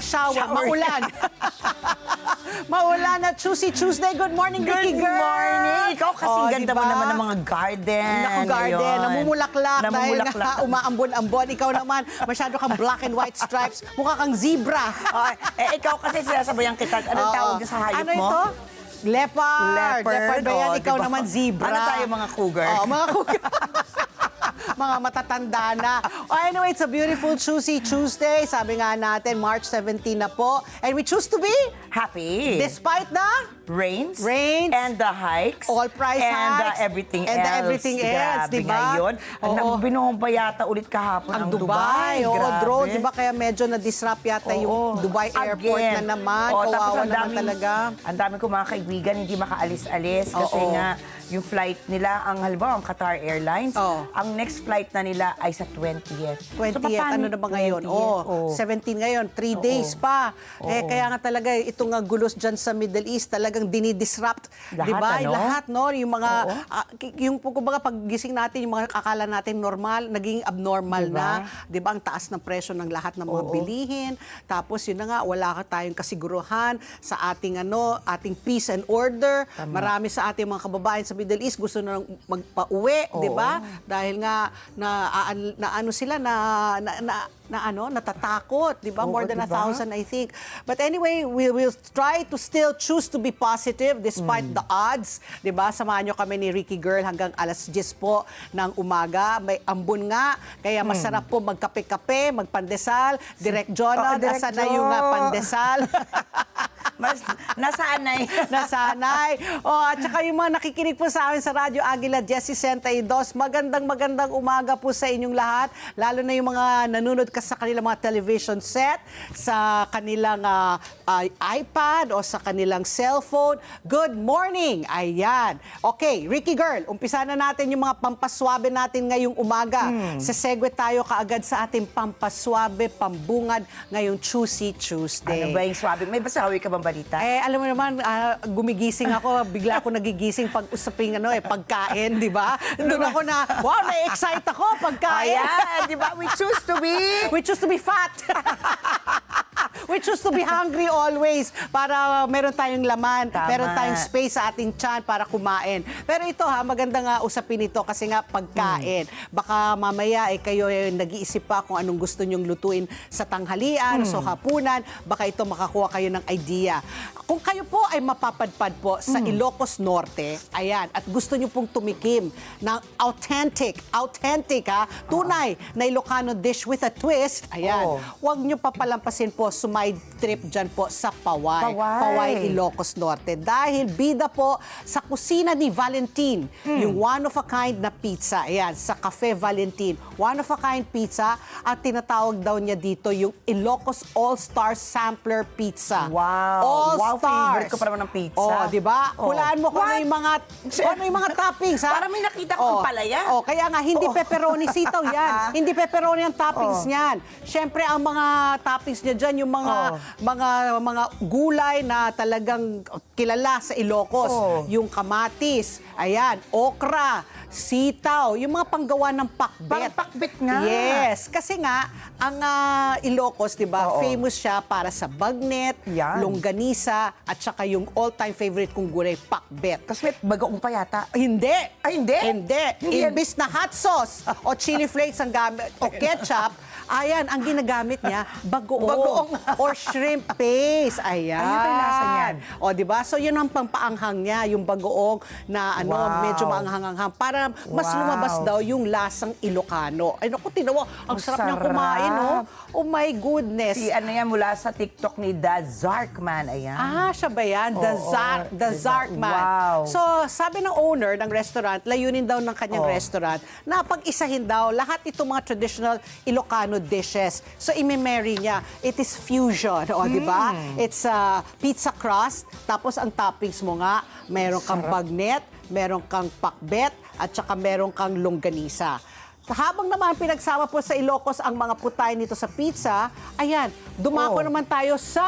shower. Maulan. Maulan at Juicy Tuesday. Good morning, Ricky Girl. Good morning. Ikaw kasing ganda diba? mo naman ng mga garden. Naku, garden. Ngayon. Namumulaklak. Namumulaklak. Dahil nga umaambon-ambon. Ikaw naman, masyado kang black and white stripes. Mukha kang zebra. Ikaw kasi sinasabayan kita. Anong tawag niya sa hayop ano mo? ito? Leopard. Leopard ba yan? Ikaw diba? naman zebra. Ano tayo mga cougar? Mga cougar. Mga matatanda na. Anyway, it's a beautiful Juicy Tuesday. Sabi nga natin, March 17 na po. And we choose to be happy. despite the rains. And the hikes. all price and hikes. Everything and else. everything else, Grabe diba? ngayon. Binuhomba yata ulit kahapon ang ang Dubai. Oo, Grabe. drone, di ba? Kaya medyo na-disrupt yata yung Dubai Airport Again. na naman. Tapos Kawawa naman talaga. Ang dami ko mga kaibigan, hindi makaalis-alis kasi nga yung flight nila, ang halimbawa, ang Qatar Airlines, ang next flight na nila ay sa 20th. 20th, ano na ba ngayon? 17 ngayon, 3 days pa. Kaya nga talaga, itong gulos dyan sa Middle East, talagang dinidisrupt. Lahat, diba? ano? Lahat, no? Yung mga, yung kumbaga paggising natin, yung mga akala natin normal, naging abnormal na. Diba? Ang taas ng presyo ng lahat ng mga bilihin. Tapos yun na nga, wala ka tayong kasiguruhan sa ating, ating peace and order. Marami sa ating mga kababayan sa Middle East gusto na magpa-uwi, di ba? Dahil nga natatakot, di ba? More than 1,000, I think. But anyway, we will try to still choose to be positive despite the odds, di ba? Samahan nyo kami ni Ricky Girl hanggang alas 10 po ng umaga. May ambon nga, kaya masarap po magkape-kape, magpandesal. Direct Jonah, asan na yung pandesal? Nasanay. Nasanay. At saka yung mga nakikinig po sa amin sa Radyo Agila 1062, magandang umaga po sa inyong lahat. Lalo na yung mga nanonood ka sa kanilang mga television set, sa kanilang iPad o sa kanilang cellphone. Good morning! Ayan. Okay, Ricky Girl, umpisa na natin yung mga pampaswabe natin ngayong umaga. Sesegue tayo kaagad sa ating pampaswabe, pambungad ngayong Juicy Tuesday. Ano ba yung swabe? May basawi ka bang balita? Alam mo naman, gumigising ako, bigla ako nagigising pag usaping pagkain, di ba? Doon ako na-excite ako, pagkain. Ayan, di ba? We choose to be fat. We choose to be hungry always para meron tayong laman, meron tayong space sa ating tiyan para kumain. Pero ito maganda nga usapin ito kasi nga pagkain. Baka mamaya kayo nag-iisip pa kung anong gusto nyong lutuin sa tanghalian, so hapunan, baka ito makakuha kayo ng idea. Kung kayo po ay mapapadpad po sa Ilocos Norte, ayan, at gusto nyo pong tumikim ng authentic tunay na Ilocano dish with a twist, ayan, huwag nyo papalampasin po, sumide trip dyan po sa Paway, Ilocos Norte. Dahil bida po sa kusina ni Valentin, yung one-of-a-kind na pizza, ayan, sa Cafe Valentin. One-of-a-kind pizza, at tinatawag daw niya dito yung Ilocos All-Star Sampler Pizza. Wow, favorite All-Stars. ko pa naman ng pizza. Di ba? Hulaan mo kung ano yung mga toppings, ha? Parang may nakita ko palaya. Kaya nga, hindi pepperoni sitaw yan. Hindi pepperoni ang toppings niyan. Siyempre, ang mga toppings niya dyan, yung mga gulay na talagang kilala sa Ilocos. Yung kamatis, ayan, okra, sitaw, yung mga panggawa ng pakbet. Parang pakbet nga. Yes, kasi nga, ang Ilocos, di ba, famous siya para sa bagnet, longganisa, at saka yung all-time favorite kong gulay, pakbet. Tapos may bagoong pa yata. Hindi. Ay, hindi? Hindi. Imbis na hot sauce o chili flakes ang gamit, o ketchup, ayan, ang ginagamit niya, bagoong or shrimp paste. Ayan. Ayun yung lasa niyan. O, di ba? So, yun ang pampaanghang niya, yung bagoong na medyo maanghang-anghang para mas lumabas daw yung lasang Ilocano. Ay, naku, tinawa, ang sarap niyang kumain, no? Oh my goodness. Si yan mula sa TikTok ni The Zarkman, ayan. Siya ba yan? The Zarkman. Wow. So, sabi ng owner ng restaurant, layunin daw ng kanyang restaurant na pag-isahin daw lahat itong mga traditional Ilocano dishes. So, imi-marry niya. It is fusion, di ba? It's pizza crust, tapos ang toppings mo nga, meron kang bagnet, meron kang pakbet, at saka meron kang longganisa. Habang naman pinagsama po sa Ilocos ang mga putay nito sa pizza, ayan, dumako naman tayo sa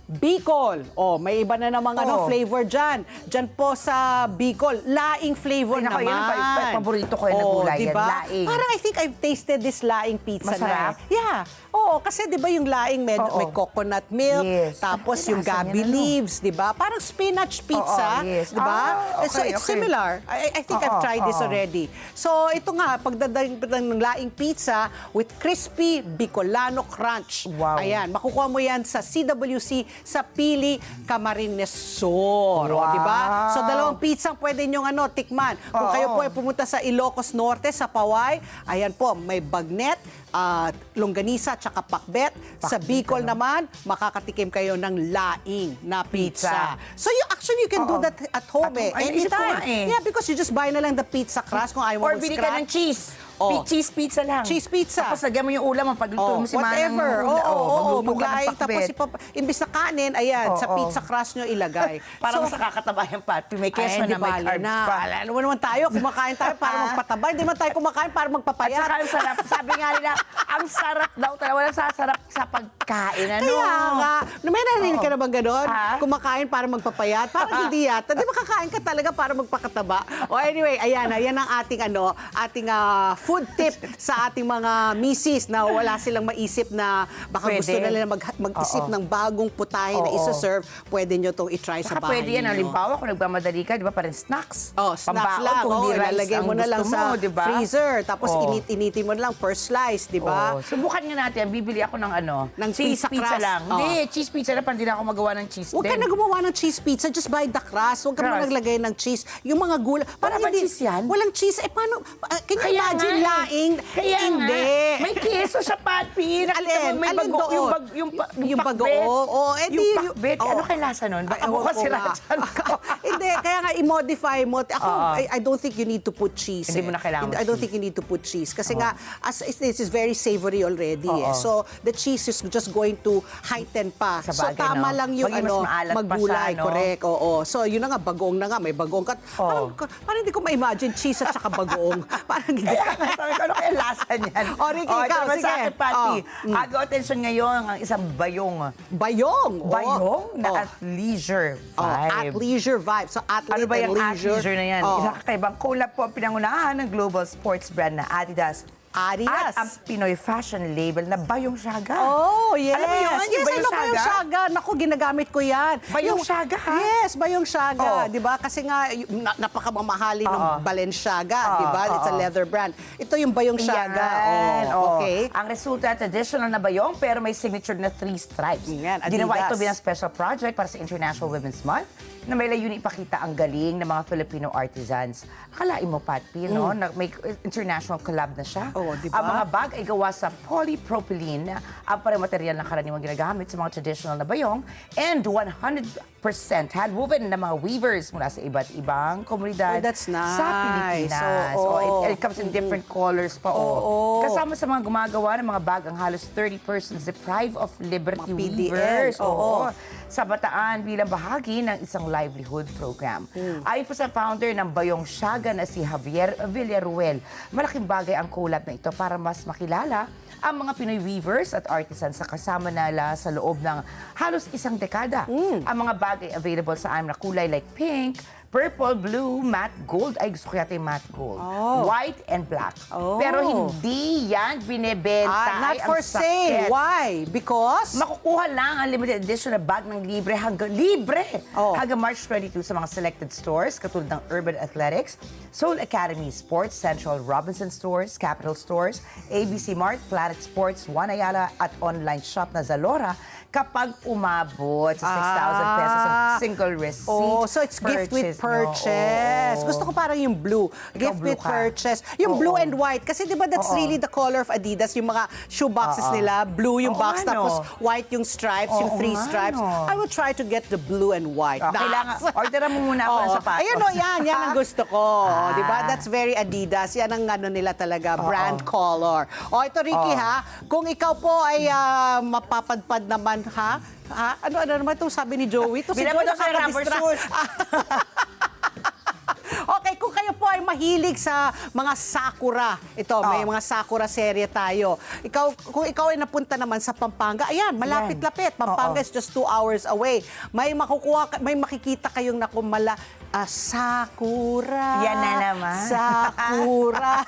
Bicol. Oh, may iba na namang flavor dyan. Dyan po sa Bicol, laing flavor Ay, naku, naman. yun ang paborito ko na gulay, yan, diba? laing. Parang I think I've tasted this laing pizza Masarap? na. Yeah. Oo, kasi di ba yung laing may coconut milk, Yes. tapos Ano yung lasa gabi niya, no? leaves, di ba? Parang spinach pizza, yes. di ba? So Okay, it's okay. similar. I think I've tried this already. So ito nga, pagdadating ng laing pizza with crispy Bicolano crunch. Wow. Ayan, makukuha mo yan sa CWC sa Pili, Camarines Sur. O, di ba? So dalawang pizza ang pwede nyong tikman. Kung kayo po ay pumunta sa Ilocos Norte, sa Paway, ayan po, may bagnet, longganisa, tsaka pakbet. Sa Bicol naman, makakatikim kayo ng laing na pizza. So you can do that at home Ay, naisip ko anytime. nga Yeah, because you just buy na lang the pizza crust kung ayaw mo Or bili ka ng cheese. Cheese pizza lang. Cheese pizza. Tapos lagyan mo yung ulam, pagluto mo si Manang. whatever. Magluto ka ng Maglaing. Tapos pakbet. imbis na kanin, ayan, sa pizza crust nyo ilagay. Parang sa kakataba yung pat. May queso na, may carbs pa. Alam mo naman tayo, kumakain tayo para magpataba. Hindi man tayo kumakain para At magpapayat. saka ang sarap. Sabi nga nila, ang sarap daw talaga. Walang sasarap sa pagkain. Ano? Kaya nga, may narinig ka na bang ganon? Ha? Kumakain para magpapayat? Parang hindi yata. Di ba kakain ka talaga para magpakataba? O anyway, ayan ang ating food tip sa ating mga misis na wala silang maisip na baka Pwede. gusto na nila mag-isip ng bagong putahe na isa-serve. Pwede nyo itong itry sa Saka bahay pwede yan. ninyo. Halimbawa, kung nagmamadali ka, di ba, parang snacks. Snacks Pambaon, lang. kung di rice Ilalagay ang mo na lang gusto sa mo, di ba? freezer. Tapos initin mo na lang per slice, di ba? Subukan nga natin. Bibili ako ng Ng cheese pizza crust. lang. Hindi, cheese pizza lang. Parang hindi na ako magawa ng cheese Huwag ka din. na gumawa ng cheese pizza, just buy the crust. Huwag ka na Crust. naglagay ng cheese. Yung mga gulay. Wala ba cheese yan? Walang cheese. Paano? Can you Kaya imagine nga laing? Kaya Hindi. nga. May keso sa patpi. Nakita mo, may Alin bago. doon? Yung bagoong. Yung pakbet. Ano kaya lasa nun? Baka ewan bukas ko sila nga. dyan ko. Hindi, kaya nga i-modify mo. Ako, I don't think you need to put cheese. Hindi mo na kailangan I don't cheese. think you need to put cheese. Kasi nga, this is very savory already. So, the cheese is just going to heighten pa. Sa So, bagay, tama no? lang yung Maging mas maalat pa maggulay. siya, no? Correct, oo. So, yun na nga, bagoong na nga. May bagoong ka. Parang hindi ko ma-imagine cheese at saka bagoong. Parang hindi. Sabi ko, ano kaya lasa niyan? Ricky, ikaw, ito naman sige. sa akin, Patty. Agaw attention ngayon ang isang bayong. Bayong. Bayong na athleisure vibe. Athleisure vibe. So, athlete Ano ba yung and leisure. athleisure na yan? Isang kakaibang collab po ang pinangunahan ng global sports brand na Adidas. Adidas. At ang Pinoy fashion label na Bayong Shaga. Oh, yes. Alam mo yun? Yung Yes, Bayong Bayong Shaga? Shaga. Naku, ginagamit ko yan. Bayong Shaga, ha? Yes, Bayong Shaga. Oh. Di ba? Kasi nga, napakamamahali ng Balenciaga. Di ba? It's a leather brand. Ito yung Bayong Shaga. Yan. Oh, okay. Ang resulta, traditional na bayong pero may signature na 3 stripes. Yan, Adidas. Ginawa ito bilang special project para sa International Women's Month na may layunin ipakita ang galing ng mga Filipino artisans. Akalain mo, Patpi, no? Na may international collab na siya. Oo, di ba? Ang mga bag ay gawa sa polypropylene, ang parang material na karaniwang ginagamit sa mga traditional na bayong, and 100% handwoven ng mga weavers mula sa iba't ibang komunidad Oh, that's nice. sa Pilipinas. It comes in different colors pa. Kasama sa mga gumagawa ng mga bag ang halos 30 persons deprived of liberty Mga PDL. weavers. Oo. Sa Bataan bilang bahagi ng isang livelihood program. Ayon po sa founder ng Bayong Shaga na si Javier Villaruel, malaking bagay ang collab na ito para mas makilala ang mga Pinoy weavers at artisans na kasama nila sa loob ng halos isang dekada. Ang mga bagay available sa amin na kulay like pink, purple, blue, matte gold. Ay, gusto ko yata yung matte gold. White and black. Pero hindi yan binibenta. Not Ay, for ang sale. sakit. Why? Because? Makukuha lang ang limited edition na bag ng libre hanggang March 22 sa mga selected stores katulad ng Urban Athletics, Seoul Academy Sports, Central Robinson Stores, Capital Stores, ABC Mart, Planet Sports, One Ayala at online shop na Zalora kapag umabot sa 6,000 pesos ang single receipt. So it's gift with purchase purchase. nyo. Gusto ko parang yung blue. Gift blue with ka. purchase. Yung blue and white. Kasi di ba that's really the color of Adidas. Yung mga shoe boxes nila, blue yung Oo box, nga, tapos no. white yung stripes, yung Oo 3 nga, stripes. no. I will try to get the blue and white. Kailangan, orderan mo muna ako ng sapatos. Ayun o, yan ang gusto ko. Di ba? That's very Adidas. Yan ang ano nila talaga, brand color. O, ito Ricky ha, kung ikaw po ay mapapadpad naman ha, ano naman itong sabi ni Joey? Ito si Bilang Joey mo daw sa rubber nakakadistract. shoes. Okay, kung kayo po ay mahilig sa mga sakura, ito, may mga sakura serye tayo. Kung ikaw ay napunta naman sa Pampanga, ayan, malapit-lapit. Pampanga is just 2 hours away. May makikita kayong sakura. Yan na naman. Sakura.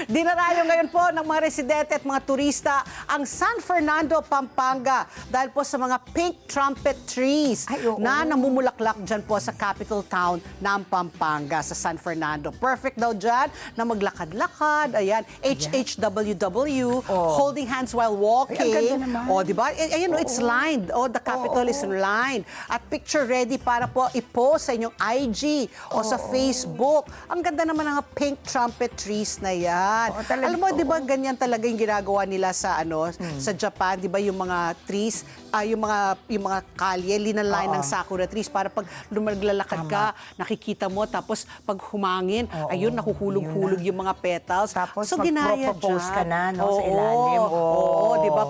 Dinarayo ngayon po ng mga residente at mga turista ang San Fernando, Pampanga dahil po sa mga pink trumpet trees na namumulaklak dyan po sa capital town ng Pampanga, sa San Fernando. Perfect daw dyan na maglakad-lakad. Ayan, HHWW, holding hands while walking. Ay, ang ganda naman. Diba? Ayan, it's lined. The capital is lined. At picture ready para po i-post sa inyong IG o sa Facebook. Ang ganda naman ng pink trumpet trees na yan. Alam mo, di ba ganyan talaga yung ginagawa nila sa sa Japan, di ba yung mga trees, yung mga kalye, linaline ng sakura trees para pag lumaglalakad ka, nakikita mo, tapos pag humangin, ayun, nahuhulog-hulog yung mga petals. Tapos so, ginaya magpropose ka na, no, Oo, sa ilalim. Oo, di ba?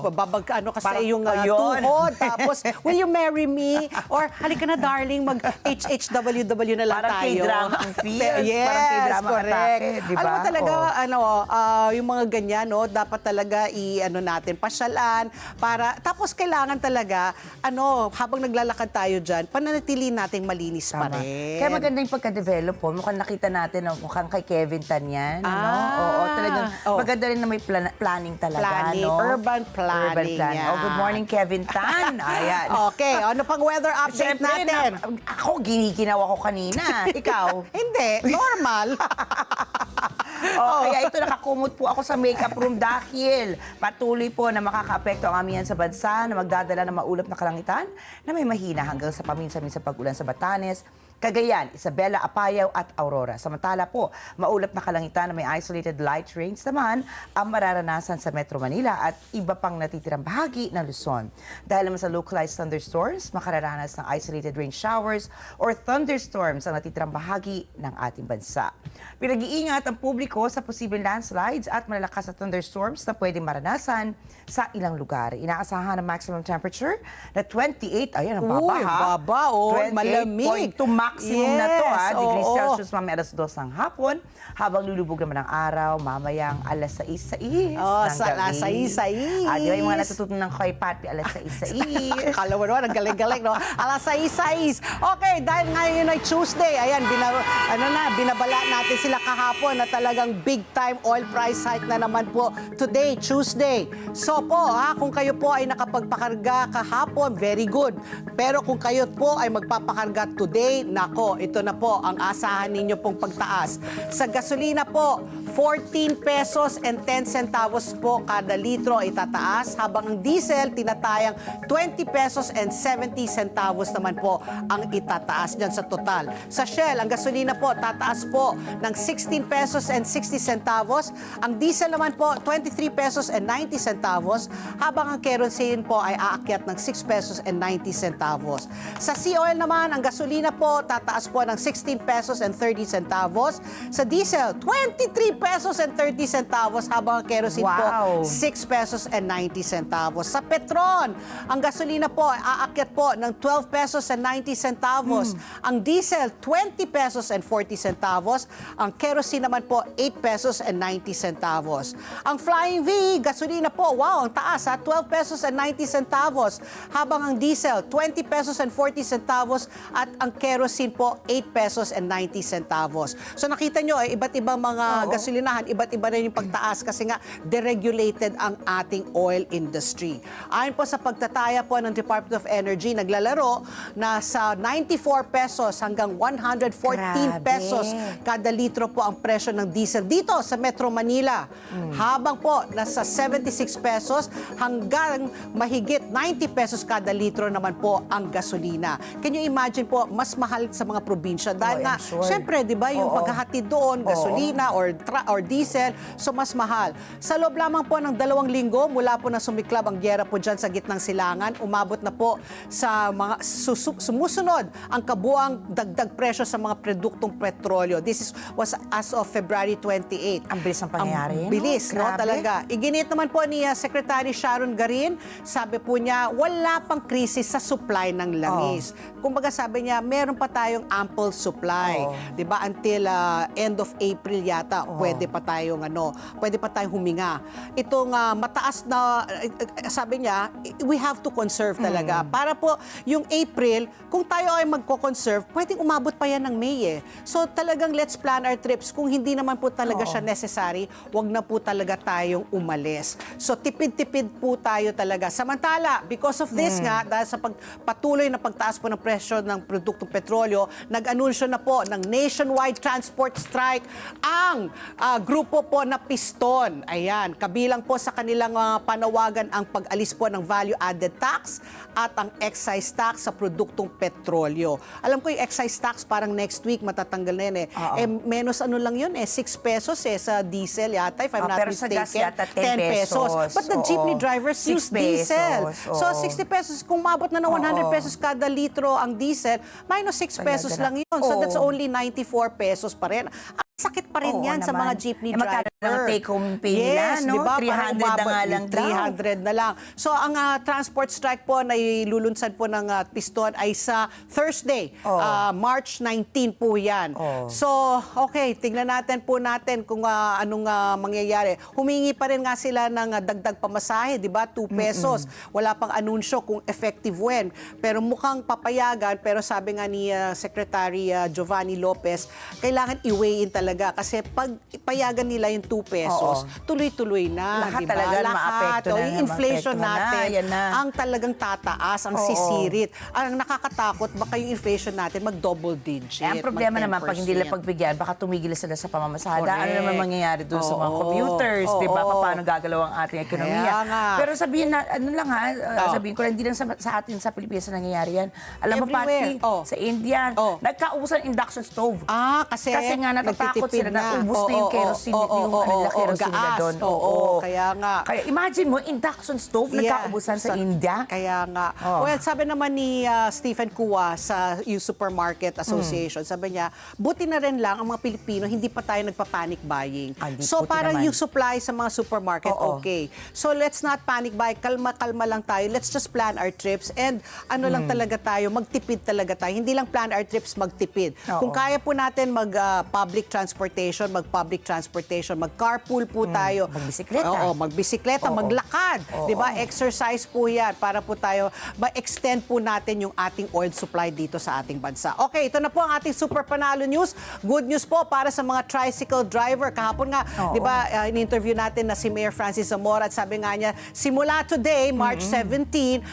Kasi yung tuhod. Tapos, will you marry me? Or, halika na, darling, mag-HHWW na lang parang tayo. K-drama ang feels. Yes, parang K-drama correct. atake, di ba? Alam mo talaga, yung mga ganyan, dapat talaga natin, pasyalan, para, tapos kailangan talaga, habang naglalakad tayo dyan, pananatili nating malinis pa rin. Kaya maganda yung pagka-develop po. Mukhang nakita natin, mukhang kay Kevin Tan yan. Oo, talagang maganda rin na may planning talaga. Urban planning. Yan. Good morning, Kevin Tan. Ayan. Okay, ano pang weather update Siyempre, natin? ako, giniginaw ako kanina. Ikaw? Hindi, normal. Kaya ito, nakakumot po ako sa makeup room dahil patuloy po na makakaapekto ang amihan sa bansa na magdadala ng maulap na kalangitan na may mahina hanggang sa paminsan-minsan pag-ulan sa Batanes, Cagayan, Isabela, Apayao at Aurora. Samantala po, maulap na kalangitan na may isolated light rains naman ang mararanasan sa Metro Manila at iba pang natitirang bahagi ng Luzon. Dahil naman sa localized thunderstorms, makararanas ng isolated rain showers or thunderstorms ang natitirang bahagi ng ating bansa. Pinag-iingat ang publiko sa posibleng landslides at malalakas na thunderstorms na pwedeng maranasan sa ilang lugar. Inaasahan ang maximum temperature na 28, ayan, ang baba Uy, ha? baba, malamig. 28.2 maximum na to ha, degrees oo. Celsius mamaya alas 2 ng hapon, habang lulubog naman ang araw, mamayang alas 6:06 ng alas gabi. 6:06. Di ba yung mga natutunan ng Koy Papi, alas 6:06. Kala mo naman, ang galing-galing, no? Alas 6:06. Okay, dahil ngayon ay Tuesday, ayan, binabala natin sila kahapon na talagang big time oil price hike na naman po today, Tuesday. So po, kung kayo po ay nakapagpakarga kahapon, very good. Pero kung kayo po ay magpapakarga today, nako, ito na po ang asahan ninyo pong pagtaas. Sa gasolina po, 14 pesos and 10 centavos po kada litro ay tataas, habang ang diesel tinatayang 20 pesos and 70 centavos naman po ang itataas dyan sa total. Sa Shell, ang gasolina po tataas po ng 16 pesos and 60 centavos. Ang diesel naman po 23 pesos and 90 centavos, habang ang kerosene po ay aakyat ng 6 pesos and 90 centavos. Sa sea oil naman, ang gasolina po tataas po ng 16 pesos and 30 centavos. Sa diesel, 23 pesos and 30 centavos, habang ang kerosene po 6 pesos and 90 centavos. Sa Petron, ang gasolina po ay aakyat po ng 12 pesos and 90 centavos. Ang diesel, 20 pesos and 40 centavos. Ang kerosene naman po, 8 pesos and 90 centavos. Ang Flying V, gasolina po, ang taas 12 pesos and 90 centavos. Habang ang diesel, 20 pesos and 40 centavos at ang kerosene po, 8 pesos and 90 centavos. So nakita nyo, iba't ibang mga gasolinahan, iba't iba rin yung pagtaas kasi nga deregulated ang ating oil industry. Ayon po sa pagtataya po ng Department of Energy, naglalaro na sa 94 pesos hanggang 114 pesos kada litro po ang presyo ng diesel dito sa Metro Manila. Habang po nasa 76 pesos hanggang mahigit 90 pesos kada litro naman po ang gasolina. Can you imagine po, mas mahal sa mga probinsya dahil nga, syempre, di ba, yung paghahatid doon, gasolina or diesel, so mas mahal. Sa loob lamang po ng 2 linggo, mula po na sumiklab ang gyera po dyan sa gitnang silangan, umabot na po sa mga sumusunod ang kabuang dagdag presyo sa mga produktong petrolyo. This was as of February 28. Ang bilis ng pangyayari. Ang bilis, no? Talaga. Iginit naman po ni Secretary Sharon Garin, sabi po niya, wala pang krisis sa supply ng langis. Kumbaga sabi niya, meron pa tayong ample supply. Oo. 'Di ba? Until end of April yata, pwede pa tayong pwede pa tayong huminga. Itong mataas na sabi niya, we have to conserve talaga. Para po yung April, kung tayo ay magko-conserve, pwedeng umabot pa yan ng May eh. So talagang let's plan our trips. Kung hindi naman po talaga siya necessary, wag na po talaga tayong umalis. So tipid-tipid po tayo talaga. Samantala, because of this nga, dahil sa patuloy na pagtaas po ng presyo ng produktong petrolyo, nag-anunsyo na po ng nationwide transport strike ang grupo po na Piston. Ayan, kabilang po sa kanilang panawagan ang pag-alis po ng value-added tax at ang excise tax sa produktong petrolyo. Alam ko yung excise tax parang next week matatanggal na yan eh. Menos lang yun 6 pesos sa diesel yata, if I'm not pero sa mistaken. gas yata 10 pesos. But the jeepney drivers 6 use diesel. pesos. So 60 pesos, kung mabot na ng 100 pesos kada litro ang diesel, minus 6 pesos lang yun. So that's only 94 pesos pa rin. Ang sakit pa rin yan sa mga jeepney driver. Magkano ang take-home pay nila, no? Diba? 300 na nga lang daw. 300 na lang. So ang transport strike po na ilulunsad po ng Piston ay sa Thursday, March 19 po yan. So, okay, tingnan natin kung anong mangyayari. Humingi pa rin nga sila ng dagdag pamasahe, di ba? 2 pesos. Wala pang anunsyo kung effective when. Pero mukhang papayagan, pero sabi nga ni Secretary Giovanni Lopez, kailangan i-weigh in talaga. Kasi pag payagan nila yung 2 pesos, tuloy-tuloy na. Lahat diba? talaga maapekto na. Yung inflation natin, na. ang talagang tataas, ang sisirit. Ang nakakatakot, baka yung inflation natin mag-double digit. Ang problema mag-10%. naman, pag hindi nila pagbigyan, baka tumigil sila sa pamamasada. Correct. Ano naman mangyayari doon sa mga commuters? Di ba? Paano gagalaw ang ating ekonomiya? Kaya nga. Pero sabihin na, sabihin ko lang, hindi lang sa atin sa Pilipinas na nangyayari yan. Alam mo, Everywhere. Pati, sa India, nagkaubusan ng induction stove. Kasi nga natatakot sila na ubus na yung kerosene, kerosene nila doon. Kaya nga. Kaya imagine mo, induction stove, nagkaubusan sa India. Kaya nga. Well, sabi naman ni Stephen Kua sa Supermarket Association, sabi niya, buti na rin lang ang mga Pilipino, hindi pa tayo nagpa-panic buying. So parang yung supply sa mga supermarket, okay. So let's not panic buy, kalma-kalma lang tayo. Let's just plan our trips and lang talaga tayo, magtipid talaga tayo. Hindi lang plan our trips, magtipid. Kung kaya po natin mag-public transportation, mag-carpool po tayo. Magbisikleta. Magbisikleta, maglakad. Di ba? Exercise po yan para po tayo, ma-extend po natin yung ating oil supply dito sa ating bansa. Okay, ito na po ang ating Super Panalo News. Good news po para sa mga tricycle driver. Kahapon nga, di ba, in-interview natin na si Mayor Francis Zamora at sabi nga niya, simula today, March 17,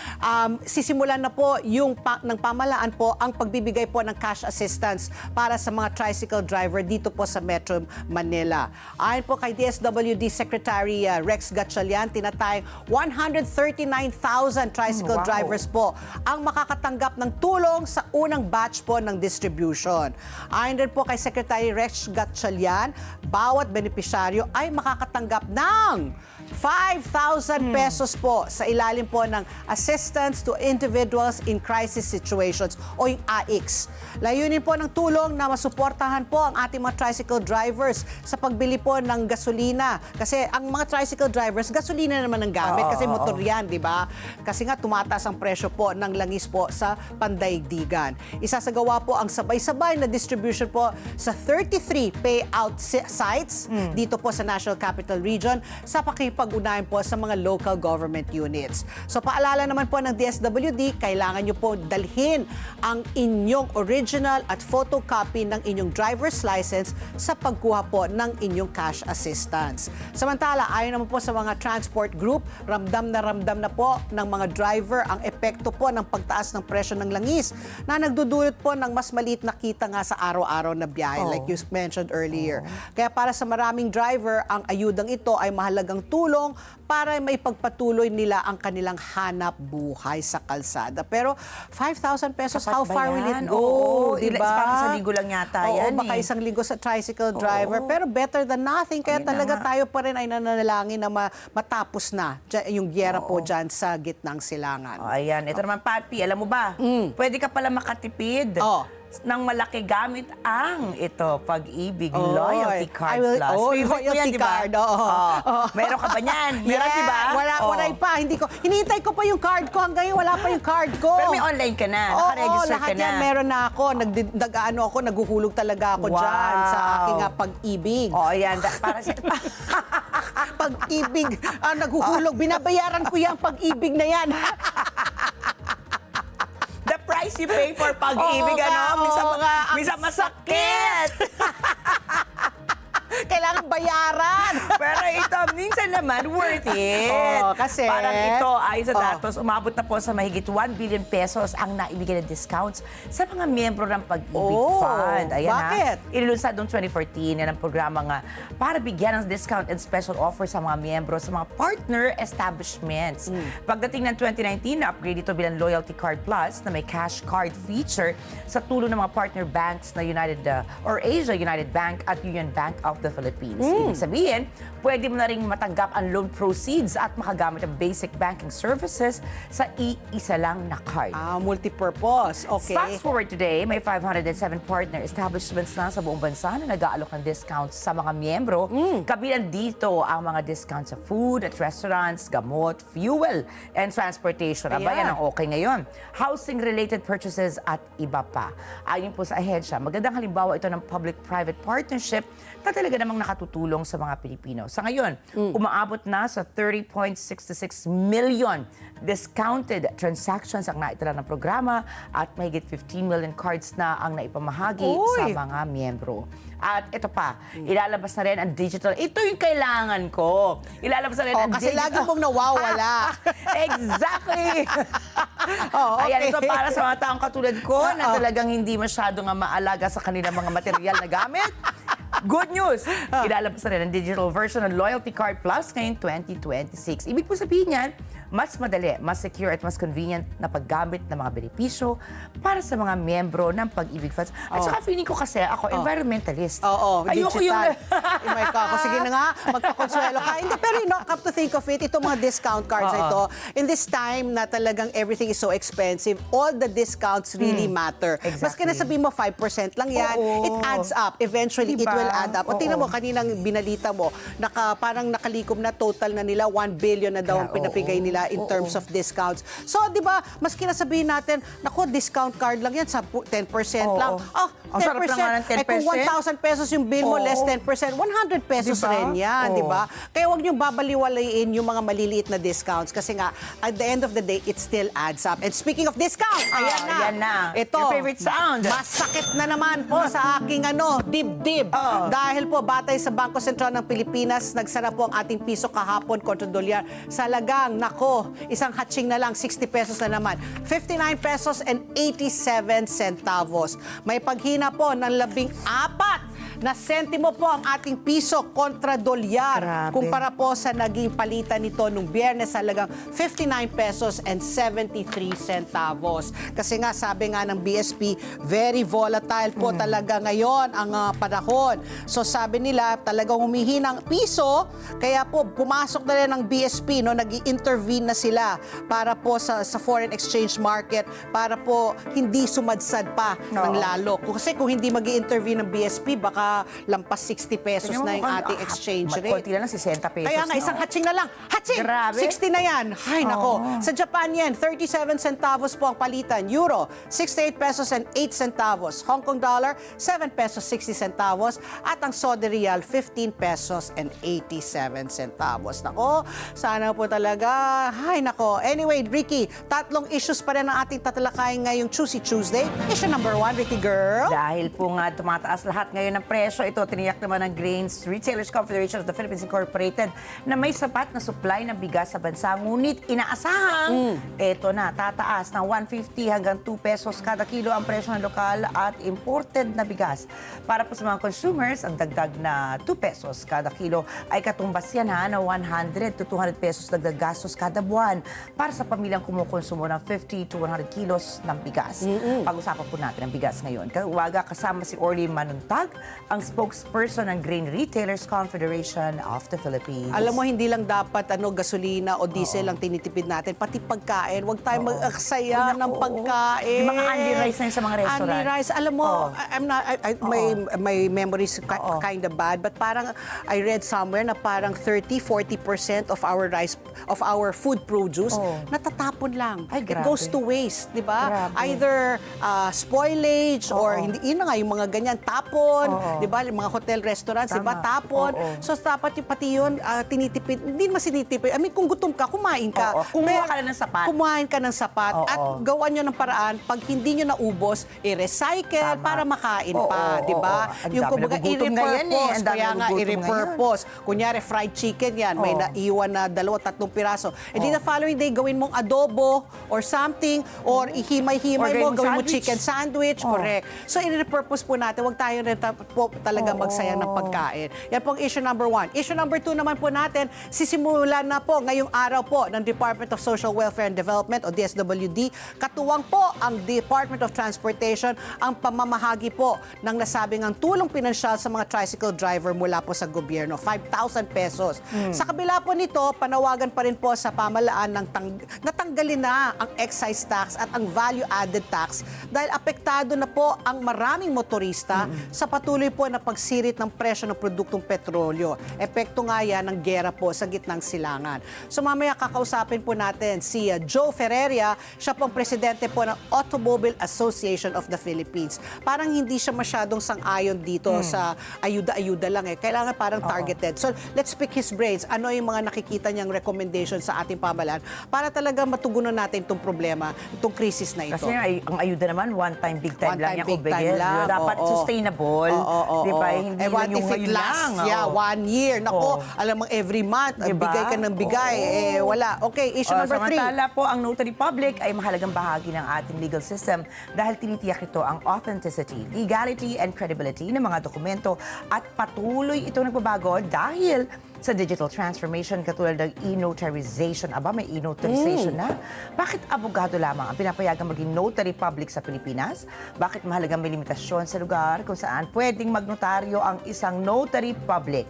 sisimulan na po yung ng pamahalaan po ang pagbibigay po ng cash assistance para sa mga tricycle driver dito po sa Metro Manila. Ayon po kay DSWD Secretary Rex Gatchalian, tinatayang 139,000 tricycle drivers po ang makakatanggap ng tulong sa unang batch po ng distribution. Ayon din po kay Secretary Rex Gatchalian, bawat benepisyaryo ay makakatanggap ng 5,000 pesos po sa ilalim po ng Assistance to Individuals in Crisis Situations o yung AICS. Layunin po ng tulong na masuportahan po ang ating mga tricycle drivers sa pagbili po ng gasolina. Kasi ang mga tricycle drivers, gasolina naman ang gamit kasi motor yan, di ba? Kasi nga tumataas ang presyo po ng langis po sa pandaigdigan. Isasagawa po ang sabay-sabay na distribution po sa 33 payout sites dito po sa National Capital Region sa pakipag-unayan po sa mga local government units. So paalala naman po ng DSWD, kailangan nyo po dalhin ang inyong original at photocopy ng inyong driver's license sa pagkuha po ng inyong cash assistance. Samantala, ayon naman po sa mga transport group, ramdam na po ng mga driver ang epekto po ng pagtaas ng presyo ng langis na nagdudulot po ng mas maliit na kita nga sa araw-araw na biyahe like you mentioned earlier. Kaya para sa maraming driver, ang ayudang ito ay mahalagang tulong para maipagpatuloy nila ang kanilang hanap buhay sa kalsada. Pero 5,000 pesos, how far will it go? Diba? Isang linggo lang yata yan. Baka isang linggo sa tricycle driver. Pero better than nothing. Kaya talaga tayo pa rin ay nananalangin na matapos na yung gyera po dyan sa gitnang silangan. Ayan. Ito naman, Papi, alam mo ba? Pwede ka pala makatipid ng malaki gamit ang ito, Pag-ibig Oy, Loyalty Card I will- Plus. oh, Favorite mo loyalty yan, di ba? card, oo. Oo. Meron ka ba niyan? Meron, di ba? Wala pa. Hindi ko. Hinihintay ko pa yung card ko. Hanggang ngayon, wala pa yung card ko. Pero may online ka na, Oo, nakaregister lahat ka na. yan meron na ako. Naguhulog talaga ako dyan sa aking Pag-ibig. Oo, yan. Para sa... Pag-ibig, naguhulog. Binabayaran ko yung Pag-ibig na yan. The price you pay for Pag-ibig, Oo nga, Minsan, oo nga. Ang minsan masakit. Kailangan bayaran. Pero ito, minsan naman, worth it. Oo, kasi- Parang ito, ayon sa Oo. datos, umabot na po sa mahigit 1 billion pesos ang naibigay na discounts sa mga miyembro ng Pag-ibig Oh, Fund. Ayan, bakit? Inilunsad noong 2014 yan ang programa nga para bigyan ng discount and special offer sa mga miyembro sa mga partner establishments. Pagdating ng 2019, na-upgrade ito bilang Loyalty Card Plus na may cash card feature sa tulong ng mga partner banks na Asia United Bank at Union Bank of the Philippines. Ibig sabihin, pwede mo na rin matanggap ang loan proceeds at makagamit ang basic banking services sa iisa lang na card. Multi-purpose. Okay. Fast forward today, may 507 partner establishments na sa buong bansa na nag-aalok ng discounts sa mga miyembro. Kabilang dito ang mga discounts sa food at restaurants, gamot, fuel, and transportation. Aba, Ayan. yan ang okay ngayon. Housing-related purchases at iba pa. Ayon po sa ahensya, magandang halimbawa ito ng public-private partnership na talaga namang nakatutulong sa mga Pilipino. Sa ngayon, umaabot na sa 30.66 million discounted transactions ang naitala ng programa at mahigit 15 million cards na ang naipamahagi sa Uy! mga miyembro. At ito pa, ilalabas na rin ang digital. Ito yung kailangan ko. Ilalabas na rin ang Kasi digital. lagi mong nawawala. Exactly! Okay. Ayan, ito para sa mga taong katulad ko na talagang hindi masyado nga maalaga sa kanilang mga material na gamit. Good news! Ilalabas na rin ang digital version ng Loyalty Card Plus ngayong 2026. Ibig po sabihin yan, mas madali, mas secure at mas convenient na paggamit ng mga benepisyo para sa mga miyembro ng Pag-ibig Funds. At saka feeling ko kasi ako, environmentalist. Oo, Ayoko digital. yung... May ka ako. Sige na nga, magpakonsuelo ka. Hindi, pero come to think of it, itong mga discount cards na ito, in this time na talagang everything is so expensive, all the discounts really matter. Exactly. Maski na sabihin mo 5% lang yan, Oo. it adds up. Eventually, it Diba? will add up. O tingnan mo, Oo. kaninang binalita mo, parang nakalikom na total na nila, 1 billion na daw ang Kaya, pinapigay oo. nila in terms of discounts. So, di ba, maski na sabihin natin, naku, discount card lang yan, sa 10% lang. Oo. Ang sarap lang nga ng 10%. Eh kung 1,000 pesos yung bill mo, Oo. less 10%, 100 pesos Diba? rin yan, Oo. di ba? Kaya huwag niyong babaliwalain yung mga maliliit na discounts kasi nga, at the end of the day, it still adds up. And speaking of discounts, ayan na. Yan na. Ito, Your favorite sound. masakit na naman po sa aking dibdib. Oo. Dahil po, batay sa Bangko Sentral ng Pilipinas, nagsara po ang ating piso kahapon kontra dolyar. Sa lagang, nako, isang hatching na lang, 60 pesos na naman. 59 pesos and 87 centavos. May paghina po ng 14 na sentimo po ang ating piso kontra dolyar. Grabe. Kumpara po sa naging palitan nito nung Biyernes sa lagang 59 pesos and 73 centavos. Kasi nga, sabi nga ng BSP, very volatile po talaga ngayon ang panahon. So sabi nila, talagang humihinang piso, kaya po pumasok na rin ng BSP, nag-i-intervene na sila para po sa foreign exchange market, para po hindi sumadsad pa ng lalo. Kasi kung hindi mag-i-intervene ng BSP, baka lampas 60 pesos na yung ating exchange rate. Konti lang, 60 pesos. Kaya nga, isang hatching na lang. Hatching! Grabe. 60 na yan. Ay, nako. Sa Japan yan, 37 centavos po ang palitan. Euro, 68 pesos and 8 centavos. Hong Kong dollar, 7 pesos 60 centavos. At ang Saudi Riyal, 15 pesos and 87 centavos. Nako, sana po talaga. Ay, nako. Anyway, Ricky, tatlong issues pa rin ang ating tatalakayin ngayong Choosy Tuesday. Issue number 1, Ricky girl. Dahil po nga tumataas lahat ngayon ng presyo, ito tiniyak naman ng Grains Retailers Confederation of the Philippines Incorporated na may sapat na supply ng bigas sa bansa. Ngunit inaasahang ito na, tataas ng 150 hanggang 2 pesos kada kilo ang presyo ng lokal at imported na bigas. Para po sa mga consumers, ang dagdag na 2 pesos kada kilo ay katumbas yan na 100 to 200 pesos dagdag gastos kada buwan para sa pamilyang kumukonsumo ng 50 to 100 kilos ng bigas. Pag-usapan po natin ang bigas ngayon. Kawaga kasama si Orly Manuntag, ang spokesperson ng Grain Retailers Confederation of the Philippines. Alam mo, hindi lang dapat gasolina o diesel lang tinitipid natin, pati pagkain. Huwag tayo mag-aksaya ng pagkain. Yung mga only rice na yun sa mga restaurant. Only rice. Alam mo, my memory is kind of bad, but parang I read somewhere na parang 30-40% of our rice, of our food produce, natatapon lang. Ay, It grabe. goes to waste, di ba? Grabe. Either spoilage or hindi, yun na nga, yung mga ganyan, tapon, di ba? Yung mga hotel, restaurants, di ba? Tama. Tapon. So, dapat yung pati yun, tinitipid. Hindi naman sinitipid. I mean, kung gutom ka, kumain ka. Kumuha ka na ng sapat. Kumain ka ng sapat. At gawan nyo ng paraan, pag hindi nyo naubos, i-recycle para makain pa, di ba? Ang Yung dami kumbaga, nagugutom ngayon eh. i-repurpose. Ang dami Kaya nga, nagugutom i-repurpose. Kunyari, fried chicken yan. May naiwan na 2-3 piraso. E di the following day, gawin mong adobo or something, or ihimay-himay mo, Or gawin mo sandwich. chicken sandwich. Correct. So, i-repurpose po natin. Huwag tayo rin talaga magsayang ng pagkain. Yan po ang issue number 1. Issue number 2 naman po natin, sisimulan na po ngayong araw po ng Department of Social Welfare and Development o DSWD. Katuwang po ang Department of Transportation ang pamamahagi po ng nasabing ang tulong pinansyal sa mga tricycle driver mula po sa gobyerno, 5,000 pesos. Sa kabila po nito, panawagan pa rin po sa pamalaan ng natanggalin na ang excise tax at ang value-added tax dahil apektado na po ang maraming motorista sa patuloy po na pagsirit ng presyo ng produktong petrolyo. Epekto nga yan ng gera po sa gitnang silangan. So mamaya kakausapin po natin si Joe Ferreira, siya pong presidente po ng Automobile Association of the Philippines. Parang hindi siya masyadong sang-ayon dito sa ayuda-ayuda lang eh. Kailangan parang targeted. So let's pick his brains. Ano yung mga nakikita niyang recommendation sa ating pamahalaan para talaga matugunan natin itong problema, itong krisis na ito. Kasi ang ayuda naman, one time, big time One lang time, yung big time ubigil. lang. Dapat Oo. sustainable. Di ba? Hindi What lang yung if it ngayon lasts, lang. 1 year? Nako, alam mo, every month, Diba? bigay ka ng bigay. Wala. Okay, issue number 3. Samantala po, ang notary public ay mahalagang bahagi ng ating legal system dahil tinitiyak ito ang authenticity, legality, and credibility ng mga dokumento at patuloy itong nagbabago dahil sa digital transformation katulad ng e-notarization. Aba, may e-notarization na. Bakit abogado lamang ang pinapayagang maging notary public sa Pilipinas? Bakit mahalagang may limitasyon sa lugar kung saan pwedeng magnotaryo ang isang notary public?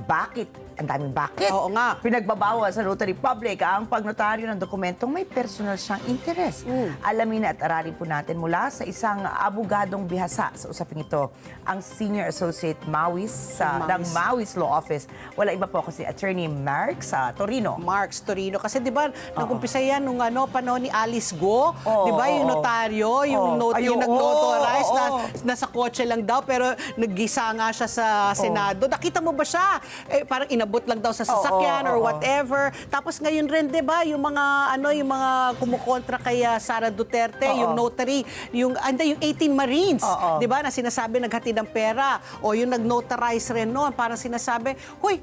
Bakit? Ang daming bakit. Oo nga. Pinagbabawal sa notary public ang pagnotaryo ng dokumentong may personal siyang interes. Alamin at aralin po natin mula sa isang abogadong bihasa sa usaping ito, ang Senior Associate Mawis ng Mawis Law Office. Wala iba po kasi Attorney Mark sa Torino. Marks Torino. Kasi di ba, nag-umpisa yan nung panahon ni Alice Go. Di ba, yung notaryo, yung nag-notarize na nasa kotse lang daw, pero naggisa nga siya sa Senado. Nakita mo ba siya? Parang inabot lang daw sa sasakyan or whatever. Tapos ngayon rin, di ba, yung mga kumukontra kay Sara Duterte, yung notary, yung 18 Marines, di ba, na sinasabi naghatid ng pera, o yung nag-notarize rin noon, parang sinasabi, huy,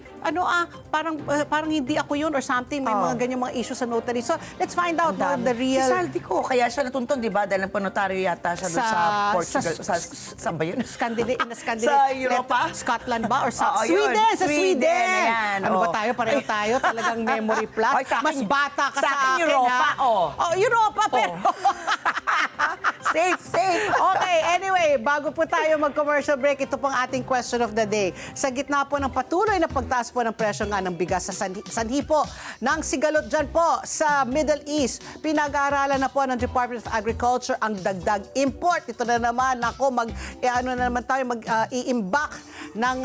parang hindi ako yun or something, may mga ganyan mga issue sa notary. So, let's find out the real... Si Saldico, kaya siya natuntun, di ba? Dahil nagpanotaryo yata siya doon sa Portugal. Saan ba yun? Sa Europa? Scotland ba? Or sa Yun. Sweden! Sa Sweden! Ayan, Ano ba tayo? Pareho tayo. Talagang memory plus. Ay, sa akin- Mas bata ka sa sa akin, akin, Europa, ha? Europa, pero... Safe, safe. Okay, anyway, bago po tayo mag-commercial break, ito pong ating question of the day. Sa gitna po ng patuloy na pagtaas po ng presyo nga ng bigas sa sanhi po ng sigalot dyan po sa Middle East, pinag-aaralan na po ng Department of Agriculture ang dagdag import. Ito na naman, i-imbak ng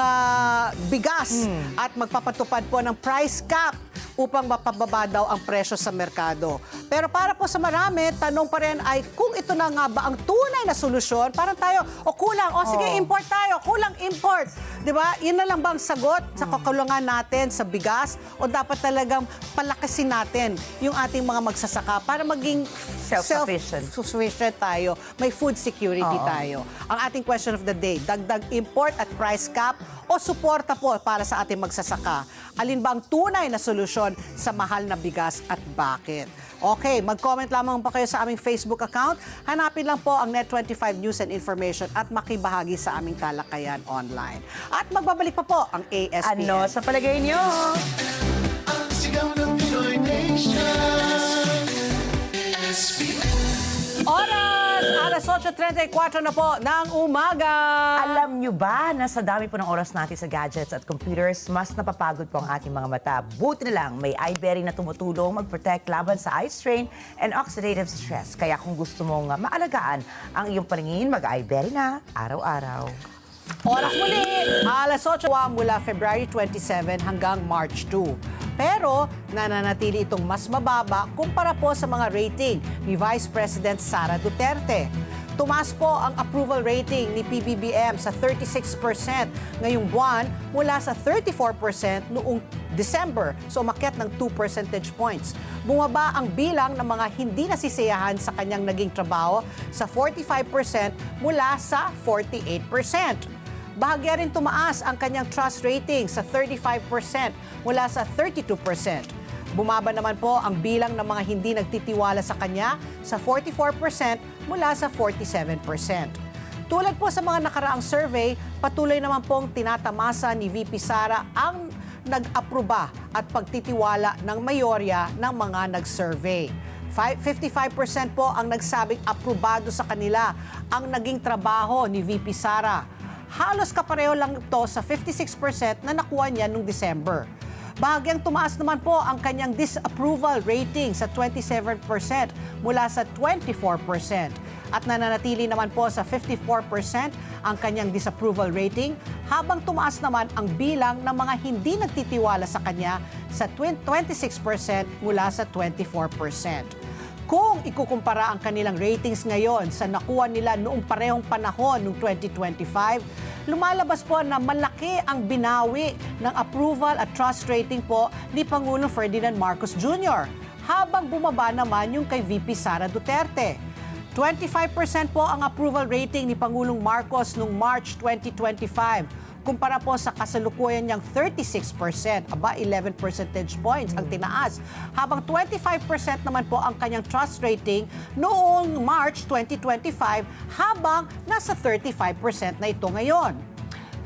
bigas at magpapatupad po ng price cap upang mapababa daw ang presyo sa merkado. Pero para po sa marami, tanong pa rin ay kung ito na nga ba ang tunay na solusyon, parang tayo, kulang, sige, import tayo, kulang import. Di ba? Yun na lang bang sagot sa kakulangan natin sa bigas o dapat talagang palakasin natin yung ating mga magsasaka para maging self-sufficient tayo, may food security tayo. Ang ating question of the day, dagdag import at price cap o suporta po para sa ating magsasaka? Alin ba ang tunay na solusyon sa mahal na bigas at bakit? Okay, mag-comment lamang pa kayo sa aming Facebook account. Hanapin lang po ang Net25 News and Information at makibahagi sa aming talakayan online. At magbabalik pa po ang ASPN. Ano sa palagay niyo? Ang sigaw ng Pinoy Nation. ASPN. Oras! Alas 8 8:34 na po ng umaga. Alam nyo ba na sa dami po ng oras natin sa gadgets at computers, mas napapagod po ang ating mga mata. Buti na lang, may iBerry na tumutulong mag-protect laban sa eye strain and oxidative stress. Kaya kung gusto mong maalagaan ang iyong paningin, mag-iBerry na araw-araw. Oras muli, alas 8 mula February 27 hanggang March 2. Pero nananatili itong mas mababa kumpara po sa mga rating ni Vice President Sara Duterte. Tumaas po ang approval rating ni PBBM sa 36% ngayong buwan mula sa 34% noong December. So umakyat ng 2 percentage points. Bumaba ang bilang ng mga hindi nasisiyahan sa kanyang naging trabaho sa 45% mula sa 48%. Bahagya rin tumaas ang kanyang trust rating sa 35% mula sa 32%. Bumaba naman po ang bilang ng mga hindi nagtitiwala sa kanya sa 44% mula sa 47%. Tulad po sa mga nakaraang survey, patuloy naman pong tinatamasa ni VP Sara ang nag-aproba at pagtitiwala ng mayorya ng mga nag-survey. 55% po ang nagsabing aprobado sa kanila ang naging trabaho ni VP Sara. Halos kapareho lang ito sa 56% na nakuha niya noong December. Bahagyang tumaas naman po ang kanyang disapproval rating sa 27% mula sa 24%. At nananatili naman po sa 54% ang kanyang disapproval rating, habang tumaas naman ang bilang ng mga hindi nagtitiwala sa kanya sa 26% mula sa 24%. Kung ikukumpara ang kanilang ratings ngayon sa nakuha nila noong parehong panahon noong 2025, lumalabas po na malaki ang binawi ng approval at trust rating po ni Pangulong Ferdinand Marcos Jr. habang bumaba naman yung kay VP Sara Duterte. 25% po ang approval rating ni Pangulong Marcos noong March 2025. Kumpara po sa kasalukuyan niyang 36%, aba 11 percentage points ang tinaas. Habang 25% naman po ang kanyang trust rating noong March 2025, habang nasa 35% na ito ngayon.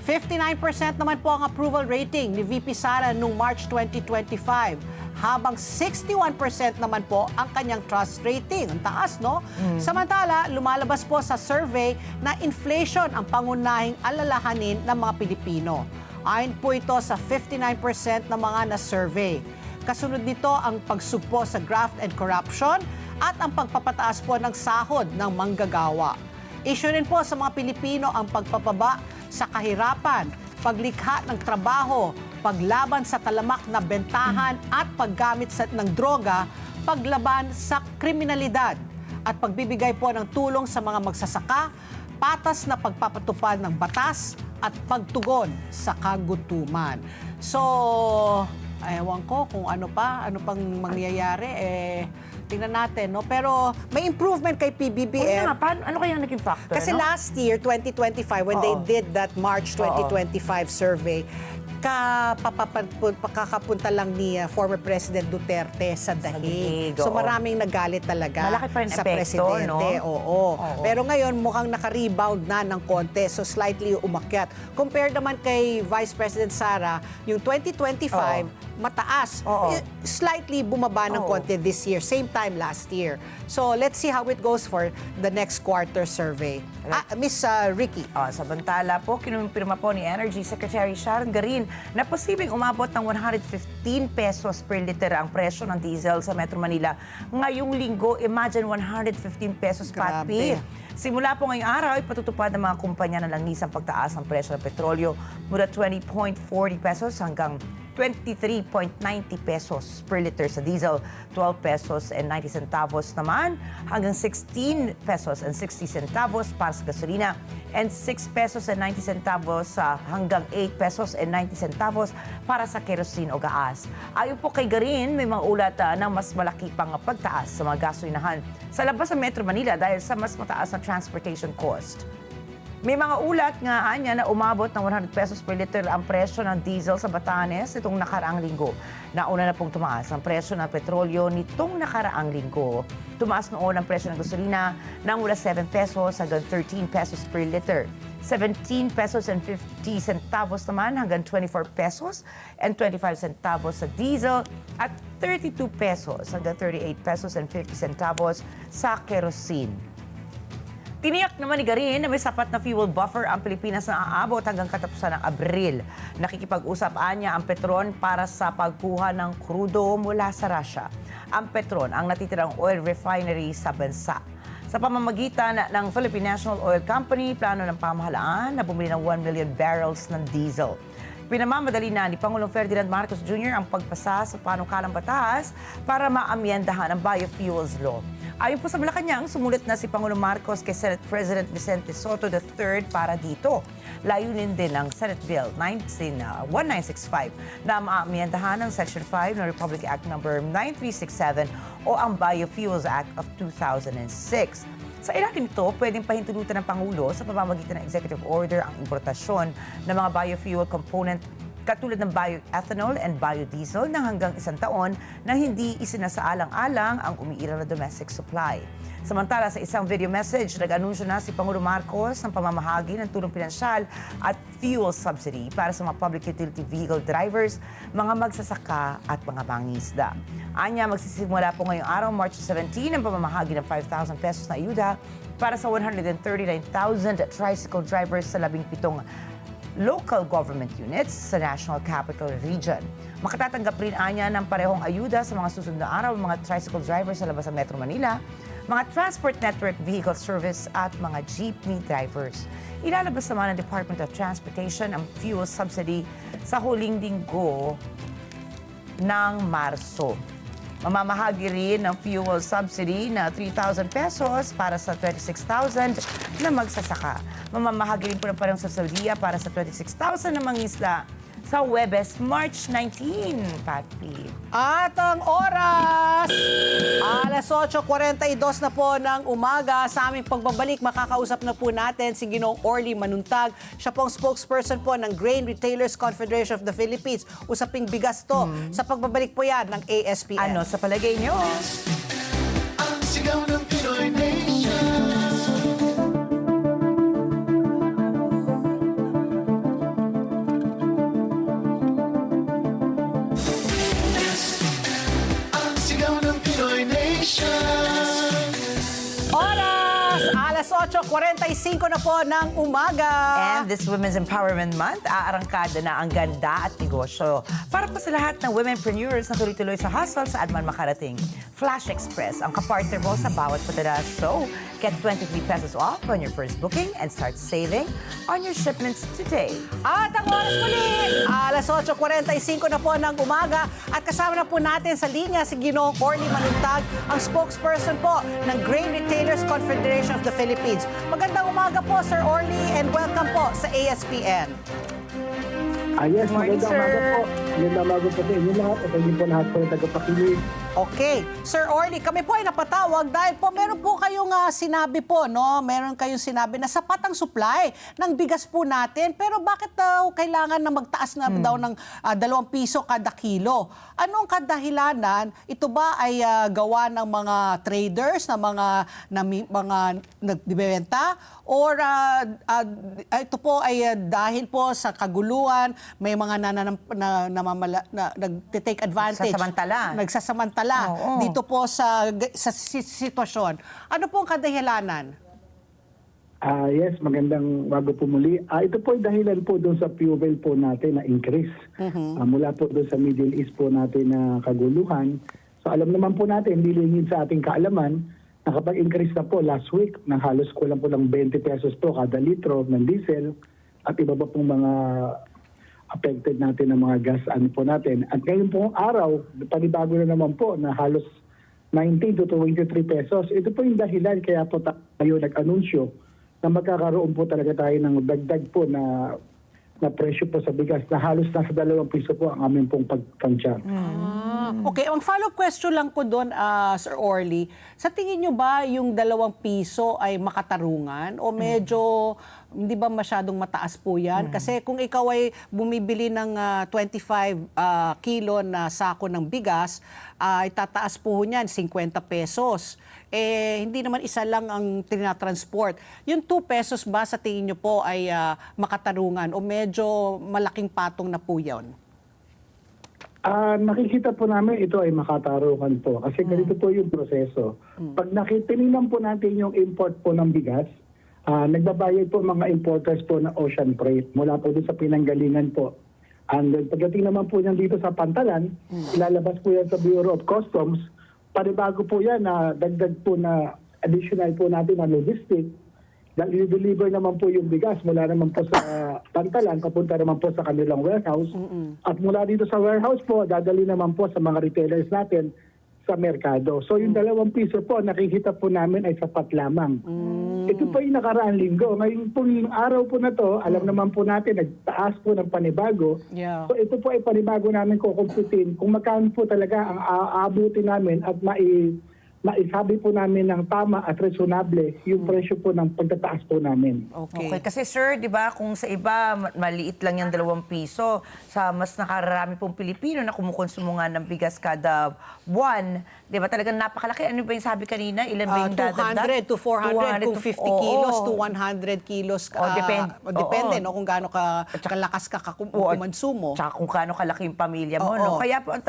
59% naman po ang approval rating ni VP Sara noong March 2025. Habang 61% naman po ang kanyang trust rating. Ang taas, no? Samantala, lumalabas po sa survey na inflation ang pangunahing alalahanin ng mga Pilipino. Ayon po ito sa 59% ng mga na-survey. Kasunod nito ang pagsugpo sa graft and corruption at ang pagpapataas po ng sahod ng manggagawa. Issue rin po sa mga Pilipino ang pagpapaba sa kahirapan, paglikha ng trabaho, paglaban sa talamak na bentahan at paggamit ng droga, paglaban sa kriminalidad at pagbibigay po ng tulong sa mga magsasaka, patas na pagpapatupad ng batas at pagtugon sa kagutuman. So, ewan ko kung ano pang mangyayari, tingnan natin, no? Pero may improvement kay PBBM. Ano kaya naging factor? Kasi last year, 2025, when they did that March 2025 survey, kakapunta lang ni former President Duterte sa Dahig. So maraming nagalit talaga Malaki pa rin sa epekto, presidente. no? Oo. Pero ngayon mukhang naka-rebound na ng konti. So slightly umakyat. Compared naman kay Vice President Sara, yung 2025, mataas. Slightly bumaba ng konti this year. Same time last year. So let's see how it goes for the next quarter survey. Miss Ricky. Samantala po, kinumpirma po ni Energy Secretary Sharon Garin na posibleng umabot ng 115 pesos per liter ang presyo ng diesel sa Metro Manila. Ngayong linggo, imagine 115 pesos Grabe. pati. Simula po ngayong araw, ipatutupad ng mga kumpanya na langis ang pagtaas ng presyo ng petrolyo mula 20.40 pesos hanggang 23.90 pesos per liter sa diesel, 12 pesos and 90 centavos naman hanggang 16 pesos and 60 centavos para sa gasolina, and 6 pesos and 90 centavos hanggang 8 pesos and 90 centavos para sa kerosene o gaas. Ayon po kay Garin, may mga ulat na mas malaki pang pagtaas sa mga gasolinahan sa labas ng Metro Manila dahil sa mas mataas na transportation cost. May mga ulat nga anya na umabot ng 100 pesos per liter ang presyo ng diesel sa Batanes itong nakaraang linggo. Nauna na pong tumaas ang presyo ng petrolyo nitong nakaraang linggo. Tumaas noon ang presyo ng gasolina ng mula 7 pesos hanggang 13 pesos per liter. 17 pesos and 50 centavos naman hanggang 24 pesos and 25 centavos sa diesel at 32 pesos hanggang 38 pesos and 50 centavos sa kerosene. Tiniyak naman ni Garin na may sapat na fuel buffer ang Pilipinas na aabot hanggang katapusan ng Abril. Nakikipag-usap niya ang Petron para sa pagkuha ng krudo mula sa Russia. Ang Petron ang natitirang oil refinery sa bansa. Sa pamamagitan ng Philippine National Oil Company, plano ng pamahalaan na bumili ng 1 million barrels ng diesel. Pinamamadali na ni Pangulong Ferdinand Marcos Jr. ang pagpasa sa panukalang batas para maamyendahan ang Biofuels Law. Ayon po sa Malacanang, sumulat na si Pangulong Marcos kay Senate President Vicente Soto III para dito. Layunin din ng Senate Bill 1965 na maamyendahan ng Section 5 ng Republic Act No. 9367 o ang Biofuels Act of 2006. Sa ilalim nito, pwedeng pahintulutan ng Pangulo sa pamamagitan ng executive order ang importasyon ng mga biofuel component katulad ng bioethanol and biodiesel ng hanggang 1 taon nang hindi isinasaalang-alang ang umiiral na domestic supply. Samantala, sa isang video message, nag-anunsyo na si Pangulo Marcos ng pamamahagi ng tulong pinansyal at fuel subsidy para sa mga public utility vehicle drivers, mga magsasaka at mga mangingisda. Anya, magsisimula po ngayong araw, March 17, ang pamamahagi ng 5,000 pesos na ayuda para sa 139,000 tricycle drivers sa 17 local government units sa National Capital Region. Makatatanggap rin anya ng parehong ayuda sa mga susunod na araw mga tricycle drivers sa labas ng Metro Manila, mga Transport Network Vehicle Service at mga jeepney drivers. Ilalabas naman ng Department of Transportation ang fuel subsidy sa huling linggo ng Marso. Mamamahagi rin ng fuel subsidy na 3,000 pesos para sa 26,000 na magsasaka. Mamamahagi rin po ng parang subsidiya para sa 26,000 na mangisla sa Huwebes, March 19, Pati. At ang oras, alas 8:42 na po ng umaga. Sa aming pagbabalik, makakausap na po natin si Ginoong Orly Manuntag. Siya po ang spokesperson po ng Grain Retailers Confederation of the Philippines. Usaping bigas to. Sa pagbabalik po yan ng ASPN. Ano sa palagay nyo? Ang sigaw ng Pinoy Nation. Ang sigaw ng Pinoy Nation. Oras, alas 8:45 na po ng umaga. And this Women's Empowerment Month, aarangkada na ang ganda at negosyo. Para po sa lahat ng womenpreneurs na tuloy-tuloy sa hustle saan man makarating. Flash Express ang kapartner mo sa bawat padalas. So, get 23 pesos off on your first booking and start saving on your shipments today. At ang oras muli, alas 8:45 na po ng umaga. At kasama na po natin sa linya si Ginoong Orly Manuntag, ang spokesperson po ng Grain Retailers Confederation of the Philippines. Magandang umaga po, Sir Orly, and welcome po sa ASPN. Yes, Morning, magandang sir. umaga po. Magandang umaga po sa inyo lahat at hindi po lahat po yung tagapakinig. Okay. Sir Orly, kami po ay napatawag dahil po meron po kayong sinabi po, no? Meron kayong sinabi na sapat ang supply ng bigas po natin. Pero bakit daw kailangan na magtaas na daw ng 2 piso kada kilo? Anong kadahilanan? Ito ba ay gawa ng mga traders, ng mga nagbibenta? Or ito po ay dahil po sa kaguluhan, may mga nag-take advantage. Nagsasamantala Oo. dito po sa sitwasyon. Ano po ang kadahilanan? Yes, magandang umaga po muli. Ito po ay dahilan po doon sa fuel po natin na increase. Mula po doon sa Middle East po natin na kaguluhan. So alam naman po natin, hindi lingid sa ating kaalaman, nakapag-increase na po last week ng halos kulang po lang 20 pesos po kada litro ng diesel at iba pa pong mga affected natin ng mga gas po natin. At ngayon pong araw, panibago na naman po na halos 19 to 23 pesos. Ito po yung dahilan kaya po tayo nag-anunsyo na magkakaroon po talaga tayo ng dagdag po na presyo po sa bigas na halos nasa 2 piso po ang aming pong pagtansya. Okay, ang follow-up question lang ko doon, Sir Orly. Sa tingin nyo ba yung 2 piso ay makatarungan o medyo hindi ba masyadong mataas po yan? Kasi kung ikaw ay bumibili ng 25 kilo na sako ng bigas, ay tataas po niyan 50 pesos. Eh, hindi naman isa lang ang tinatransport. Yung 2 pesos ba sa tingin nyo po ay makatarungan o medyo malaking patong na po yun? Nakikita po namin ito ay makatarungan po kasi ganito po yung proseso. Pag tinignan po natin yung import po ng bigas, nagbabayad po mga importers po ng ocean freight mula po doon sa pinanggalingan po. And then, pagdating naman po yan dito sa Pantalan, ilalabas po yan sa Bureau of Customs. Panibago po yan na dagdag po na additional po natin na logistic. Dahil i-deliver naman po yung bigas mula naman po sa Pantalan, papunta naman po sa kanilang warehouse. At mula dito sa warehouse po, dadali naman po sa mga retailers natin sa merkado. So yung 2 piso po, nakikita po namin ay sapat lamang. Ito po yung nakaraang linggo. Ngayon po yung araw po na to, alam naman po natin, nagtaas po ng panibago. Yeah. So ito po ay panibago namin kukumputin kung magkano po talaga ang aabutin namin at maisabi po namin ng tama at reasonable yung presyo po ng pagtataas po namin. Okay. Okay, kasi sir, di ba, kung sa iba, maliit lang yung 2 piso, sa mas nakararami pong Pilipino na kumukonsumo nga ng bigas kada buwan, di ba, talagang napakalaki. Ano ba yung sabi kanina? Ilan ba yung dadagdag? 200 to 400 kung 50 kilos to 100 kilos. Depende, oo. no, kung gaano kalakas ka kumonsumo. Tsaka kung kaano kalaki yung pamilya mo, Oo. no? Kaya po, ang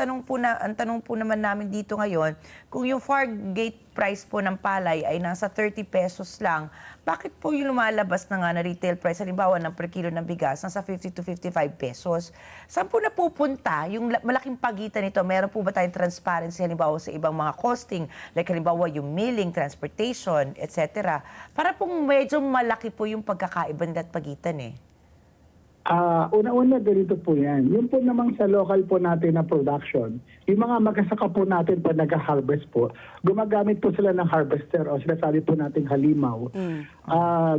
tanong po naman namin dito ngayon, kung yung Fargate price po ng palay ay nasa 30 pesos lang, bakit po yung lumalabas na nga na retail price, halimbawa ng per kilo ng bigas, nasa 50 to 55 pesos? Saan po napupunta yung malaking pagitan nito? Meron po ba tayong transparency halimbawa sa ibang mga costing, like halimbawa yung milling, transportation, etc. Para pong medyo malaki po yung pagkakaiba at pagitan eh. Una-una ganito po yan. Yung po namang sa local po natin na production, yung mga magsasaka po natin pag nag-harvest po, gumagamit po sila ng harvester o sinasabi po nating halimaw.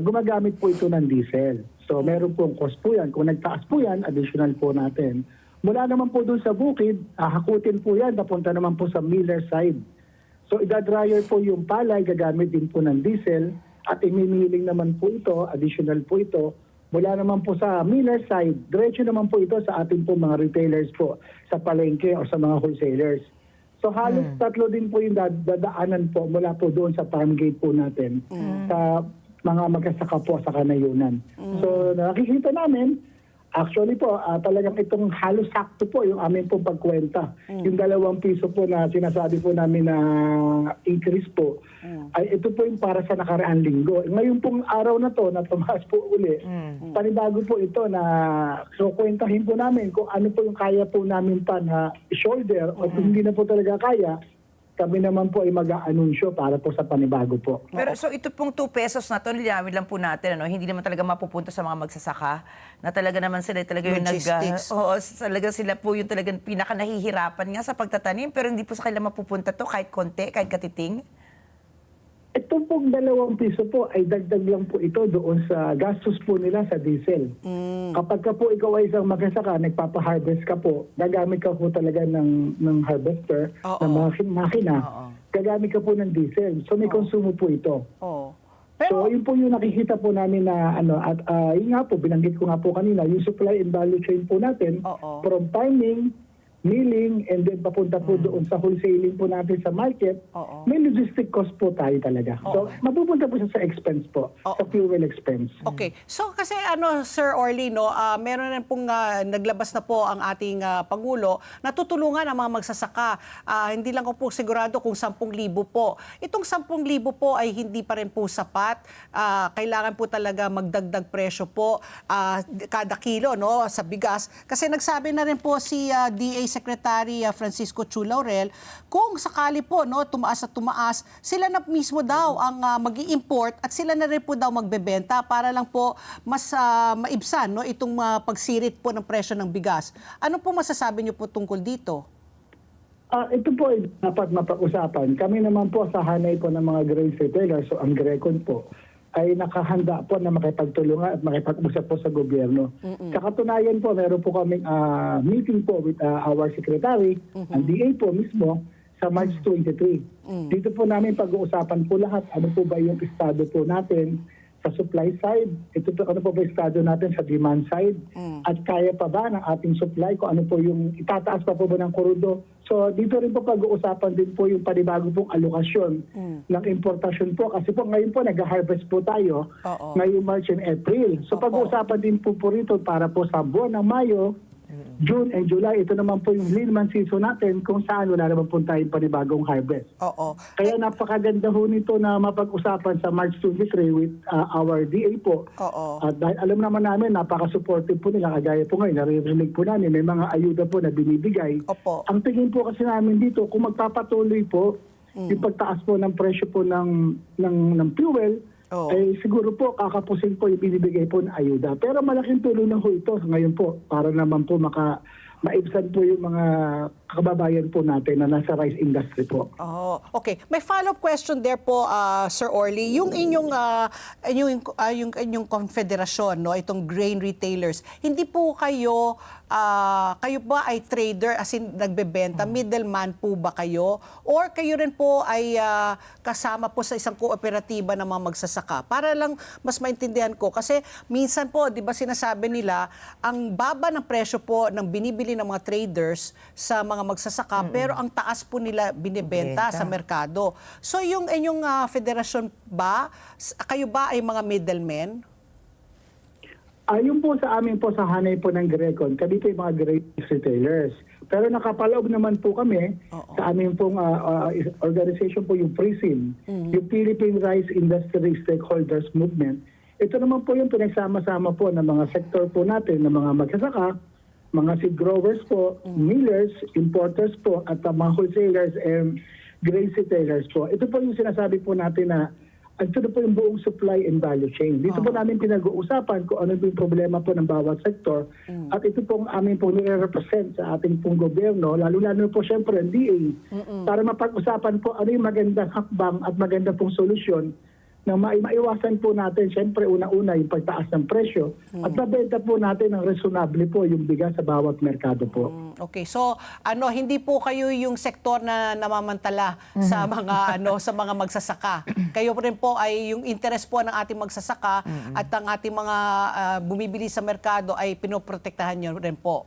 Gumagamit po ito ng diesel. So meron pong cost po yan. Kung nagtaas po yan, additional po natin. Mula naman po doon sa bukid, hakutin po yan, napunta naman po sa miller side. So idadryer po yung palay, gagamit din po ng diesel at imimiling naman po ito, additional po ito. Mula naman po sa miller side, diretso naman po ito sa ating po mga retailers po, sa palengke o sa mga wholesalers. So halos tatlo din po yung dadaanan po mula po doon sa farm gate po natin sa mga magkasaka po sa kanayunan. So nakikita namin, actually po, talagang itong halos sakto po yung aming pong pagkwenta. Yung 2 piso po na sinasabi po namin na increase po, ay ito po yung para sa nakaraang linggo. Ngayon pong araw na to, na tumaas po uli, panibago po ito na so kwentahin po namin kung ano po yung kaya po namin pa na shoulder o kung hindi na po talaga kaya, kami naman po ay mag-aanunsyo para po sa panibago po. Pero so ito pong 2 pesos na to, nilawin lang po natin, ano, hindi naman talaga mapupunta sa mga magsasaka, na talaga naman sila talaga yung Logistics. oo, talaga sila po yung talagang pinaka nahihirapan nga sa pagtatanim, pero hindi po sa kanila mapupunta to kahit konti, kahit katiting. Ito pong 2 piso po ay dagdag lang po ito doon sa gastos po nila sa diesel. Kapag ka po ikaw ay isang magsasaka, nagpapa-harvest ka po, gagamit ka po talaga ng harvester, Oo. ng makina, gagamit ka po ng diesel. So may konsumo po ito. Oh. So yun po yung nakikita po namin na at yun nga po, binanggit ko nga po kanina, yung supply and value chain po natin, Oo. from farming, milling, and then papunta po doon sa wholesaling po natin sa market, Oo. may logistic cost po tayo talaga. So, mapupunta po siya sa expense po, sa fuel expense. Okay. So kasi Sir Orly, no, meron na pong naglabas na po ang ating Pangulo na tutulungan ang mga magsasaka. Hindi lang ko po sigurado kung 10,000 po. Itong 10,000 po ay hindi pa rin po sapat. Kailangan po talaga magdagdag presyo po kada kilo, no, sa bigas. Kasi nagsabi na rin po si DA Secretary Francisco Chu Laurel, kung sakali po, no, tumaas at tumaas, sila na mismo daw ang mag-i-import at sila na rin po daw magbebenta para lang po mas maibsan, no, itong pagsirit po ng presyo ng bigas. Ano po masasabi niyo po tungkol dito? Ito po ay dapat mapag-usapan. Kami naman po sa hanay po ng mga grain retailers, so ang Grecon po, ay nakahanda po na makipagtulungan at makipag-usap po sa gobyerno. Sa katunayan po, meron po kaming meeting po with our secretary, ang DA po mismo, sa March 23. Dito po namin pag-uusapan po lahat, ano po ba yung estado po natin sa supply side, ito po, ano po ba yung estado natin sa demand side, at kaya pa ba ng ating supply, kung ano po yung itataas pa po ba ng krudo. So dito rin po pag-uusapan din po yung panibago pong alokasyon ng importasyon po. Kasi po ngayon po nag-harvest po tayo ngayong March and April. So pag-uusapan din po rito para po sa buwan ng Mayo, June and July, ito naman po yung lean month season natin kung saan wala naman po tayong panibagong harvest. Oo. Kaya napakaganda ho nito na mapag-usapan sa March 23 with our DA po. Oo. At dahil alam naman namin, napaka-supportive po nila. Kagaya po ngayon, naririnig po namin, may mga ayuda po na binibigay. Opo. Ang tingin po kasi namin dito, kung magpapatuloy po, yung pagtaas po ng presyo po ng fuel, Oo. ay siguro po kakapusin po yung binibigay po na ayuda. Pero malaking tulong na ho ito ngayon po para naman po maibsan po yung mga kababayan po natin na nasa rice industry po. Oh, okay. May follow-up question there po, Sir Orly. Yung inyong confederasyon, no, itong grain retailers, hindi po kayo ba ay trader, as in nagbebenta, middleman po ba kayo? Or kayo rin po ay kasama po sa isang kooperatiba ng mga magsasaka? Para lang mas maintindihan ko. Kasi minsan po, di ba sinasabi nila, ang baba ng presyo po ng binibili ng mga traders sa mga magsasaka, pero ang taas po nila binibenta sa merkado. So yung inyong federasyon ba, kayo ba ay mga middlemen? Yung po sa amin po sa hanay po ng Grecon, kami po yung mga grain retailers. Pero nakapaloob naman po kami sa aming pong organization po yung PRISM, yung Philippine Rice Industry Stakeholders Movement. Ito naman po yung pinagsama-sama po ng mga sektor po natin, ng mga magsasaka, mga seed growers po, millers, importers po, at mga wholesalers and grain retailers po. Ito po yung sinasabi po natin na ito na po yung buong supply and value chain. Dito po namin pinag-uusapan kung ano yung problema po ng bawat sektor. At ito pong amin po nire-represent sa ating pong gobyerno, lalo-lalo po siyempre ang DA, para mapag-usapan po ano yung magandang hakbang at magandang pong solusyon na maiwasan po natin, siyempre una-una yung pagtaas ng presyo at mabenta po natin ng reasonable po yung bigas sa bawat merkado po. Okay, so hindi po kayo yung sektor na namamantala sa mga sa mga magsasaka. Kayo rin po ay yung interest po ng ating magsasaka at ang ating mga bumibili sa merkado ay pinoprotektahan niyo rin po.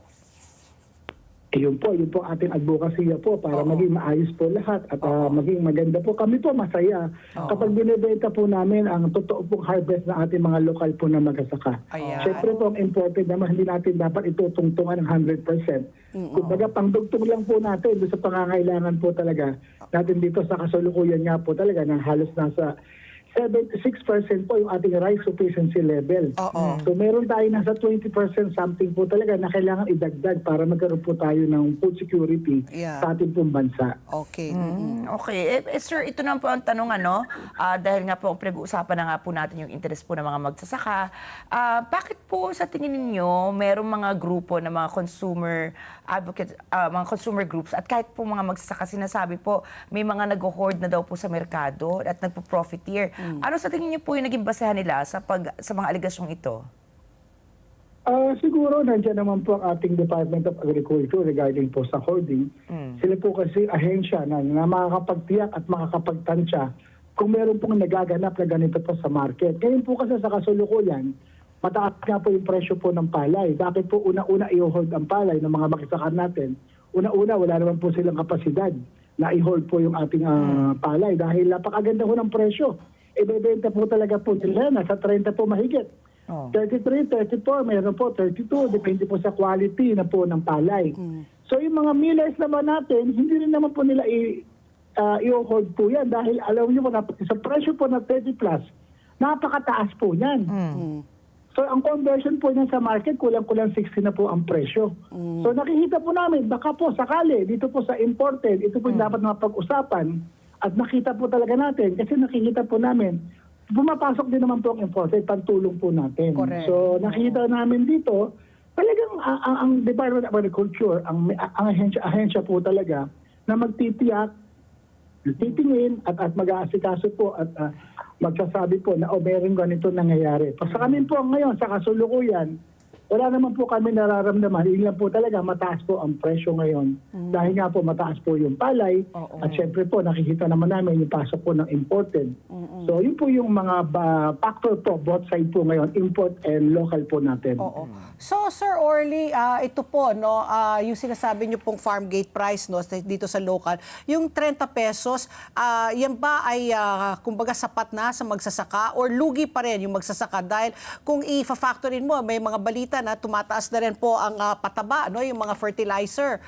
Yun po ating advokasya po para maging maayos po lahat at maging maganda po. Kami po masaya kapag binibenta po namin ang totoo pong harvest ng ating mga lokal po na magsasaka. Ayan. Siyempre po ang imported naman, hindi natin dapat itutungtungan ng 100%. Kumbaga pangdugtong lang po natin doon sa pangangailangan po talaga natin dito sa kasalukuyan nga po talaga na halos nasa 76% po yung ating rice sufficiency level. So meron tayo nasa 20% something po talaga na kailangan idagdag para magkaroon po tayo ng food security sa ating pong bansa. Okay. Okay. Sir, ito naman po ang tanong, dahil nga po pinag-uusapan na nga po natin yung interest po ng mga magsasaka, bakit po sa tingin ninyo merong mga grupo na mga consumer advocates, mga consumer groups at kahit po mga magsasaka sinasabi po may mga nag-hoard na daw po sa merkado at nagpo-profiteer. Ano sa tingin niyo po yung naging basehan nila sa mga aligasyong ito? Siguro nandiyan naman po ang ating Department of Agriculture regarding po sa hoarding. Sila po kasi ahensya na makakapagtiyak at makakapagtansya kung meron pong nagaganap na ganito po sa market. Ngayon po kasi sa kasulukuyan, mataas nga po yung presyo po ng palay. Bakit po una-una i-hold ang palay ng mga magsasaka natin? Una-una, wala naman po silang kapasidad na i-hold po yung ating palay dahil napakaganda po ng presyo. Ibebenta po talaga po sila, nasa 30 po mahigit. 33, 34, mayroon po 32, depende po sa quality na po ng palay. So yung mga millers naman natin, hindi rin naman po nila i-hold po yan dahil alam niyo po na sa presyo po na 30 plus, napakataas po yan. So ang conversion po niyan sa market, kulang-kulang 60 na po ang presyo. So nakikita po namin, baka po sakali, dito po sa imported, ito po yung dapat mapag-usapan at nakita po talaga natin, kasi nakikita po namin, pumapasok din naman po ang imported, pantulong po natin. Correct. So nakikita namin dito, talagang ang Department of Agriculture, ang ahensya po talaga na magtitiyak, titingin at mag-aasikaso po at magsasabi po na meron ganito nangyayari. Sa kami po ngayon, sa kasulukuyan, wala naman po kami nararamdaman. Yun lang po talaga, mataas po ang presyo ngayon. Dahil nga po mataas po yung palay. At syempre po, nakikita naman namin yung pasok po ng imported. So yun po yung mga factor po, both side po ngayon, import and local po natin. So, Sir Orly, ito po, yung sinasabi niyo pong farm gate price dito sa local, yung 30 pesos, yan ba ay kumbaga sapat na sa magsasaka or lugi pa rin yung magsasaka? Dahil kung i-factorin mo, may mga balita nakikita na tumataas na rin po ang pataba, no, yung mga fertilizer.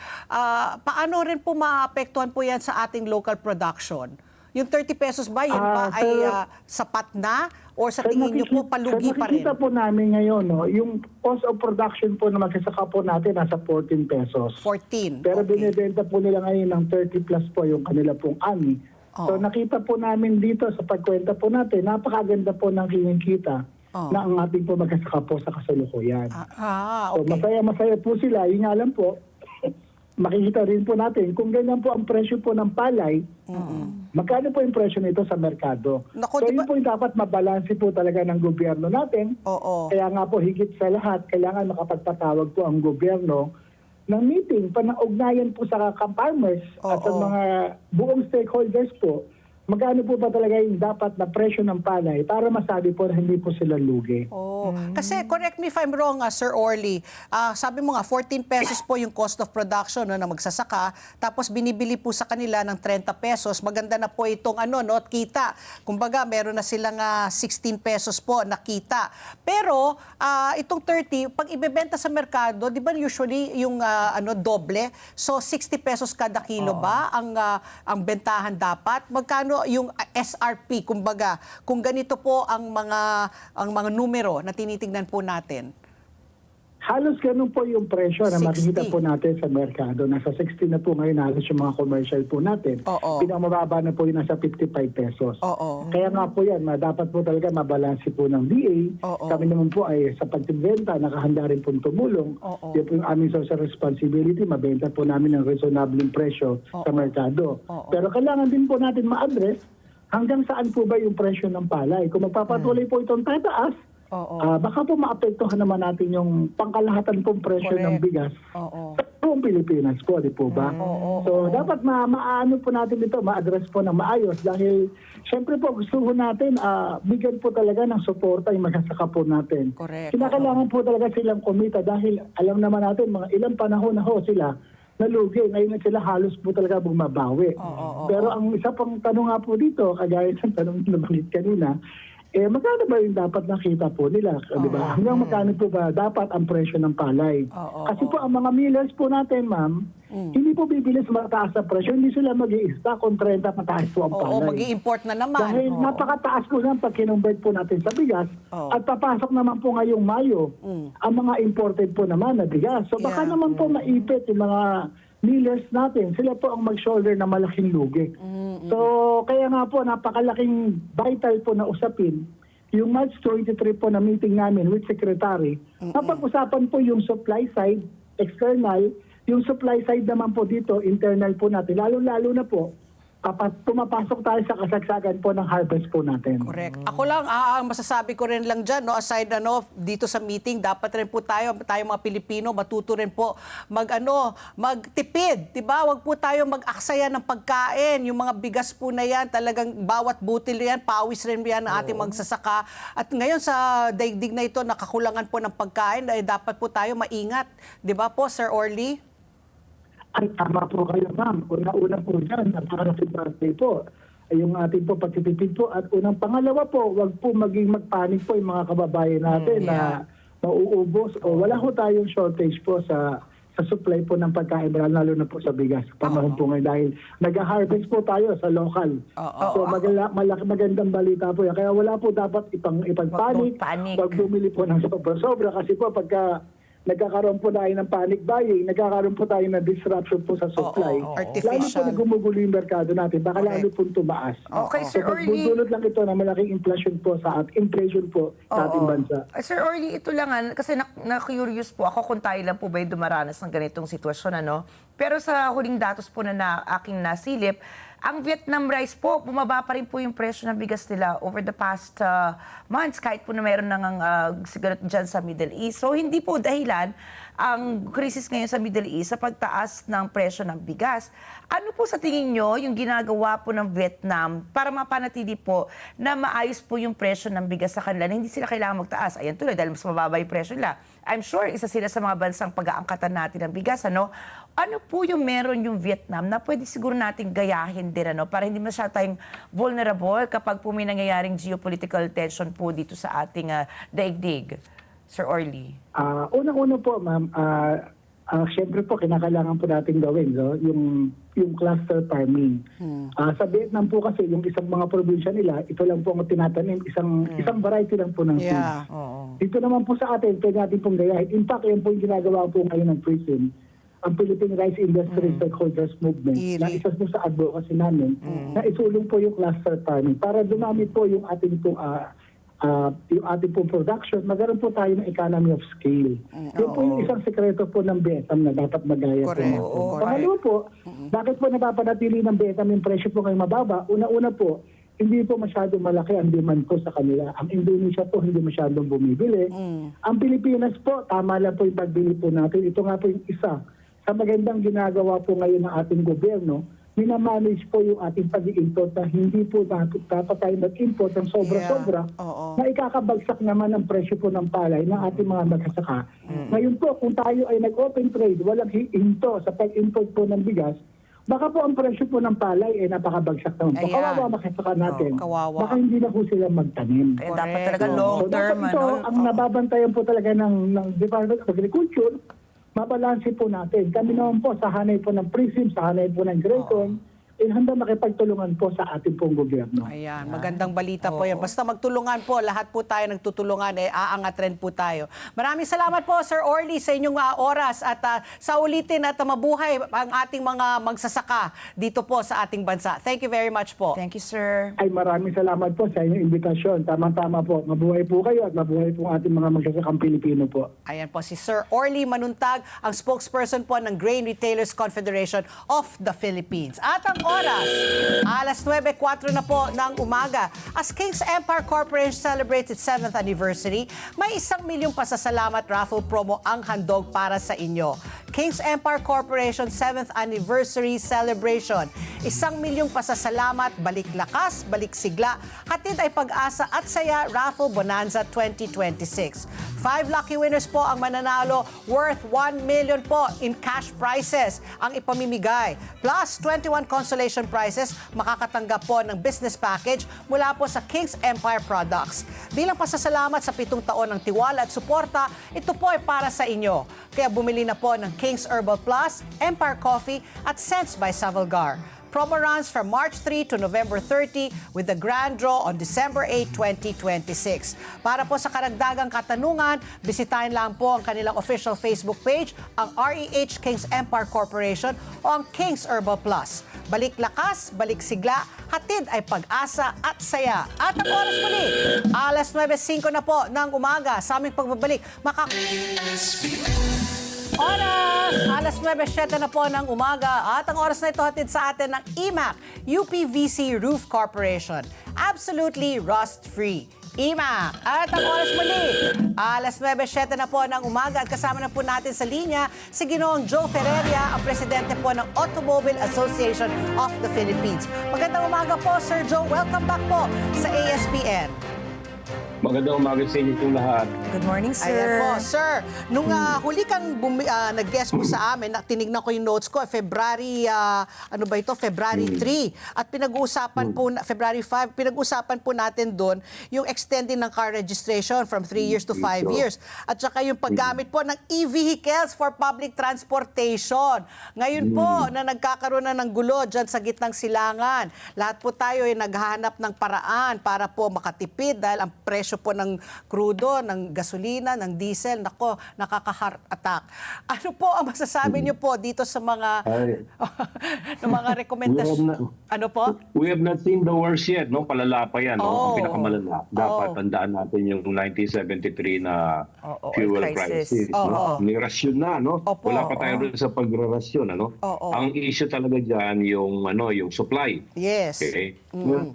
Paano rin po maapektuhan po yan sa ating local production? Yung 30 pesos ba, yun ba ay sapat na? Or sa tingin niyo po, palugi pa rin? Nakikita po namin ngayon, no, yung cost of production po na magsasaka po natin nasa 14 pesos. 14. Pero Okay. binibenta po nila ngayon ng 30 plus po yung kanila pong ani. So nakita po namin dito sa pagkwenta po natin, napakaganda po ng kinikita na ang ating po magsasaka po sa kasalukuyan. So Okay. masaya po sila. Yun nga lang po, makikita rin po natin kung ganyan po ang presyo po ng palay, magkano po yung presyo nito sa merkado. Naku, So di yun ba- po yung dapat mabalanse po talaga ng gobyerno natin. Oo. Kaya nga po higit sa lahat, kailangan makapagpatawag po ang gobyerno ng meeting, panang-ugnayan po sa farmers at sa Oo. mga buong stakeholders po, magkano po ba talaga yung dapat na presyo ng palay para masabi po na hindi po sila lugi. Oh, kasi correct me if I'm wrong, Sir Orly. Sabi mo nga 14 pesos po yung cost of production, no, na magsasaka, tapos binibili po sa kanila ng 30 pesos. Maganda na po itong kita. Kumbaga, meron na silang 16 pesos po na kita. Pero itong 30, pag ibebenta sa merkado, 'di ba usually yung doble? So 60 pesos kada kilo ba ang bentahan dapat? Magkano yung SRP, kumbaga, kung ganito po ang mga numero na tinitingnan po natin? Halos ganun po yung presyo na 60. makikita po natin sa merkado. Nasa 60 na po ngayon halos yung mga commercial po natin. Oo. Pinakamababa na po yung nasa 55 pesos. Oo. Kaya nga po yan, dapat po talaga mabalanse po ng DA. Oo. Kami naman po ay sa pagbenta, nakahanda rin po tumulong. Oo. Yan po yung aming social responsibility, mabenta po namin ng reasonable presyo sa merkado. Oo. Pero kailangan din po natin ma-address hanggang saan po ba yung presyo ng palay. Kung magpapatuloy po itong tataas, Oo. baka po maapektuhan naman natin yung pangkalahatan pong presyo ng Correct. bigas Oo. sa buong Pilipinas po, di po ba? So, dapat maano po natin ito, ma-address po ng maayos dahil syempre po gusto po natin bigyan po talaga ng suporta yung magsasaka po natin. Correct. Kinakailangan po talaga silang kumita dahil alam naman natin mga ilang panahon na ho sila nalugi. Ngayon na sila halos po talaga bumabawi. Pero ang isa pang tanong nga po dito, kagaya sa tanong na nabanggit kanina, magkano ba yung dapat nakita po nila? Di ba? Hanggang magkano po ba dapat ang presyo ng palay? Kasi po ang mga millers po natin, ma'am, hindi po bibili sa mataas na presyo. Hindi sila mag-i-stock kung 30 mataas po ang Oo, palay. mag-i-import na naman. Dahil napakataas po lang pag kinonvert po natin sa bigas at papasok naman po ngayong Mayo ang mga imported po naman na bigas. So baka Yeah. naman po maipit yung mga millers natin. Sila po ang mag-shoulder na malaking lugi. So kaya nga po napakalaking vital po na usapin. Yung March 23 po na meeting namin with Secretary, napag-usapan po yung supply side, external, yung supply side naman po dito, internal po natin. Lalo-lalo na po, kapag pumapasok tayo sa kasagsagan po ng harvest po natin. Correct. Ako lang, ang masasabi ko rin lang dyan, no, aside dito sa meeting, dapat rin po tayo mga Pilipino, matuto rin po magtipid, di ba? Huwag po tayo mag-aksaya ng pagkain. Yung mga bigas po na yan, talagang bawat butil yan, pawis rin yan ng ating magsasaka. At ngayon sa daigdig na ito, nakakulangan po ng pagkain, dapat po tayo maingat. Di ba po, Sir Orly? Ay, tama po kayo, ma'am. Una-una po dyan, napaka-importante po. Yung ating po pagtitipid po. At unang pangalawa po, wag po maging magpanik po yung mga kababayan natin na mauubos o wala ho tayong shortage po sa supply po ng pagkain, lalo na po sa bigas. Panahon po ngayon dahil nag-harvest po tayo sa local. So magandang balita po yan. Kaya wala po dapat ipagpanik. Wag bumili po ng sobra-sobra kasi po pagka nagkakaroon po tayo ng panic buying, nagkakaroon po tayo ng disruption po sa supply. Artificial. Lalo po na gumugulo yung merkado natin, baka lalo po tumaas. Okay, Sir So Orly. pagdudulot lang ito na malaking inflation po sa ating bansa. Sir Orly, ito lang kasi na-curious po ako kung tayo lang po ba yung dumaranas ng ganitong sitwasyon, ano? Pero sa huling datos po na aking nasilip, ang Vietnam rice po, bumaba pa rin po yung presyo ng bigas nila over the past months, kahit po na meron nang siguro dyan sa Middle East. So hindi po dahilan ang krisis ngayon sa Middle East sa pagtaas ng presyo ng bigas. Ano po sa tingin nyo yung ginagawa po ng Vietnam para mapanatili po na maayos po yung presyo ng bigas sa kanila na hindi sila kailangan magtaas? Ayan tuloy, dahil mas mababa yung presyo nila. I'm sure isa sila sa mga bansang pag-aangkatan natin ng bigas, ano? Ano po yung meron yung Vietnam na pwede siguro nating gayahin din, ano? Para hindi masyado tayong vulnerable kapag po may nangyayaring geopolitical tension po dito sa ating daigdig? Sir Orly? Unang-una po, ma'am, syempre po, kinakailangan po natin gawin yung cluster farming. Sa Vietnam po kasi, yung isang mga probinsya nila, ito lang po ang tinatanim, isang variety lang po ng seeds. Yeah. Oo. Dito naman po sa atin, pwede natin pong gayahin. In fact, yan po yung ginagawa po ngayon ng PRISM, ang Philippine Rice Industry Stakeholders Movement, na isa po sa advocacy namin, na isulong po yung cluster farming para dumami po yung ating pong production, magkaroon po tayo ng economy of scale. Yun po yung isang sekreto po ng Vietnam na dapat magaya po Correct. natin. Oo, Pangalawa po, bakit po napapanatili ng Vietnam yung presyo po ngayong mababa? Una-una po, hindi po masyadong malaki ang demand po sa kanila. Ang Indonesia po hindi masyadong bumibili. Ang Pilipinas po, tama lang po yung pagbili po natin. Ito nga po yung isa sa magandang ginagawa po ngayon ng ating gobyerno, minamanage po yung ating pag-i-import na hindi po dapat tayo mag-import ng sobra-sobra na ikakabagsak naman ang presyo po ng palay ng ating mga magsasaka. Ngayon po, kung tayo ay nag-open trade, walang hinto sa pag-import po ng bigas, baka po ang presyo po ng palay ay napakabagsak naman. Ayan. Kawawa magsasaka natin. Kawawa. Baka hindi na po sila magtanim. Kaya dapat talaga Correct. long So, term, dapat ito, ang nababantayan po talaga ng Department of Agriculture, mabalansin po natin. Kami naman po sa hanay po ng PRISM, sa hanay po ng Grayson, handa makipagtulungan po sa ating pong gobyerno. Ayan, magandang balita po yan. Basta magtulungan po, lahat po tayo nagtutulungan, aangat rin po tayo. Maraming salamat po, Sir Orly, sa inyong oras at sa ulitin at mabuhay ang ating mga magsasaka dito po sa ating bansa. Thank you very much po. Thank you, sir. Ay maraming salamat po sa inyong imbitasyon. Tama-tama po. Mabuhay po kayo at mabuhay po ang ating mga magsasakang Pilipino po. Ayan po si Sir Orly Manuntag, ang spokesperson po ng Grain Retailers Confederation of the Philippines. At ang oras, alas 9:04 na po ng umaga. As King's Empire Corporation celebrates its 7th anniversary, may 1 milyong pasasalamat raffle promo ang handog para sa inyo. King's Empire Corporation 7th Anniversary Celebration. 1 milyong pasasalamat, balik lakas, balik sigla, hatid ay pag-asa at saya Raffle Bonanza 2026. 5 lucky winners po ang mananalo worth 1 million po in cash prizes ang ipamimigay. Plus 21 consolation prizes, makakatanggap po ng business package mula po sa King's Empire Products. Bilang pasasalamat sa 7 taon ng tiwala at suporta, ito po ay para sa inyo. Kaya bumili na po ng King's Herbal Plus, Empire Coffee at Sense by Savalgar. Promo runs from March 3 to November 30 with the grand draw on December 8, 2026. Para po sa karagdagang katanungan, bisitahin lang po ang kanilang official Facebook page, ang REH King's Empire Corporation o ang King's Herbal Plus. Balik lakas, balik sigla, hatid ay pag-asa at saya. At ang oras muli, alas 9:05 na po ng umaga sa aming pagbabalik. Oras! Alas 9:07 na po ng umaga at ang oras na ito hatid sa atin ng EMAC, UPVC Roof Corporation. Absolutely rust-free. EMAC. At ang oras muli, alas 9:07 na po ng umaga at kasama na po natin sa linya si Ginoong Joe Ferreria, ang presidente po ng Automobile Association of the Philippines. Magandang umaga po, Sir Joe. Welcome back po sa ASPN. Magandang umaga sa inyo pong lahat. Good morning, sir. Ayan po, sir. Nung huli kang nag-guest po sa amin, tinignan ko yung notes ko, February 3. At pinag-uusapan po, February 5, pinag-uusapan po natin doon yung extending ng car registration from 3 years to 5 years. At saka yung paggamit po ng e-vehicles for public transportation. Ngayon po, na nagkakaroon na ng gulo dyan sa gitnang silangan, lahat po tayo ay naghahanap ng paraan para po makatipid dahil ang presyo po ng crudo, ng gasolina, ng diesel, nako, nakaka-heart attack. Ano po ang masasabi niyo po dito sa mga ng mga rekomendasyon? Ano po? We have not seen the worst yet, no? Palala pa yan, no? Oh. Ang pinakamalala. Dapat tandaan natin yung 1973 na fuel crisis. No? May rasyon na, no? Opo, Wala pa tayo rin sa pagrarasyon, ano? Ang issue talaga dyan yung yung supply. Yes. Okay?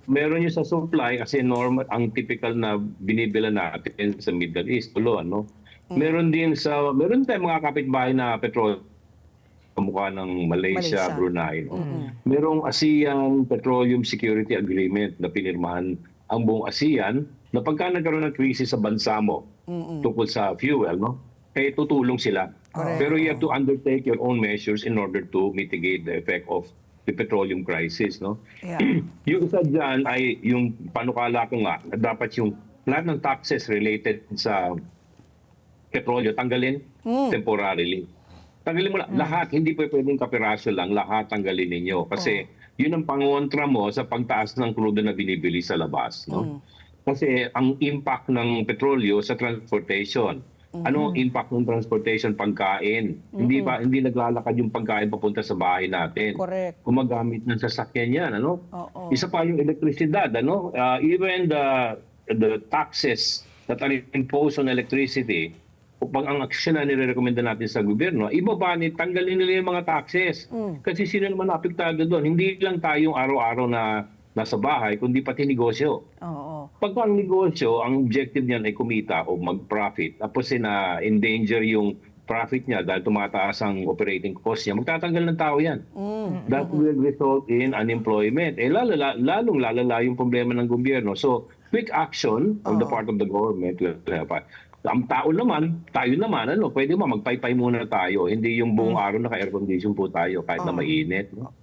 Meron yung sa supply kasi normal, ang typical na binibila natin sa Middle East, tulo, ano? Meron tayong mga kapitbahay na petrol kamukha ng Malaysia. Brunei. No? Merong ASEAN Petroleum Security Agreement na pinirmahan ang buong ASEAN na pagka nagkaroon ng krisis sa bansa mo tungkol sa fuel, no? Tutulong sila. Pero you have to undertake your own measures in order to mitigate the effect of the petroleum crisis, no? Yeah. Yung isa dyan ay yung panukala ko nga na dapat yung lahat ng taxes related sa petrolyo, tanggalin temporarily. Tanggalin mo lahat, hindi pa pwedeng kapiraso lang, lahat tanggalin ninyo. Kasi yun ang pangontra mo sa pagtaas ng crudo na binibili sa labas. No? Kasi ang impact ng petrolyo sa transportation, ano ang impact ng transportation? Pagkain. Hindi naglalakad yung pagkain papunta sa bahay natin. Correct. Gumagamit ng sasakyan yan. Ano? Oo. Isa pa yung elektrisidad. Ano? Even the taxes that are imposed on electricity, pag ang aksyon na nire-recommenda natin sa gobyerno, ibaba tanggalin nila yung mga taxes. Kasi sino naman apektado doon? Hindi lang tayong araw-araw na nasa bahay, kundi pati negosyo. Oo. Pag ang negosyo, ang objective niyan ay kumita o mag-profit, tapos na-endanger yung profit niya dahil tumataas ang operating cost niya, magtatanggal ng tao yan. That will result in unemployment. Lalong lalala yung problema ng gobyerno. So, quick action on the part of the government will help. Ang tao naman, tayo naman, pwede mo magpaypay muna tayo. Hindi yung buong araw naka-air condition po tayo kahit na mainit. No?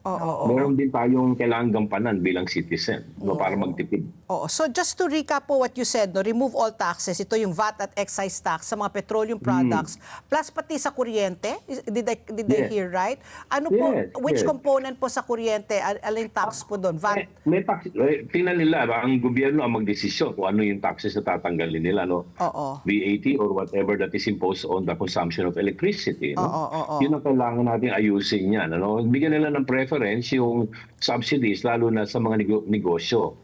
Meron din tayong kailangan gampanan bilang citizen para magtipid. Oo. So just to recap po what you said, no, remove all taxes. Ito yung VAT at excise tax sa mga petroleum products, plus pati sa kuryente. Did I hear right? Ano po, which component po sa kuryente? Alin tax po doon? VAT? May tax, tingnan nila, ang gobyerno ang magdesisyon kung ano yung taxes na tatanggalin nila. No? Oo. VAT or whatever that is imposed on the consumption of electricity. No? Oo. Yun ang kailangan natin ayusin yan. Ano? Bigyan nila ng preference yung subsidies, lalo na sa mga negosyo.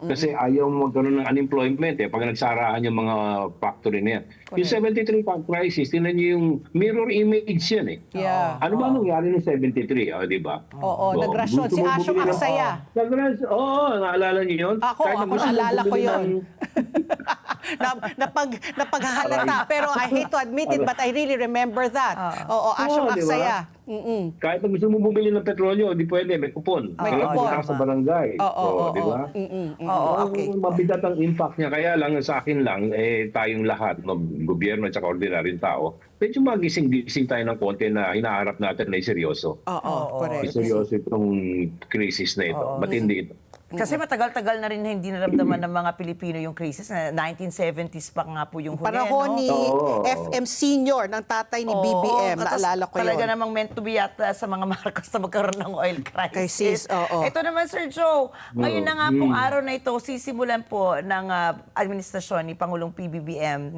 Kasi ayaw magkaroon ng unemployment pag nagsarahan yung mga factory na yan. Yung 73 crisis, tingnan niyo yung mirror image yan . Yeah. Ano ba nangyari ng 73? Di ba? Oo, nagrasyon. Si Asyong Aksaya. Naalala niyo yun? Ako naalala ko yun. Napaghahalata. Pero I hate to admit it, but I really remember that. Oo, Asyong di ba? Aksaya. Kahit na gusto mo bumili ng petrolyo, di pwede, may kupon. May Kailangan kupon. punta ka sa barangay. Di ba? Okay. Mabigat ang impact niya. Kaya lang, sa akin lang, tayong lahat, gobyerno at saka ordinaryong tao, medyo magising-gising tayo ng konti na hinaharap natin na seryoso. Oo, correct. Seryoso itong crisis na ito. Matindi ito. Kasi matagal-tagal na rin hindi naramdaman ng mga Pilipino yung crisis. 1970s pa nga po yung huli. Panahon ni Oo. FM Senior, ng tatay ni BBM. Naalala ko yun. Talaga namang meant to be yata sa mga Marcos na magkaroon ng oil crisis. Oo. Ito naman, Sir Joe, ngayon na nga pong araw na ito, sisimulan po ng administrasyon ni Pangulong BBM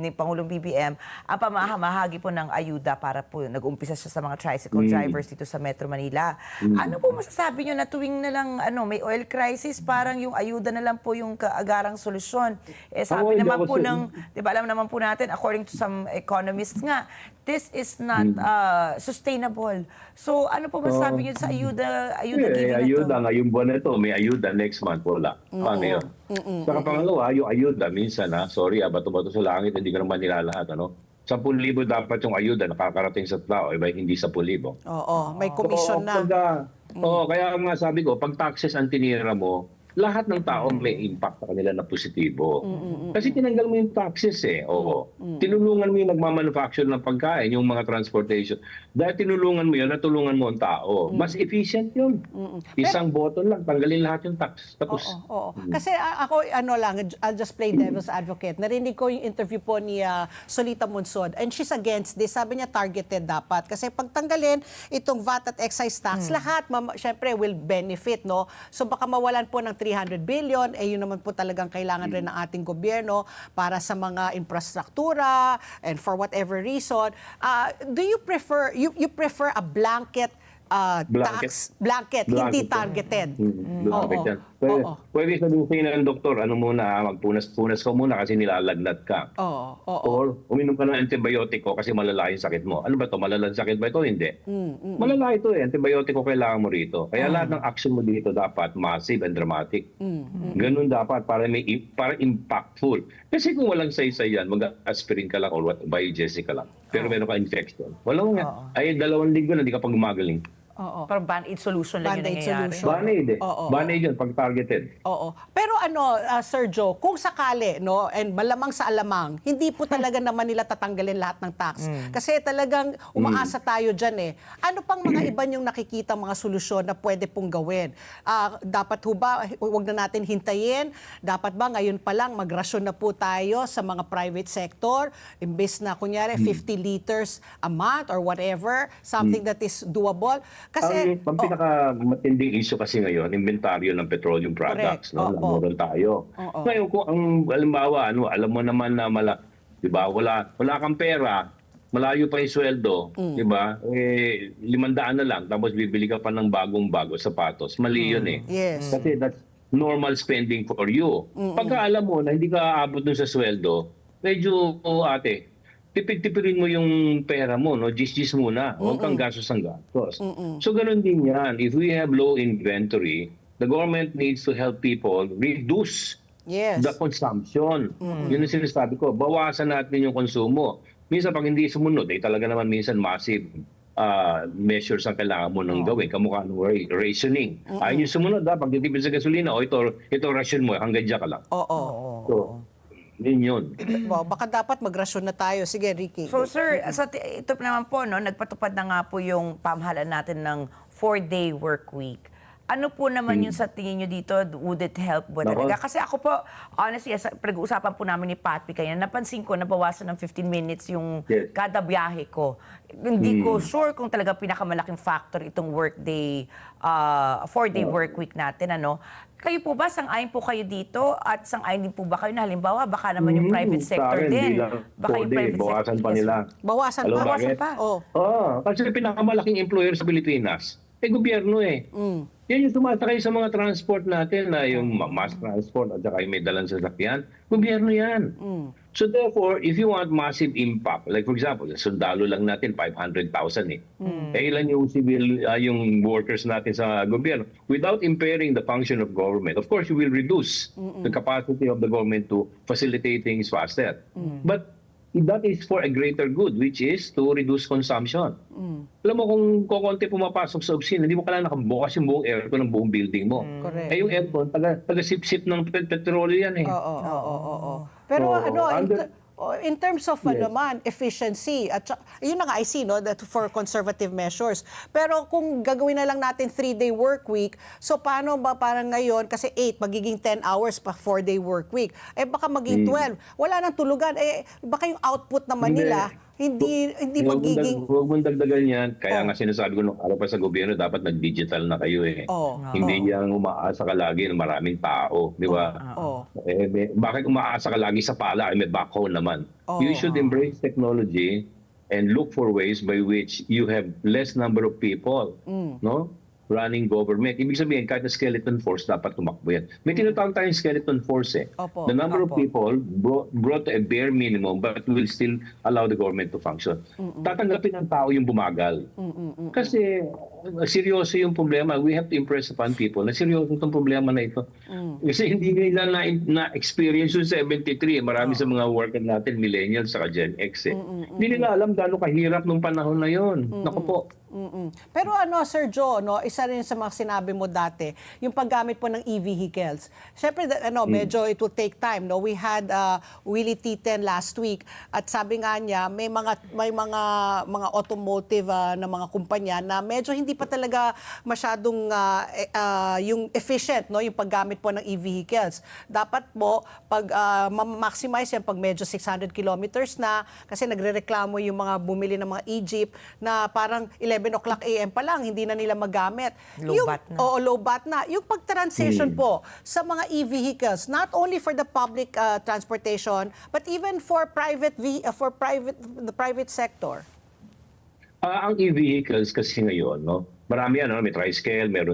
ang pamahamahagi po ng ayuda para po nag-umpisa siya sa mga tricycle drivers dito sa Metro Manila. Ano po masasabi nyo na tuwing na lang may oil crisis, parang yung ayuda na lang po yung kaagarang solusyon? Sabi naman po di ba, alam naman po natin, according to some economists nga, this is not sustainable. So, ano po masasabi nyo sa ayuda giving na to? Ayuda ngayong buwan na ito, may ayuda, next month wala. Paano yun? Saka pangalawa, yung ayuda, minsan bato-bato sa langit, hindi ka naman nilalahat. 10,000 dapat yung ayuda nakakarating sa tao, iba hindi 10,000. Oo, may commission na. Kaya nga sabi ko, pag taxes ang tinira mo, lahat ng tao may impact sa kanila na positibo. Kasi tinanggal mo yung taxes Tinulungan mo yung nagmamanufacture ng pagkain, yung mga transportation. Dahil tinulungan mo yun, natulungan mo ang tao. Mas efficient yun. Isang button lang, tanggalin lahat yung tax. Tapos. Oo. Kasi ako, I'll just play devil's advocate. Narinig ko yung interview po ni Solita Monsod, and she's against this. Sabi niya targeted dapat. Kasi pag tanggalin itong VAT at excise tax, lahat, syempre, will benefit, no? So baka mawalan po ng 300 billion, yun naman po talagang kailangan rin ng ating gobyerno para sa mga infrastruktura and for whatever reason. Do you prefer, you prefer a blanket tax, hindi targeted? Blanket yan. Pwede sabihin ng doktor, magpunas-punas ka muna kasi nilalagnat ka. Or uminom ka ng antibiotiko kasi malala yung sakit mo. Ano ba ito? Malalang sakit ba ito? Hindi. Malala ito antibiotiko kailangan mo rito. Kaya lahat ng action mo dito dapat massive and dramatic. Ganun dapat para impactful. Kasi kung walang saysay yan, mag-aspirin ka lang or biogesic ka lang. Pero meron ka infection. Walang ay 2 linggo na hindi ka pag gumagaling. Parang band-aid solution lang yun Band-aid nangyayari. solution. Band-aid Band-aid yun pag targeted. Pero Pero Sir Joe, kung sakali, no, and malamang sa alamang, hindi po talaga naman nila tatanggalin lahat ng tax. Kasi talagang umaasa tayo dyan eh. Ano pang mga iba yung nakikita mga solusyon na pwede pong gawin? Dapat ho ba, huwag na natin hintayin? Dapat ba ngayon pa lang magrasyon na po tayo sa mga private sector? Imbes na kunyari 50 liters a month or whatever, something that is doable. Kasi, Ang pinaka-matinding issue kasi ngayon, inventaryo ng petroleum products. Correct. No? Namuran tayo. Oo. Ngayon, kung ang halimbawa, alam mo naman na di ba, wala kang pera, malayo pa yung sweldo, di ba? 500 na lang, tapos bibili ka pa ng bagong-bago sapatos. Mali yun eh. Yes. Kasi that's normal spending for you. Pagka alam mo na hindi ka aabot dun sa sweldo, medyo, ate, tipid-tipirin mo yung pera mo, no? Gis-gis muna. Huwag kang gastos ang gastos. So, ganun din yan. If we have low inventory, the government needs to help people reduce Yes. the consumption. Yun ang sinasabi ko. Bawasan natin yung konsumo. Minsan, pag hindi sumunod, talaga naman minsan massive measures ang kailangan mo nang gawin. Kamukha ng rationing. Ayun yung sumunod, pag titipid sa gasolina, ito ration mo, hanggang dyan ka lang. Oo. So, yun. Well, baka dapat magrasyon na tayo. Sige, Ricky. So sir, ito naman po, no, nagpatupad na nga po yung pamahalaan natin ng 4-day work week. Ano po naman yung sa tingin nyo dito, would it help ba talaga? Kasi ako po, honestly, pag-uusapan po namin ni Patpi kaya, napansin ko, nabawasan ng 15 minutes yung kada biyahe ko. Hindi ko sure kung talaga pinakamalaking factor itong workday, 4-day work week natin, ano? Kayo po ba, sang-ayon po kayo dito? At sang-ayon din po ba kayo na halimbawa, baka naman yung private sector din? Baka yung private bawasan sector. pa nila. Bawasan Alam pa. mo bakit? Oh. Kasi pinakamalaking employer sa Pilipinas, gobyerno eh. Yan yung sumasakay sa mga transport natin na yung mass transport at saka yung may dalang sasakyan. Gobyerno yan. So therefore, if you want massive impact, like for example, sundalo lang natin 500,000 eh. Ilan yung civil, yung workers natin sa gobyerno? Without impairing the function of government, of course, you will reduce the capacity of the government to facilitate things faster. But that is for a greater good, which is to reduce consumption. Alam mo, kung kukunti pumapasok sa opisina, hindi mo kailangan nakabukas yung buong aircon ng buong building mo. Correct. Yung aircon, taga-sip-sip ng petrolyo yan eh. Oo. Pero in terms of efficiency, at yun na nga, I see, no, that for conservative measures. Pero kung gagawin na lang natin 3-day work week, so paano ba parang ngayon, kasi 8, magiging 10 hours pa 4-day work week. Baka maging 12. Wala nang tulugan. Baka yung output naman nila, hindi magiging... Huwag mong dagdagan yan. Kaya nga sinasabi ko nung araw pa sa gobyerno, dapat nag-digital na kayo eh. Hindi yan umaasa ka lagi ng maraming tao. Di ba? Bakit umaasa ka lagi sa pala? May backhoe naman. You should embrace technology and look for ways by which you have less number of people, no, running government. Ibig sabihin, kahit na skeleton force, dapat tumakbo yan. May tinatawag tayong skeleton force eh. The number of people brought to a bare minimum but will still allow the government to function. Tatanggapin ng tao yung bumagal. Kasi seryoso yung problema. We have to impress upon people na seryoso itong problema na ito. Kasi hindi nila na-experience yung 73. Marami sa mga worker natin, millennials saka Gen X eh. Hindi nila alam gaano kahirap nung panahon na yun. Naku po. Pero Sir Joe, no, isa rin sa mga sinabi mo dati, yung paggamit po ng e-vehicles. Siyempre, medyo it will take time. No? We had Willie T10 last week at sabi nga niya, may mga automotive na mga kumpanya na medyo hindi pa talaga masyadong yung efficient, no, yung paggamit po ng e-vehicles. Dapat po, pag maximize yan, pag medyo 600 kilometers na, kasi nagrereklamo yung mga bumili ng mga e-jeep na parang 11 o'clock AM pa lang, hindi na nila magamit. Low bat na. Oo, low bat na. Yung pag-transition po sa mga e-vehicles, not only for the public transportation, but even for the private sector. Ang e-vehicles kasi ngayon, no, marami yan, no? May tricycle, may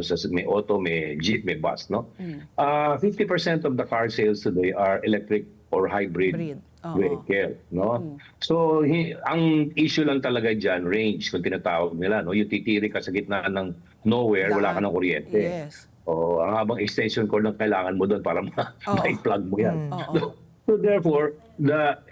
auto, may jeep, may bus, no? 50% of the car sales today are electric or hybrid vehicle, no? So ang issue lang talaga diyan, range, kung tinatawag nila, no? Yung titiri ka sa gitna ng nowhere, wala ka ng kuryente. Yes. Ang habang extension cord ang kailangan mo doon para ma-plug mo yan. So therefore,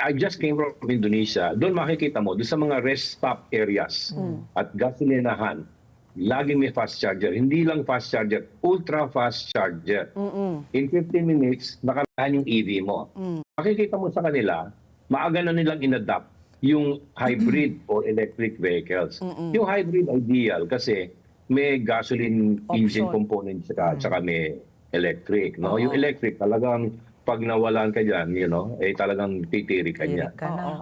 I just came from Indonesia. Doon makikita mo, doon sa mga rest stop areas at gasolinahan, laging may fast charger. Hindi lang fast charger, ultra fast charger. In 15 minutes, nakaraan yung EV mo. Makikita mo sa kanila, maaga na nilang inadapt yung hybrid or electric vehicles. Yung hybrid ideal kasi may gasoline engine component tsaka may electric. No? Yung electric talagang pag nawalan ka dyan, talagang titiri ka niya. Ka na.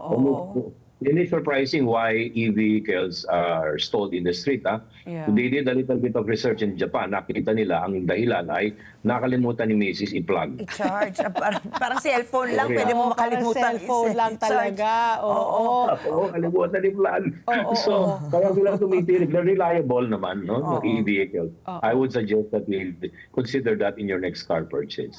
It is surprising why EV vehicles are stalled in the street. Yeah. They did a little bit of research in Japan. Nakita nila ang dahilan ay nakalimutan ni Mrs. i-plug. I-charge. Parang cellphone lang, Okay. pwede mo Oo, parang makalimutan. cellphone lang i-charge. talaga. Oo. Oo, kalimutan i-plug. Oo, So, kaya bilang tumitirik, they're reliable naman, no? Yung EV vehicles. I would suggest that you consider that in your next car purchase.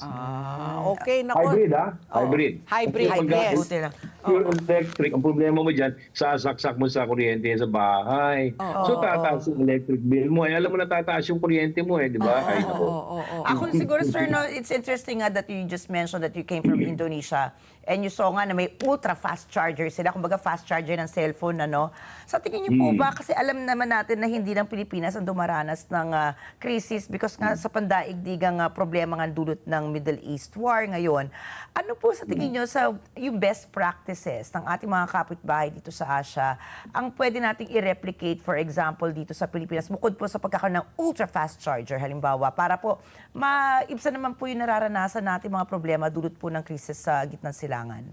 Okay, nako. Hybrid, Hybrid. Hybrid, Pag- yes. Buti lang. Pure electric, ang problema mo dyan, sasaksak mo sa kuryente sa bahay. So, tataas yung electric bill mo. Alam mo na tataas yung kuryente mo, di ba? Ay, nako. Ako siguro, sir, no, it's interesting nga that you just mentioned that you came from Indonesia and you saw nga na may ultra-fast charger sila, kumbaga fast charger ng cellphone, ano. Sa tingin niyo po ba, kasi alam naman natin na hindi lang Pilipinas ang dumaranas ng crisis because nga sa pandaigdigang problema nga dulot ng Middle East war ngayon. Ano po sa tingin niyo sa yung best practices ng ating mga kapitbahay dito sa Asia ang pwede nating i-replicate, for example, dito sa Pilipinas, bukod po sa pagkakaroon ng ultra-fast charger, halimbawa, para po maibsan naman po yung nararanasan natin mga problema dulot po ng krisis sa gitnang silangan?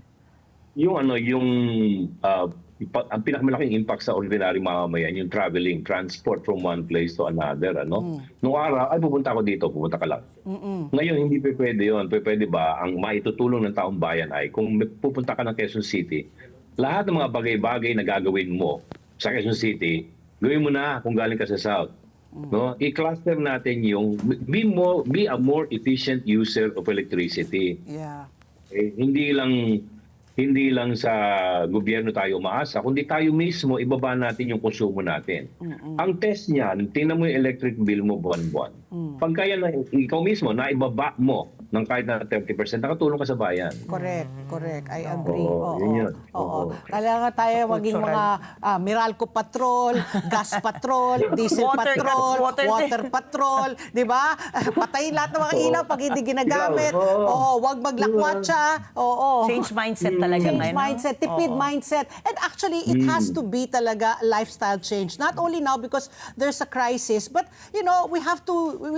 Ang pinakamalaking impact sa ordinary mamamayan, yung traveling, transport from one place to another, Nung araw, ay pupunta ako dito, pupunta ka lang. Ngayon, hindi pwede yun. Pwede ba, ang maitutulong ng taong bayan ay, kung pupunta ka ng Quezon City, lahat ng mga bagay-bagay na gagawin mo sa Quezon City, gawin mo na kung galing ka sa South. No? I-cluster natin yung, be a more efficient user of electricity. Yeah. Hindi lang sa gobyerno tayo umaasa, kundi tayo mismo ibaba natin yung konsumo natin. Ang test niyan, tingnan mo yung electric bill mo buwan-buwan. Pagka yan, ikaw mismo, naibaba mo ng kahit na 30%, nakatulong ka sa bayan. Correct. I agree. Oo, yun yun. Oo. Kailangan tayo maging mga Meralco Patrol, Gas Patrol, Diesel Water Patrol, water- Water Patrol, di ba? Patayin lahat ng mga ilaw pag hindi ginagamit. Oo. Oo, wag maglakwatsa. Oo. Change mindset talaga Change ngayon. mindset, tipid mindset. And actually, it has to be talaga lifestyle change. Not only now because there's a crisis, but we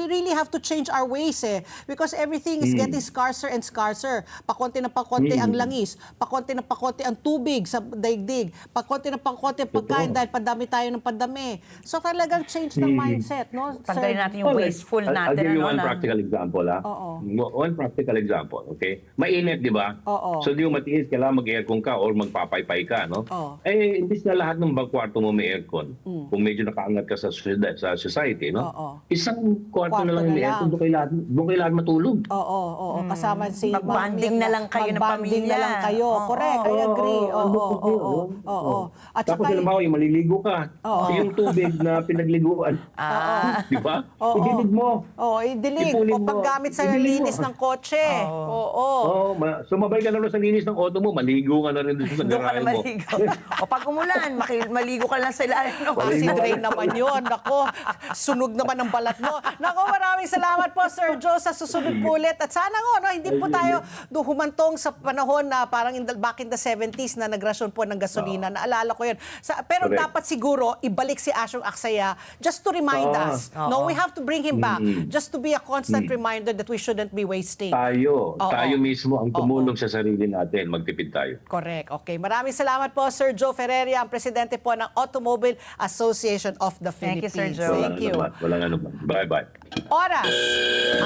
really have to change our ways because everything is getting scarcer and scarcer. Pakonti na pakonti ang langis, pakonti na pakonti ang tubig sa daigdig, pakonti na pakonti ang pagkain dahil padami tayo ng padami. So talagang change ng mindset, no? Tanggalin natin yung wasteful I'll natin. give you ano, one na- practical example, One practical example, okay? Mainit, di ba? Oo. So, di mo matiis, kailangan mag-aircon ka or magpapaypay ka, no? Oo. Imbis na lahat ng kwarto mo may aircon, kung medyo nakaangat ka sa society, no? Oo. Isang kwarto na Kwarto lang na may lang. aircon, doon kayo lahat matulog. Oo. Kasama si Mag-bonding na lang kayo ng Mag-bonding na pamilya. lang kayo. Oo, Correct, I agree. Oo. At Tapos saka, halimbawa, yung maliligo ka, yung tubig na pinagliguan, di ba? Idilig mo. idilig. Ipunin O mo. paggamit sa Idilig mo. linis ng kotse. Oo. Sumabay ka na rin sa linis ng auto mo, maligo ka na rin sa Doon ka garahe na mo. maligo. O pag umulan, maligo ka lang sa ilalim ng Si Dre naman yun. Nako, sunog naman ang balat mo. Nako, maraming salamat po, Sir Joe, sa susunod po ulit. At sana hindi po tayo humantong sa panahon na parang back in the 70s na nagrasyon po ng gasolina. Naalala ko yun. Pero Correct. dapat siguro ibalik si Asyong Aksaya just to remind us. No, we have to bring him back just to be a constant reminder that we shouldn't be wasting. Tayo mismo ang tumulong sa sarili natin, magtipid tayo. Correct. Okay. Maraming salamat po, Sir Joe Ferreria, ang presidente po ng Automobile Association of the Thank you, Philippines. Sir Joe. Thank you. Walang anuman. Bye-bye. Oras,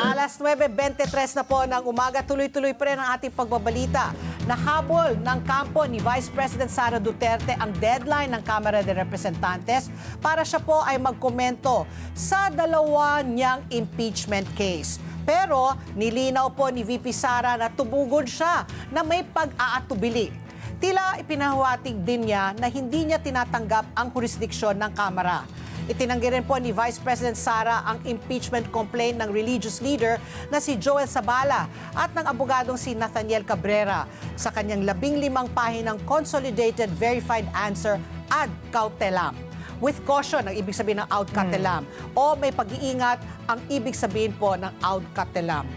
alas 9:23 na po ng umaga. Tuloy-tuloy pa rin ang ating pagbabalita. Nahabol ng kampo ni Vice President Sara Duterte ang deadline ng Kamara de Representantes para siya po ay magkomento sa dalawa niyang impeachment case. Pero nilinaw po ni VP Sara na tumugon siya na may pag-aatubili. Tila ipinahawatig din niya na hindi niya tinatanggap ang jurisdiksyon ng Kamara. Itinanggi rin po ni Vice President Sara ang impeachment complaint ng religious leader na si Joel Sabala at ng abogadong si Nathaniel Cabrera sa kanyang 15 pahinang consolidated verified answer ad cautelam. With caution ang ibig sabihin ng aut catelam. O may pag-iingat ang ibig sabihin po ng aut catelam.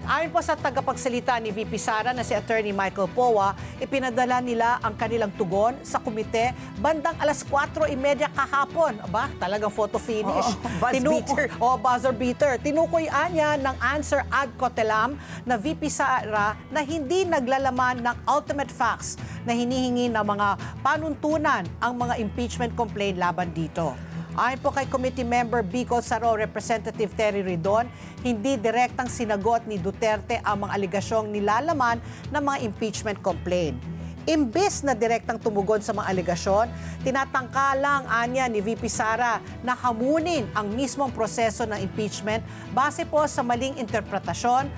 Ayon po sa tagapagsalita ni VP Sara na si Attorney Michael Powa, ipinadala nila ang kanilang tugon sa komite bandang alas 4:30 kahapon. Aba, talagang photo finish. Buzzer beater. Tinukoy anya ng answer ad cotelam na VP Sara na hindi naglalaman ng ultimate facts na hinihingi ng mga panuntunan ang mga impeachment complaint laban dito. Ayon po kay Committee Member Bicol Saro Representative Terry Ridon, hindi direktang sinagot ni Duterte ang mga aligasyong nilalaman ng mga impeachment complaint. Imbes na direktang tumugon sa mga aligasyon, tinatangka lang anya ni VP Sara na hamunin ang mismong proseso ng impeachment base po sa maling interpretasyon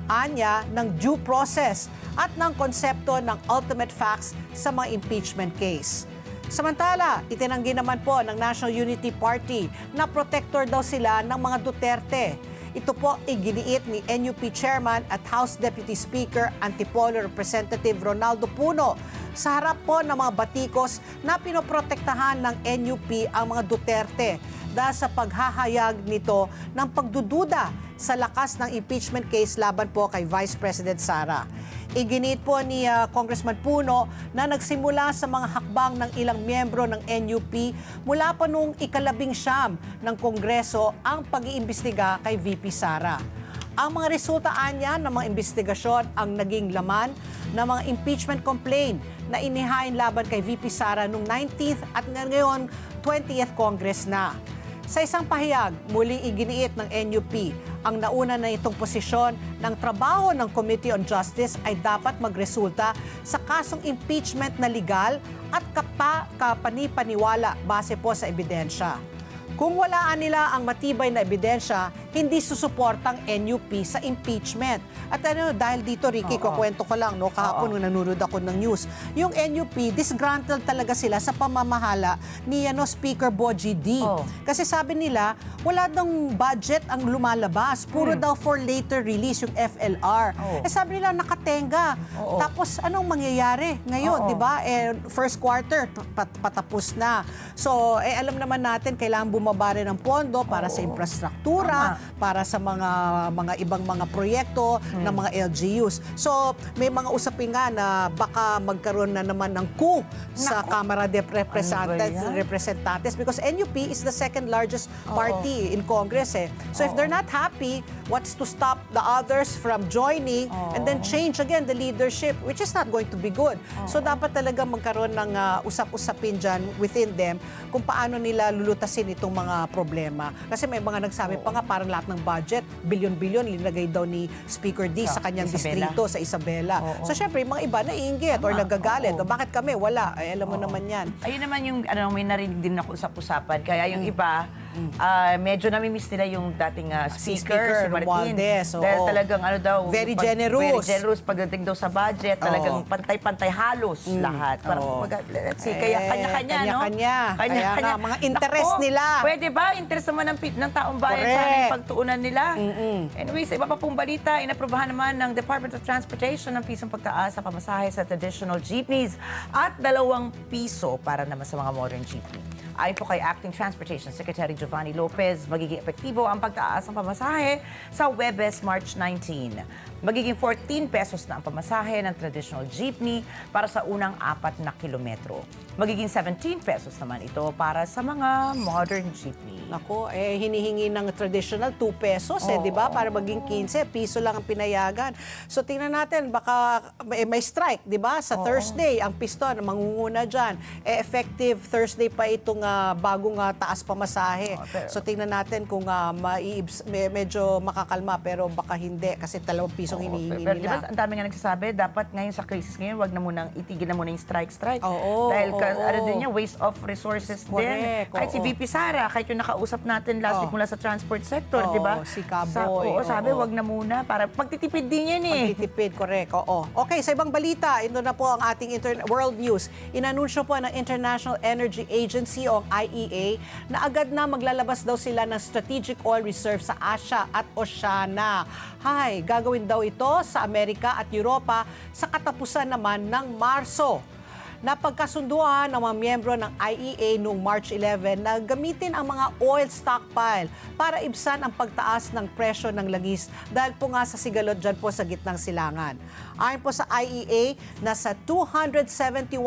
anya ng due process at ng konsepto ng ultimate facts sa mga impeachment case. Samantala, itinanggi naman po ng National Unity Party na protector daw sila ng mga Duterte. Ito po iginiit ni NUP Chairman at House Deputy Speaker Antipolo Representative Ronaldo Puno sa harap po ng mga batikos na pinoprotektahan ng NUP ang mga Duterte dahil sa paghahayag nito ng pagdududa sa lakas ng impeachment case laban po kay Vice President Sara. Iginiit po ni Congressman Puno na nagsimula sa mga hakbang ng ilang miyembro ng NUP mula pa noong ika-19 ng Kongreso ang pag-iimbestiga kay VP Sara. Ang mga resulta anya ng mga investigasyon ang naging laman ng mga impeachment complaint na inihain laban kay VP Sara noong 19th at ngayon 20th Congress na. Sa isang pahayag, muling iginiit ng NUP ang nauna na itong posisyon ng trabaho ng Committee on Justice ay dapat magresulta sa kasong impeachment na legal at kapani-paniwala base po sa ebidensya. Kung walaan nila ang matibay na ebidensya, hindi susuportang NUP sa impeachment. At dahil dito, Ricky, kukwento ko lang, kahapon nung nanonood ako ng news, yung NUP, disgruntled talaga sila sa pamamahala ni Speaker Bogie D. Kasi sabi nila, wala daw budget ang lumalabas. Puro daw for later release yung FLR. Sabi nila, nakatenga. Tapos, anong mangyayari ngayon, di ba? First quarter, patapos na. So, alam naman natin, kailangan bumaba rin ng pondo para sa infrastruktura, para sa mga ibang mga proyekto ng mga LGUs. So, may mga usapin nga na baka magkaroon na naman ng coup sa Kamara de Representantes because NUP is the second largest party in Congress. So, if they're not happy, what's to stop the others from joining and then change again the leadership, which is not going to be good. So, dapat talaga magkaroon ng usap-usapin dyan within them kung paano nila lulutasin itong mga problema. Kasi may mga nagsabi pa nga parang lahat ng budget, bilyon-bilyon, linagay daw ni Speaker D sa kanyang distrito sa Isabela. So syempre, mga iba naiinggit or nagagalit. O, bakit kami? Wala. Ay, alam mo naman yan. Ayun naman yung, may narinig din ako usap-usapan. Kaya yung iba, medyo namimiss nila yung dating speaker, si Martin. Romualdez, dahil talagang very generous. Very generous pagdating daw sa budget. Talagang pantay-pantay halos lahat. Parang, let's see, kaya kanya-kanya, no? Kanya-kanya. Mga interest nila. Pwede ba? Interest naman ng taong bayan sa aming pagtuunan nila. Anyway, sa iba pa pong balita, inaprubahan naman ng Department of Transportation ng pisong pagtaas sa pamasahe sa traditional jeepneys at 2 piso para naman sa mga modern jeepney. Ayon po kay Acting Transportation Secretary Giovanni Lopez, magiging epektibo ang pagtaas ng pamasahe sa Huwebes, March 19. Magiging 14 pesos na ang pamasahe ng traditional jeepney para sa unang 4 na kilometro. Magiging 17 pesos naman ito para sa mga modern jeepney. Nako, hinihingi ng traditional 2 pesos, di ba? Para maging 15, piso lang ang pinayagan. So tingnan natin, baka may strike, di ba? Sa Thursday, ang piston, mangunguna dyan. Effective Thursday pa itong bagong taas pamasahe. So tingnan natin kung medyo makakalma, pero baka hindi kasi 2 pisong hinihingi Pero nila. diba, ang dami nga nagsasabi, dapat ngayon sa crisis ngayon, wag na munang itigil na muna yung strike. Oo, Dahil oo. din yan, waste of resources Correct, din. Kahit si oo. VP Sara, kahit yung nakausap natin last week mula sa transport sector, di ba? Si Caboy. Sabi, wag na muna para pagtitipid din yan eh. Pagtitipid, correct. Oo. Okay, sa ibang balita, ito na po ang ating world news. Inanunsyo po ng International Energy Agency o IEA na agad na maglalabas daw sila ng strategic oil reserve sa Asia at Oceania. Gagawin daw ito sa Amerika at Europa sa katapusan naman ng Marso. Napagkasunduan ng mga miyembro ng IEA noong March 11 na gamitin ang mga oil stockpile para ibsan ang pagtaas ng presyo ng langis dahil po nga sa sigalot dyan po sa gitnang silangan. Ayon po sa IEA, nasa 271.7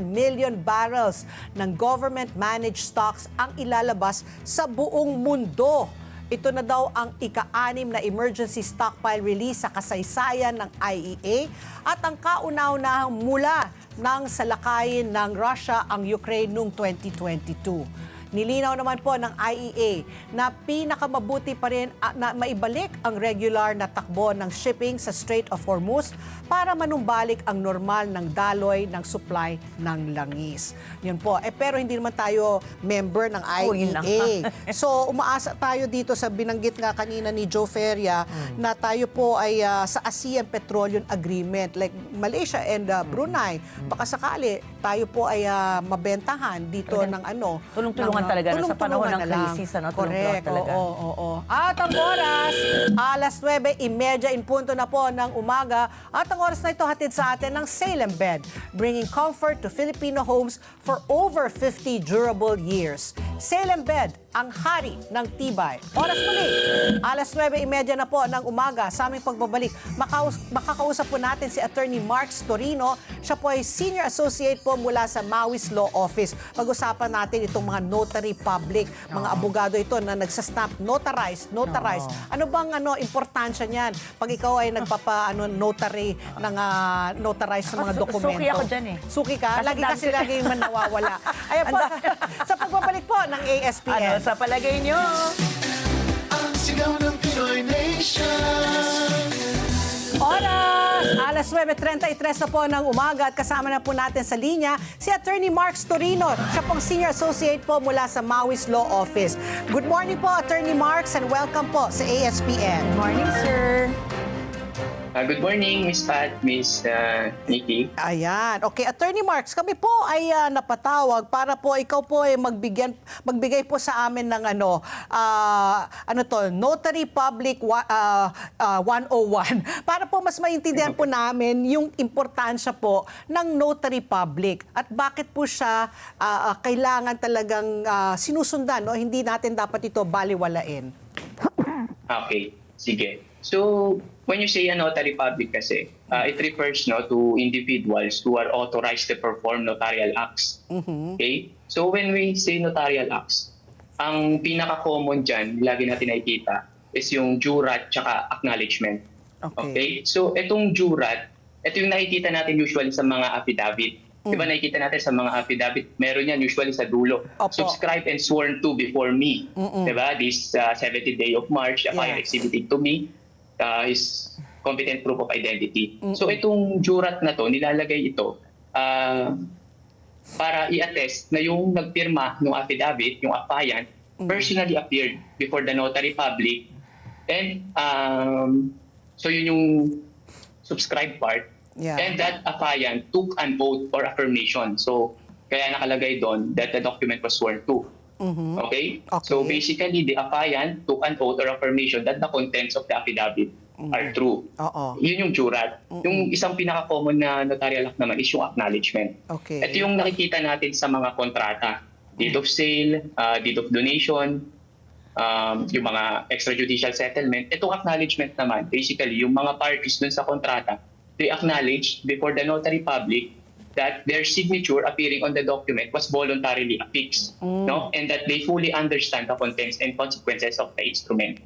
million barrels ng government-managed stocks ang ilalabas sa buong mundo. Ito na daw ang ika-6 na emergency stockpile release sa kasaysayan ng IEA at ang kauna-unahang mula ng salakayin ng Russia ang Ukraine noong 2022. Nilinaw naman po ng IEA na pinakamabuti pa rin na maibalik ang regular na takbo ng shipping sa Strait of Hormuz para manumbalik ang normal ng daloy ng supply ng langis. Yun po. Pero hindi naman tayo member ng yun IEA. So umaasa tayo dito sa binanggit nga kanina ni Joe Feria na tayo po ay sa ASEAN Petroleum Agreement like Malaysia and Brunei. Baka sakali tayo po ay mabentahan dito ng ano. Tulong-tulungan talaga sa panahon ng na lang. crisis, ano? Correct. Tulong-tulong talaga. Oo. At ang oras, alas 9:30 in punto na po ng umaga. At ang oras na ito hatid sa atin ng Salem Bed, bringing comfort to Filipino homes for over 50 durable years. Salem Bed, ang hari ng tibay. Oras muli, alas 9:30 na po ng umaga. Sa aming pagbabalik, makakausap po natin si Attorney Mark Storino. Siya po ay Senior Associate po mula sa Maui's Law Office. Pag-usapan natin itong mga notary public, mga abogado ito na nagsastamp, notarize. Ano bang importansya niyan pag ikaw ay notary ng notarize ng mga dokumento? Suki ako dyan eh. Suki ka? Kasi Lagi man nawawala. Ayan po, sa pagbabalik po ng ASPN. Sa palagay nyo? Ang sigaw ng Pinoy Nation. Oras! Alas 9:33 na po ng umaga at kasama na po natin sa linya si Attorney Mark Storino. Siya pong Senior Associate po mula sa Maui's Law Office. Good morning po, Attorney Marks, and welcome po sa ASPN. Good morning, sir. Good morning, Miss Pat, Miss Nikki. Ayan. Okay, Attorney Marks, kami po ay napatawag para po ikaw po ay magbigay po sa amin ng Notary Public 101 para po mas maintindihan po namin yung importansya po ng Notary Public at bakit po siya kailangan talagang sinusundan, no? Hindi natin dapat ito baliwalain. Okay, sige. So, when you say a notary public kasi, it refers to individuals who are authorized to perform notarial acts. Okay? So, when we say notarial acts, ang pinaka-common dyan, lagi natin nakikita, is yung jurat tsaka acknowledgement. Okay? So, itong jurat, ito yung nakikita natin usually sa mga affidavit. Diba nakikita natin sa mga affidavit, meron yan usually sa dulo. Opo. Subscribed and sworn to before me. Diba? This 70th day of March, file exhibited to me. Is competent proof of identity. So itong jurat na to, nilalagay ito para i-attest na yung nagpirma ng affidavit, yung affiant, personally appeared before the notary public. And so yun yung subscribed part. Yeah. And that affiant took an oath or affirmation. So kaya nakalagay doon that the document was sworn to. Okay? So basically, the affiant took an oath or affirmation that the contents of the affidavit are true. Yun yung jurat. Yung isang pinaka-common na notarial act naman is yung acknowledgement. Okay. Ito yung nakikita natin sa mga kontrata. Deed of sale, deed of donation, yung mga extrajudicial settlement. Itong acknowledgement naman, basically, yung mga parties dun sa kontrata, they acknowledge before the notary public that their signature appearing on the document was voluntarily affixed, no? And that they fully understand the contents and consequences of the instrument.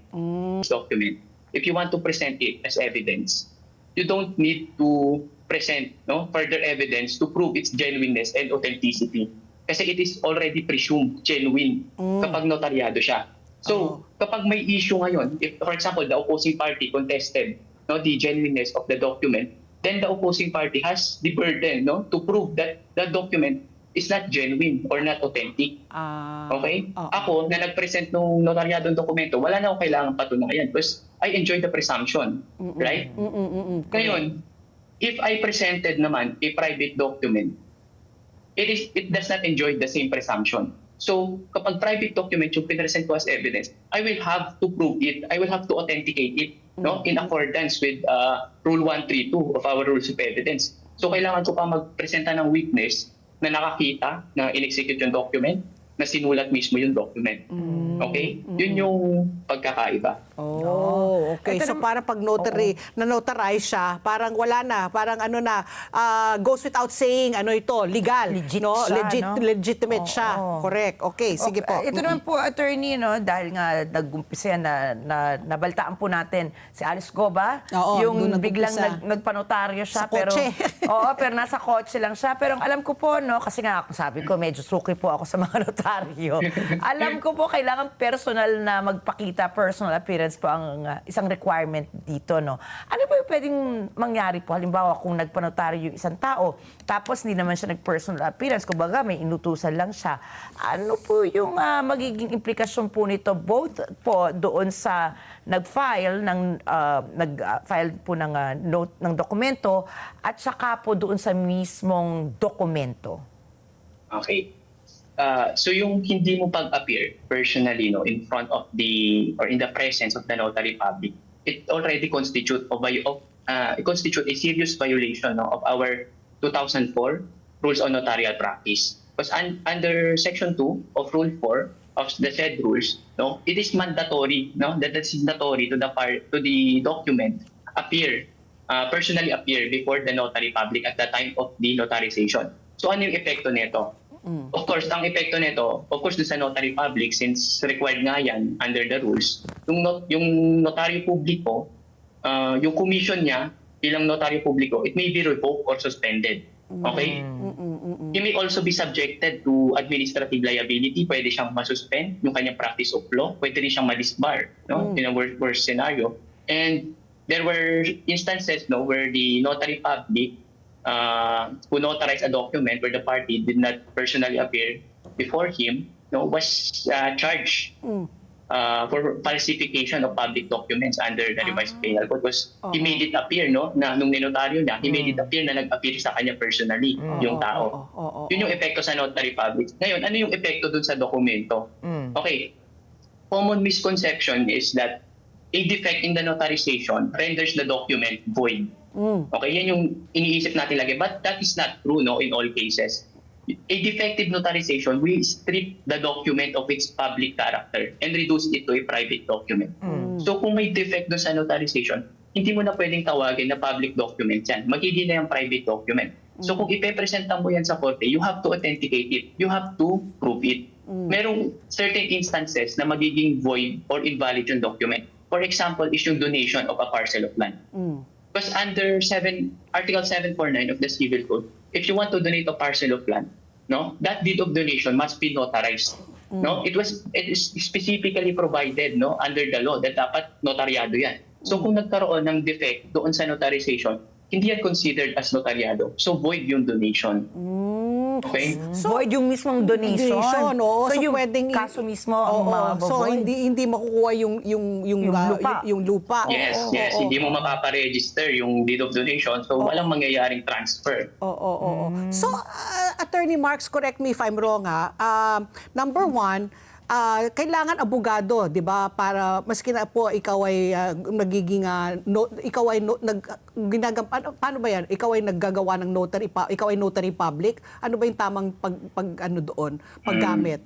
Document. If you want to present it as evidence, you don't need to present further evidence to prove its genuineness and authenticity. Kasi it is already presumed genuine kapag notaryado siya. So, kapag may issue ngayon, if for example, the opposing party contested the genuineness of the document, then the opposing party has the burden to prove that the document is not genuine or not authentic. Okay? Ako, na nag-present ng notaryadong dokumento, wala na akong kailangan patunayan because I enjoy the presumption. Right? Ngayon, if I presented naman a private document, it does not enjoy the same presumption. So, kapag private document yung pinresent ko as evidence, I will have to prove it. I will have to authenticate it in accordance with Rule 132 of our Rules of Evidence. So kailangan ko pa magpresenta ng witness na nakakita na in-execute yung document, na sinulat mismo yung document. Okay? Yun yung pagkakaiba. Oh, okay. Ito So parang pag notary, na-notarize siya, parang wala na, parang ano na, goes without saying, ano ito, legal. Legit no? siya, no? Legitimate Oo, siya. oo. Correct. Okay, sige po. Ito naman po, attorney, no, dahil nga nag-umpisa yan nabaltaan po natin si Alice Goba, Oo, yung doon biglang nag-umpisa. nagpanotaryo siya. Sa kotse. Oo, pero nasa kotse lang siya. Pero ang alam ko po, no, kasi nga ako sabi ko, medyo suki po ako sa mga notaryo. Alam ko po, kailangan personal na magpakita, personal appearance po ang isang requirement dito, no. Ano po yung pwedeng mangyari po? Halimbawa, kung nagpanotaryo yung isang tao, tapos hindi naman siya nag-personal appearance, kumbaga may inutusan lang siya. Ano po yung magiging implikasyon po nito, both po doon sa nag-file nag-file po ng note ng dokumento at saka po doon sa mismong dokumento? Okay. So yung hindi mo pag-appear personally, no, in front of the or in the presence of the notary public, it already constitute a serious violation, no, of our 2004 rules on notarial practice. Because under section 2 of rule 4 of the said rules, no, it is mandatory, no, that is signatory to the document personally appear before the notary public at the time of the notarization. So ano yung epekto nito? Of course, ang epekto nito, of course, sa notary public, since required nga yan under the rules, yung notaryo publiko, yung commission niya bilang notaryo publiko, it may be revoked or suspended. Okay? He may also be subjected to administrative liability. Pwede siyang masuspend yung kanyang practice of law. Pwede rin siyang ma-disbar, no? In a worst scenario. And there were instances, no, where the notary public who notarized a document where the party did not personally appear before him, no, was charged for falsification of public documents under the revised penal code, because he made it appear, no, na nung ninotaryo niya, he made it appear na nag-appear sa kanya personally yung tao. Yun yung epekto sa notary public. Ngayon, ano yung epekto dun sa dokumento? Okay, common misconception is that a defect in the notarization renders the document void. Okay, yan yung iniisip natin lagi. But that is not true, no, in all cases. A defective notarization will strip the document of its public character and reduce it to a private document. So kung may defect doon sa notarization, hindi mo na pwedeng tawagin na public document yan. Magiging na yung private document. So kung ipepresenta mo yan sa korte, you have to authenticate it. You have to prove it. Merong certain instances na magiging void or invalid yung document. For example, is yung donation of a parcel of land. Because under Article 749 of the Civil Code, if you want to donate a parcel of land, no, that deed of donation must be notarized. No, it is specifically provided, no, under the law that dapat notaryado yan. So kung nagkaroon ng defect doon sa notarization, hindi yan considered as notaryado. So void yung donation. Okay? Void yung mismong donation. Oo. So, yung pwedeng kaso mismo ang so mababoid. hindi makukuha yung lupa. yung lupa. Yes, yes. Hindi mo mapaparegister yung deed of donation, so walang mangyayaring transfer. Oo. So, Attorney Marks, correct me if I'm wrong, ha. Number one, kailangan abogado, 'di ba? Para maski na po ikaw ay nagiging paano ba 'yan? Ikaw ay naggagawa ng notary, ikaw ay notary public. Ano ba 'yung tamang ano doon? Paggamit?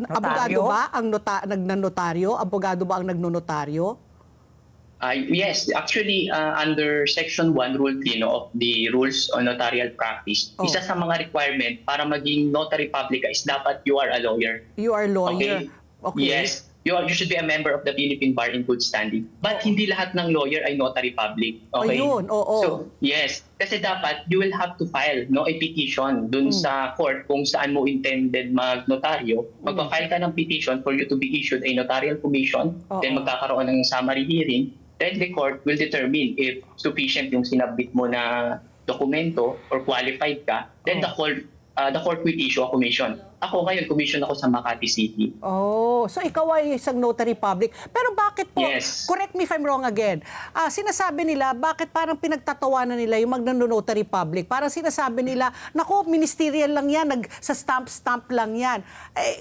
Abogado ba ang nagnanotaryo? Abogado ba ang nagnonotaryo? Yes, actually, under Section 1, Rule 3, no, of the Rules on Notarial Practice, isa sa mga requirement para maging notary public is dapat you are a lawyer. You are lawyer. Okay. Yes. You should be a member of the Philippine Bar in good standing. But hindi lahat ng lawyer ay notary public. Okay? Ayun, oo. So, yes. Kasi dapat, you will have to file, no, a petition dun sa court kung saan mo intended mag-notaryo. Magpa-file ka ng petition for you to be issued a notarial commission. Then magkakaroon ng summary hearing. Then the court will determine if sufficient yung sinabit mo na dokumento or qualified ka. Then the court will issue a commission. Ako ngayon, commission ako sa Makati City. Oh, so ikaw ay isang notary public. Pero bakit po, Yes. correct me if I'm wrong again, sinasabi nila, bakit parang pinagtatawanan nila yung magno-notary public? Parang sinasabi nila, naku, ministerial lang yan, sa stamp lang yan.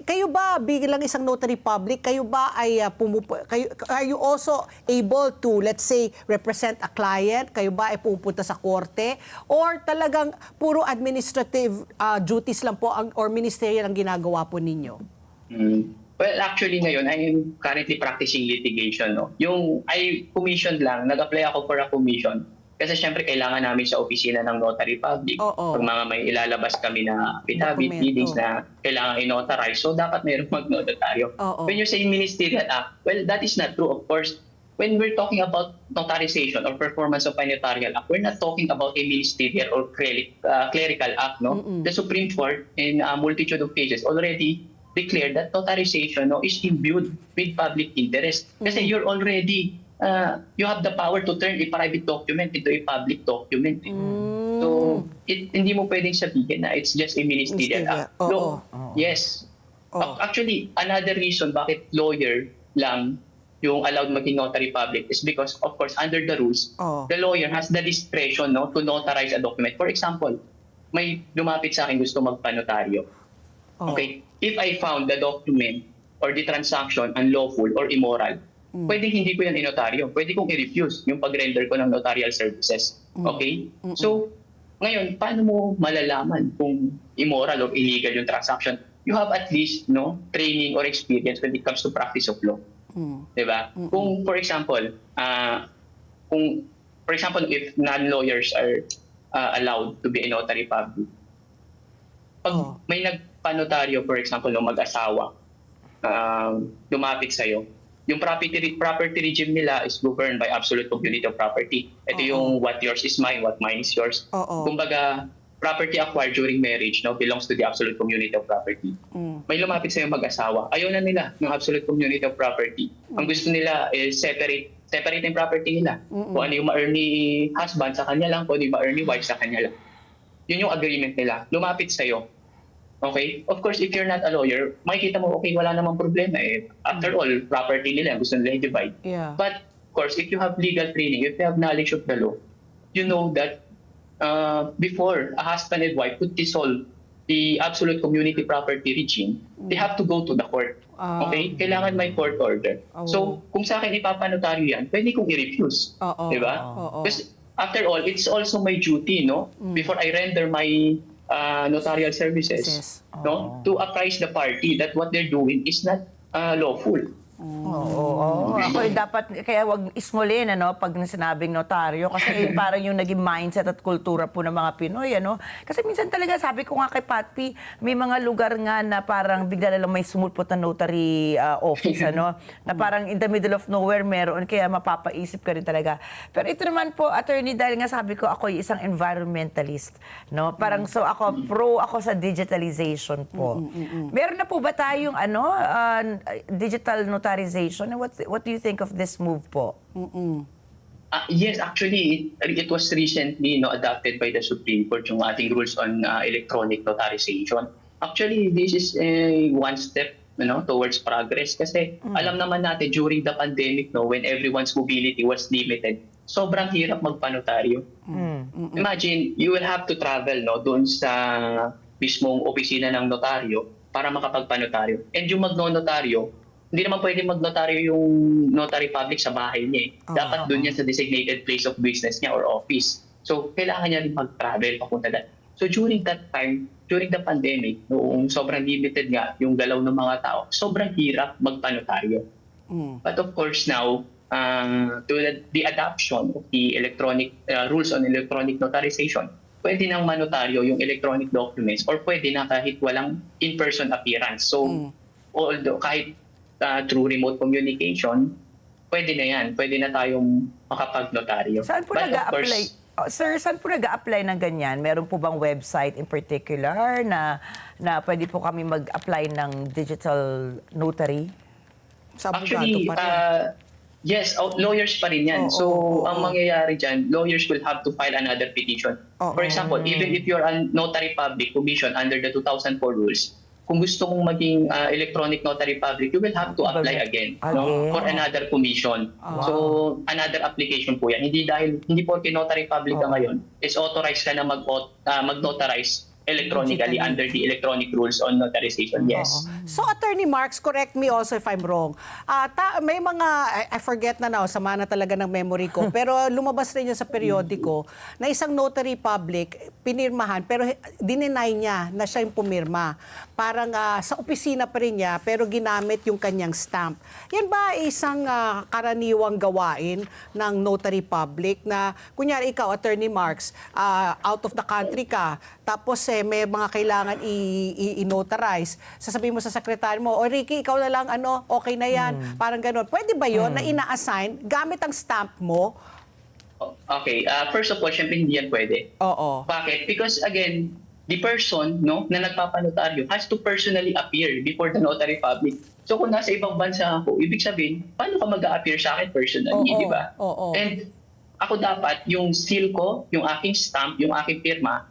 Kayo ba, bilang isang notary public, kayo ba ay, are you also able to, let's say, represent a client? Kayo ba ay pupunta sa korte? Or talagang puro administrative duties lang po, or ministerial ang ginagawa po ninyo? Well, actually ngayon, I'm currently practicing litigation. No? Yung I commission lang, nag-apply ako for a commission. Kasi syempre kailangan namin sa opisina ng notary public. Oo. Pag mga may ilalabas kami na affidavit, Dokumento. pleadings na kailangan i-notarize, so dapat mayroong mag-notaryo. Oo. When you say ministerial act, well, that is not true, of course. When we're talking about notarization or performance of a notarial act, we're not talking about a ministerial or clerical act. No, the Supreme Court in a multitude of cases already declared that notarization is imbued with public interest. Kasi you're already you have the power to turn a private document into a public document. So hindi mo pwedeng sabihin na it's just a ministerial act. Oo. No, yes. Oo. Actually, another reason bakit lawyer lang yung allowed maging notary public is because, of course, under the rules, Oh. the lawyer has the discretion to notarize a document. For example, may lumapit sa akin gusto magpanotaryo. Oh. Okay? If I found the document or the transaction unlawful or immoral, pwedeng hindi ko yan inotaryo. Pwede kong i-refuse yung pag-render ko ng notarial services. Okay? So, ngayon, paano mo malalaman kung immoral or illegal yung transaction? You have at least training or experience when it comes to practice of law. Diba? Kung for example, if non-lawyers are allowed to be a notary public, pag may nagpanotaryo, for example, ng mag-asawa, lumapit sa'yo, yung property regime nila is governed by absolute community of property. Ito yung what yours is mine, what mine is yours. Kumbaga, property acquired during marriage belongs to the absolute community of property. May lumapit sa'yo mag-asawa. Ayaw na nila ng absolute community of property. Ang gusto nila is separate yung property nila. Kung ano yung ma-earn ni husband sa kanya lang, kung ano yung ma-earn ni wife sa kanya lang. Yun yung agreement nila. Lumapit sa'yo. Okay? Of course, if you're not a lawyer, makikita mo, okay, wala namang problema. After all, property nila, gusto nila i-divide. Yeah. But, of course, if you have legal training, if you have knowledge of the law, you know that before a husband and wife could dissolve the absolute community property regime, they have to go to the court. Okay? Kailangan may court order. So, kung sa akin ipapanotaryo yan, pwede kong i-refuse. Diba? Because after all, it's also my duty, before I render my notarial services, to apprise the party that what they're doing is not lawful. Oo. Ako dapat, kaya wag ismulin, pag sinabing notaryo. Kasi parang yung naging mindset at kultura po ng mga Pinoy, Kasi minsan talaga, sabi ko nga kay Patpi, may mga lugar nga na parang bigla na lang may sumulpot na notary office, Na parang in the middle of nowhere meron, kaya mapapaisip ka rin talaga. Pero ito naman po, attorney, dahil nga sabi ko, ako ay isang environmentalist, Parang pro ako sa digitalization po. Meron na po ba tayong, digital notarization? And what do you think of this move po? Yes, actually, it was recently adopted by the Supreme Court yung ating rules on electronic notarization. Actually, this is one step towards progress kasi alam naman natin during the pandemic when everyone's mobility was limited, sobrang hirap magpanotaryo. Imagine, you will have to travel doon sa mismong opisina ng notaryo para makapagpanotaryo. And yung magnonotaryo, hindi naman pwede magnotaryo yung notary public sa bahay niya. Dapat doon yan sa designated place of business niya or office. So, kailangan niya rin mag-travel papunta doon. So, during that time, during the pandemic, noong sobrang limited nga yung galaw ng mga tao, sobrang hirap magpanotaryo. But of course now, to the adoption of the electronic rules on electronic notarization, pwede nang manotaryo yung electronic documents or pwede na kahit walang in-person appearance. So, although kahit through remote communication, pwede na yan. Pwede na tayong makapag-notaryo. Saan po nag-a-apply? Sir, saan po nag-a-apply ng ganyan? Meron po bang website in particular na pwede po kami mag-apply ng digital notary? Sa abogado Actually, pa rin. yes, lawyers pa rin yan. Ang mangyayari dyan, lawyers will have to file another petition. For example, even if you're a notary public commission under the 2004 rules, kung gusto mong maging electronic notary public, you will have to apply again, no? Again. For another commission. So, another application po yan. Hindi po notary public ka ngayon, is authorized ka na mag-notarize electronically under the electronic rules on notarization. Yes. So, Attorney Marks, correct me also if I'm wrong. May mga, I forget na sama na talaga ng memory ko, pero lumabas rin yun sa periodiko na isang notary public, pinirmahan, pero dininay niya na siya yung pumirma. Parang sa opisina pa rin niya, pero ginamit yung kanyang stamp. Yan ba isang karaniwang gawain ng notary public na, kunyari ikaw, Attorney Marks, out of the country ka, tapos may mga kailangan i-notarize. Sasabihin mo sa sekretary mo, o Ricky, ikaw na lang, okay na yan. Parang gano'n. Pwede ba yon na ina-assign gamit ang stamp mo? Okay. First of all, syempre hindi yan pwede. Oo. Bakit? Because again, the person na nagpapanotaryo has to personally appear before the notary public. So kung nasa ibang bansa ako, ibig sabihin, paano ka mag-a-appear sa akin personally, di ba? Oo. And ako dapat, yung seal ko, yung aking stamp, yung aking firma,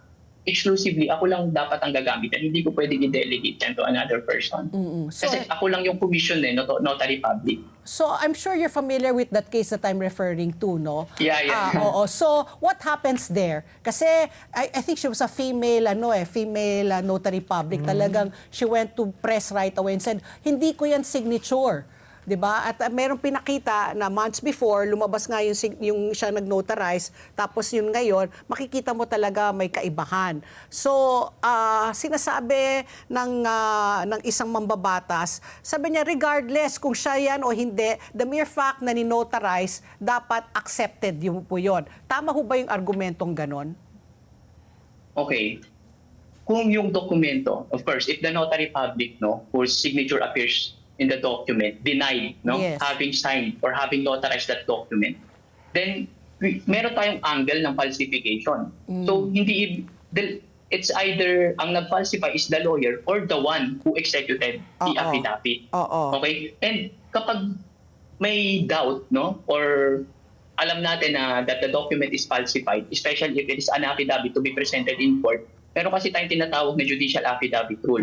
exclusively, ako lang dapat ang gagamitan. Hindi ko pwedeng i-delegate yan to another person. So, Kasi ako lang yung commission notary public. So, I'm sure you're familiar with that case that I'm referring to, no? Yeah. Oo. So, what happens there? Kasi, I think she was a female, female notary public. Talagang, she went to press right away and said, hindi ko yan signature. 'Di ba? At merong pinakita na months before, lumabas nga yung siya nag-notarize, tapos yun ngayon, makikita mo talaga may kaibahan. So, sinasabi ng isang mambabatas, sabi niya, regardless kung siya yan o hindi, the mere fact na ni-notarize, dapat accepted yung po yun. Tama ho ba yung argumentong ganon? Okay. Kung yung dokumento, of course, if the notary public, whose signature appears in the document, denied, Yes. having signed or having notarized that document, then meron tayong angle ng falsification. So, it's either ang nag-falsify is the lawyer or the one who executed the affidavit. Oo. Okay? And kapag may doubt, or alam natin na that the document is falsified, especially if it is an affidavit to be presented in court, pero kasi tayong tinatawag na judicial affidavit rule.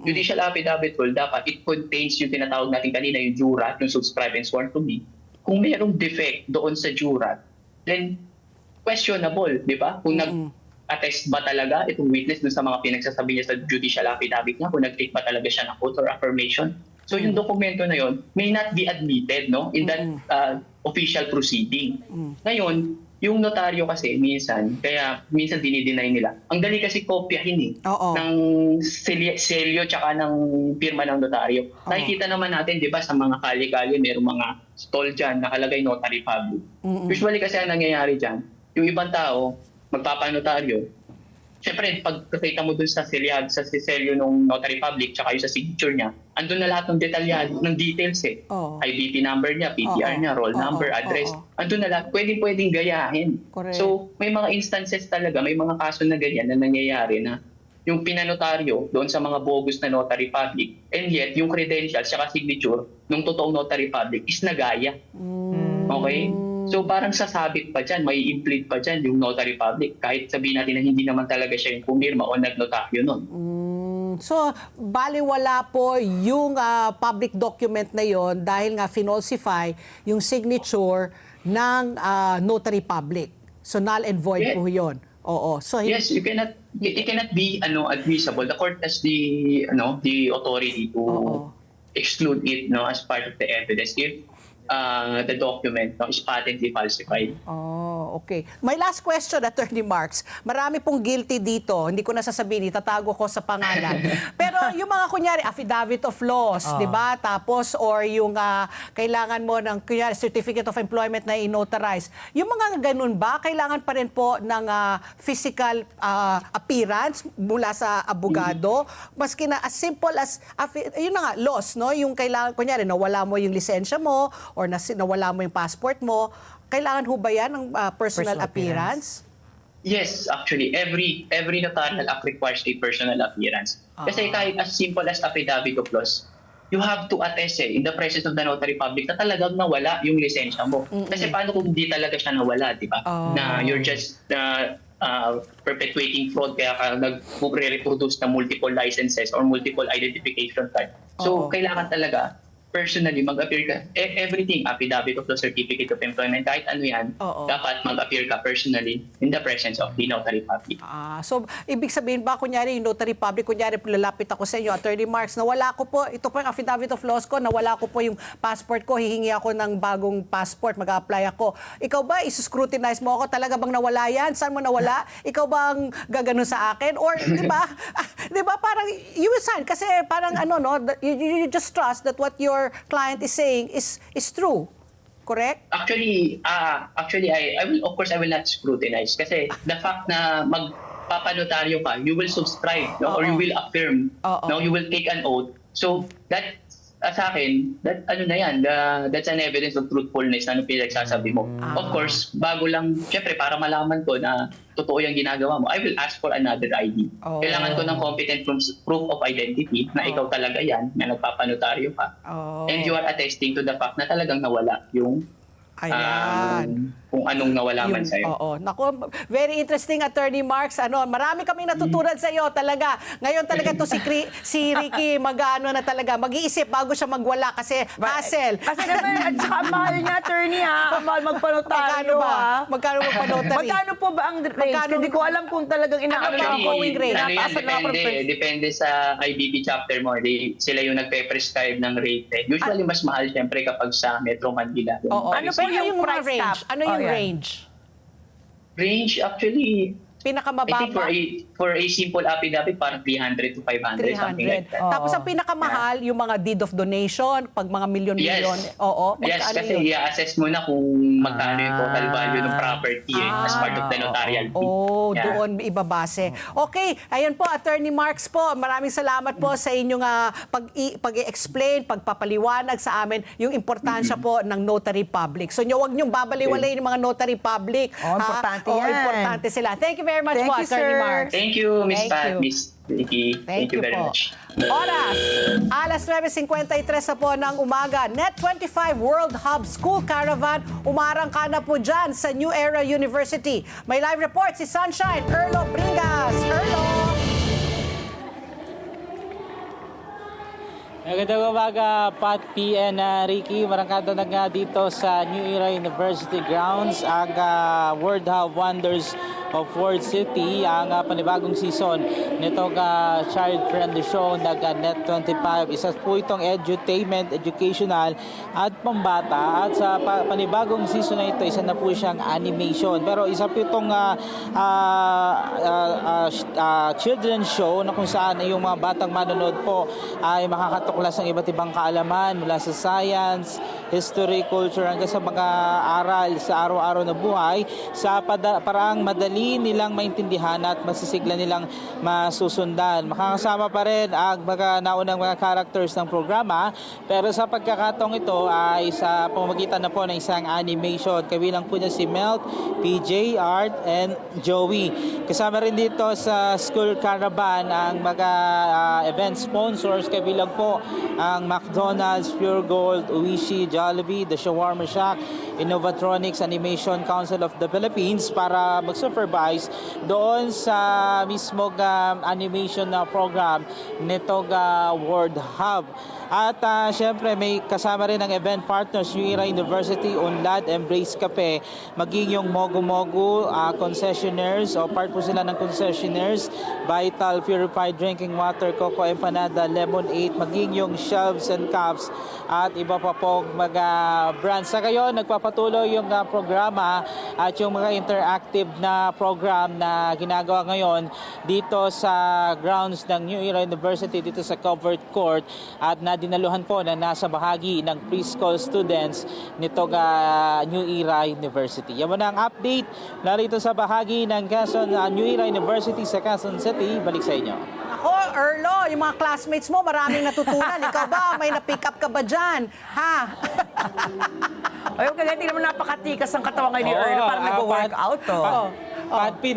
Judicial affidavit rule, dapat it contains yung tinatawag natin kanina, yung jurat, yung subscribed and sworn to be. Kung mayroong defect doon sa jurat, then questionable, di ba? Kung nag-attest ba talaga itong witness dun sa mga pinagsasabi niya sa judicial affidavit niya, kung nag-take ba talaga siya ng oath or affirmation. So yung dokumento na yon may not be admitted in that official proceeding. Ngayon, yung notaryo kasi minsan dinideny nila. Ang dali kasi kopyahin ng selyo tsaka ng pirma ng notaryo. Nakikita naman natin, di ba, sa mga kali-kali, mayroong mga stall dyan, nakalagay notary public. Usually kasi ang nangyayari dyan, yung ibang tao, magpapanotaryo, syempre, pag nakita mo dun sa selyo ng notary public tsaka yung sa signature niya, andun na lahat ng details IBP number niya, PTR niya, roll number, address. Andun na lahat. Pwedeng gayahin. Correct. So, may mga instances talaga, may mga kaso na ganyan na nangyayari na yung pinanotaryo doon sa mga bogus na notary public, and yet yung credentials tsaka signature ng totoong notary public is nagaya. Okay? So parang sasabit pa dyan, may implead pa dyan yung notary public kahit sabihin natin na hindi naman talaga siya yung pumirma o nagnotaryo nun. So, baliwala po yung public document na yon dahil nga finalsify yung signature ng notary public. So, null and void po yun. Oo. So, Yes, it cannot be admissible. The court has the authority to exclude it as part of the evidence if the document is patently falsified. Okay. My last question, Attorney Marks. Marami pong guilty dito. Hindi ko na sasabihin, itatago ko sa pangalan. Pero yung mga kunyari, affidavit of loss, di ba? Tapos, or yung kailangan mo ng kunyari, certificate of employment na i-notarize. Yung mga ganun ba, kailangan pa rin po ng physical appearance mula sa abogado? Maski na as simple as, yun na nga, loss, no? Yung kailangan, kunyari, nawala mo yung lisensya mo, or nawala mo yung passport mo, kailangan ho ba yan ng personal appearance? Yes, actually, every notarial act requires a personal appearance. Kasi kahit as simple as affidavit of loss, you have to attest in the presence of the notary public na talagang nawala yung lisensya mo. Kasi paano kung hindi talaga siya nawala, di ba? Na you're just perpetuating fraud kaya ka nag-reproduce ng multiple licenses or multiple identification card. So, Oo. kailangan talaga personally mag-appear ka. Everything, affidavit of the certificate of employment, kahit ano yan, Oo. dapat mag-appear ka personally in the presence of the notary public. So, ibig sabihin ba, kunyari, yung notary public, kunyari, lalapit ako sa inyo, Attorney Marks, nawala ko po, ito po yung affidavit of loss ko, nawala ko po yung passport ko, hihingi ako ng bagong passport, mag-apply ako. Ikaw ba, isuscrutinize mo ako, talaga bang nawala yan? Saan mo nawala? Ikaw bang gaganon sa akin? Or, di ba, di ba, parang, you will sign, kasi parang ano, no, you just trust that what your client is saying is true. Correct? Actually, I will, of course, I will not scrutinize kasi the fact na magpapanotaryo ka, you will subscribe, no? Or you will affirm, Oo. no? You will take an oath. So, that, sa akin, that, ano na yan, that's an evidence of truthfulness na ano pinagsasabi mo. Of course, bago lang, syempre, para malaman ko na totoo yung ginagawa mo, I will ask for another ID. Oo. Kailangan ko ng competent proof of identity na ikaw talaga yan, na nagpapanotaryo ka. Oo. And you are attesting to the fact na talagang nawala yung Ayan. kung anong nawala man sa'yo. Oo. Naku, very interesting, Attorney Marks. Marami kaming natutunan sa iyo talaga. Ngayon talaga to si Ricky mag-ano na talaga, mag-iisip bago siya magwala kasi hassle. Kasi naman, at saka mahal niya, attorney, ha? Mahal Magkano magpanotaryo, ba? ha? Magkano magpanotary? Magkano po ba ang range? Magkano- Hindi ko alam kung talagang inaano Ano lang ang po. going rate? Ano yan, Tinataas na ako ng depende sa IBP chapter mo. Sila yung nagpe-prescribe ng rate. Usually, mas mahal siyempre kapag sa Metro Manila. Oo. Ano po yung mga price range? cap? Ano yung Oh, yan. range? Range, actually, I think Pinakamababa? for a simple affidavit, parang 300 to 500, something like 300. that. Tapos ang pinakamahal, yung mga deed of donation, pag mga milyon-milyon. Yes. Oo. Yes, magkano kasi yun? i-assess mo na kung magkano yung total value ng property as part of the notarial fee. Oh, Yeah. doon ibabase. Okay, ayun po, Attorney Marks po, maraming salamat po sa inyong pag-i-explain, pagpapaliwanag sa amin yung importansya po ng notary public. So, huwag niyong babaliwalayin yung mga notary public. Oh, importante Oo, yan. importante sila. Thank you very much Thank po, you, Attorney sir. Marks. Thank you, Miss Thank Pat, you. Miss Vicky. Thank you very po. much. Oras, alas 9:53 na po ng umaga. Net25 World Hub School Caravan, umarangka na po dyan sa New Era University. May live report si Sunshine Erlo Bringas. Erlo! Magandang umaga, Pat, P, and Ricky. Marangkada na nga dito sa New Era University grounds ang World Hub Wonders of World City, ang panibagong season nitong child-friendly show na Net25. Isa po itong edutainment, educational at pambata. At sa panibagong season na ito, isa na po siyang animation. Pero isa po itong children's show na kung saan yung mga batang manonood po ay makakatuklas ng iba't ibang kaalaman mula sa science, history, culture, hanggang sa mga aral sa araw-araw na buhay sa paraang madali nilang maintindihan at masisigla nilang masusundan. Makakasama pa rin ang mga naunang mga characters ng programa, pero sa pagkakataong ito ay sa pamamagitan na po ng isang animation. Kabilang po niya si Melt, PJ, Art, and Joey. Kasama rin dito sa School Caravan ang mga event sponsors. Kabilang po ang McDonald's, Pure Gold, Uishi, Jollibee, The Shawarma Shack, Innovatronics, Animation Council of the Philippines para mag-supervise doon sa mismong animation na program nitong World Hub. At syempre may kasama rin ang event partners New Era University, Unlad, Embrace Cafe, maging yung Mogu Mogu concessionaires o part po sila ng concessionaires, Vital, Purified Drinking Water, Coco Empanada, Lemonade, maging yung shelves and cups at iba pa pong mga brands. Sa ngayon, nagpapatuloy yung programa at yung mga interactive na program na ginagawa ngayon dito sa grounds ng New Era University, dito sa covered court, at dinaluhan po na nasa bahagi ng preschool students nitong New Era University. Yan muna ang update narito sa bahagi ng Quezon, New Era University sa Quezon City. Balik sa inyo. Ako, Erlo, yung mga classmates mo, maraming natutunan. Ikaw ba, may na-pick up ka ba dyan? Ha? Ayun, kaya tingnan mo napakatikas ang katawan ngayon ni Erlo. Parang nag-workout, to. Patpi,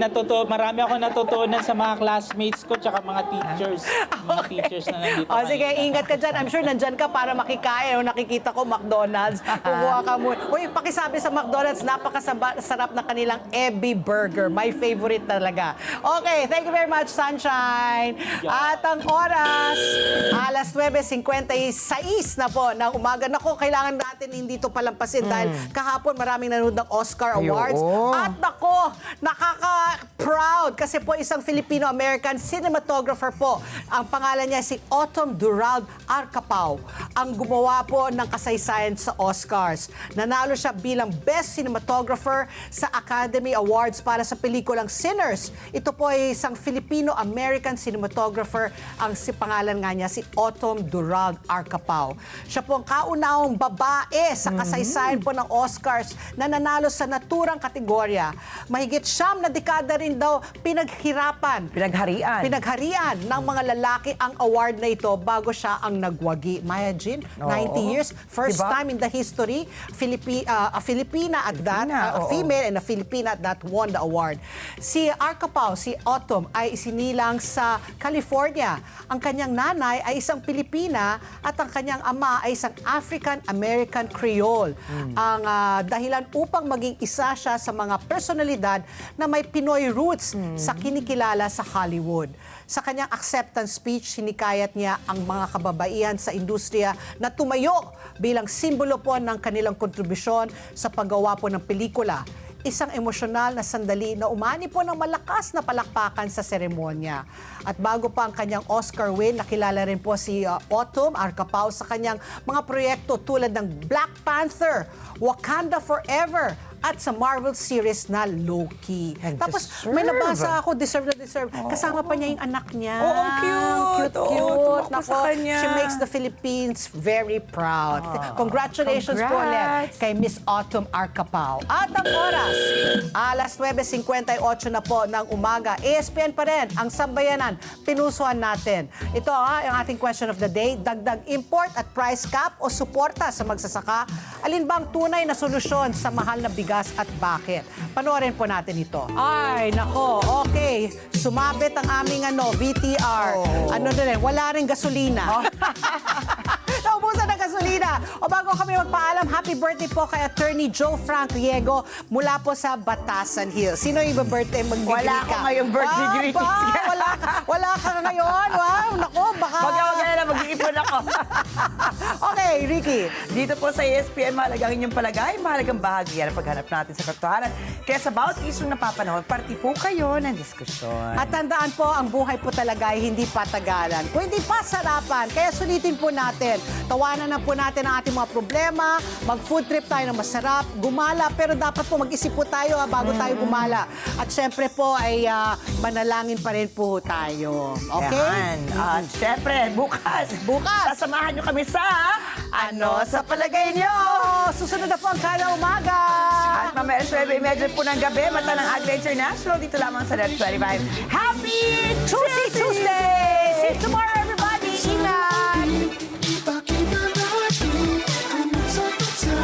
marami ako natutunan sa mga classmates ko tsaka mga teachers. Mga teachers na nandito. O sige, ingat ka dyan. I'm sure nandyan ka para makikain. O nakikita ko McDonald's. Kumuha ka muna. Uy, pakisabi sa McDonald's, napakasarap na kanilang Ebby Burger. My favorite talaga. Okay, thank you very much, Sunshine. At ang oras, alas 9:56 na po ng umaga. Nako, kailangan natin hindi ito palampasin dahil kahapon maraming nanood ng Oscar Awards. At nako, nakaka-proud kasi po isang Filipino-American cinematographer po. Ang pangalan niya si Autumn Durald Arcapao. Ang gumawa po ng kasaysayan sa Oscars. Nanalo siya bilang Best Cinematographer sa Academy Awards para sa pelikulang Sinners. Ito po ay isang Filipino-American cinematographer. Ang pangalan nga niya si Autumn Durald Arcapao. Siya po ang kaunahang babae sa kasaysayan po ng Oscars na nanalo sa naturang kategorya. Mahigit 9 na dekada rin daw pinaghirapan. Pinagharian ng mga lalaki ang award na ito bago siya ang nagwagi. Maya Jean, 90 years. First Diba? time in the history, a Filipina at that, a female and a Filipina at that won the award. Si Arcapao, si Autumn, ay isinilang sa California. Ang kanyang nanay ay isang Pilipina at ang kanyang ama ay isang African-American Creole. Ang dahilan upang maging isa siya sa mga personalidad na may Pinoy roots sa kinikilala sa Hollywood. Sa kanyang acceptance speech, sinikayat niya ang mga kababaihan sa industriya na tumayo bilang simbolo po ng kanilang kontribusyon sa paggawa po ng pelikula. Isang emosyonal na sandali na umani po ng malakas na palakpakan sa seremonya. At bago pa ang kanyang Oscar win, nakilala rin po si Autumn Arcapao sa kanyang mga proyekto tulad ng Black Panther, Wakanda Forever, at sa Marvel series na Loki. Tapos may nabasa ako, deserve na deserve. Kasama pa niya yung anak niya. Oh, ang cute. Oo, tumakbo Nako, sa kanya. she makes the Philippines very proud. Congratulations po ulit kay Miss Autumn Arcapao. At ang oras, alas 9:58 na po ng umaga. ESPN pa rin, ang sambayanan, pinusuan natin. Ito ang ating question of the day. Dagdag import at price cap o suporta sa magsasaka? Alin bang tunay na solusyon sa mahal na bigas at bakit? Panoorin po natin ito. Ay, nako, okay. Sumabit ang aming VTR. Ano na rin, wala rin gasolina. Naubusan ng gasolina. O bago kami magpaalam, happy birthday po kay Attorney Joe Frank Riego mula po sa Batasan Hills. Sino yung birthday magbibili ka? Wala ako ngayong birthday greetings. Wala ka ngayon? Wow, nako, baka... Mag-awag na mag-iipon ako. Okay, Ricky. Dito po sa ESPN, mahalagang inyong palagay, mahalagang bahagi yan ang paghanap natin sa katotohanan. Kaya sa bawat issue na papanahon, party po kayo ng diskusyon. At tandaan po, ang buhay po talaga ay hindi patagalan. Kung hindi pa sarapan, kaya sulitin po natin. Tawanan na po natin ang ating mga problema, mag-food trip tayo na masarap, gumala, pero dapat po mag-isip po tayo bago tayo gumala. At syempre po ay manalangin pa rin po tayo. Okay? Yan. At syempre, bukas, sasamahan nyo kami sa Ano sa Palagay Nyo? Susunod na po ang Kada Umaga. At mamaya 9:30 po ng gabi, mata ng Agla International, dito lamang sa Net 25. Happy Tuesday!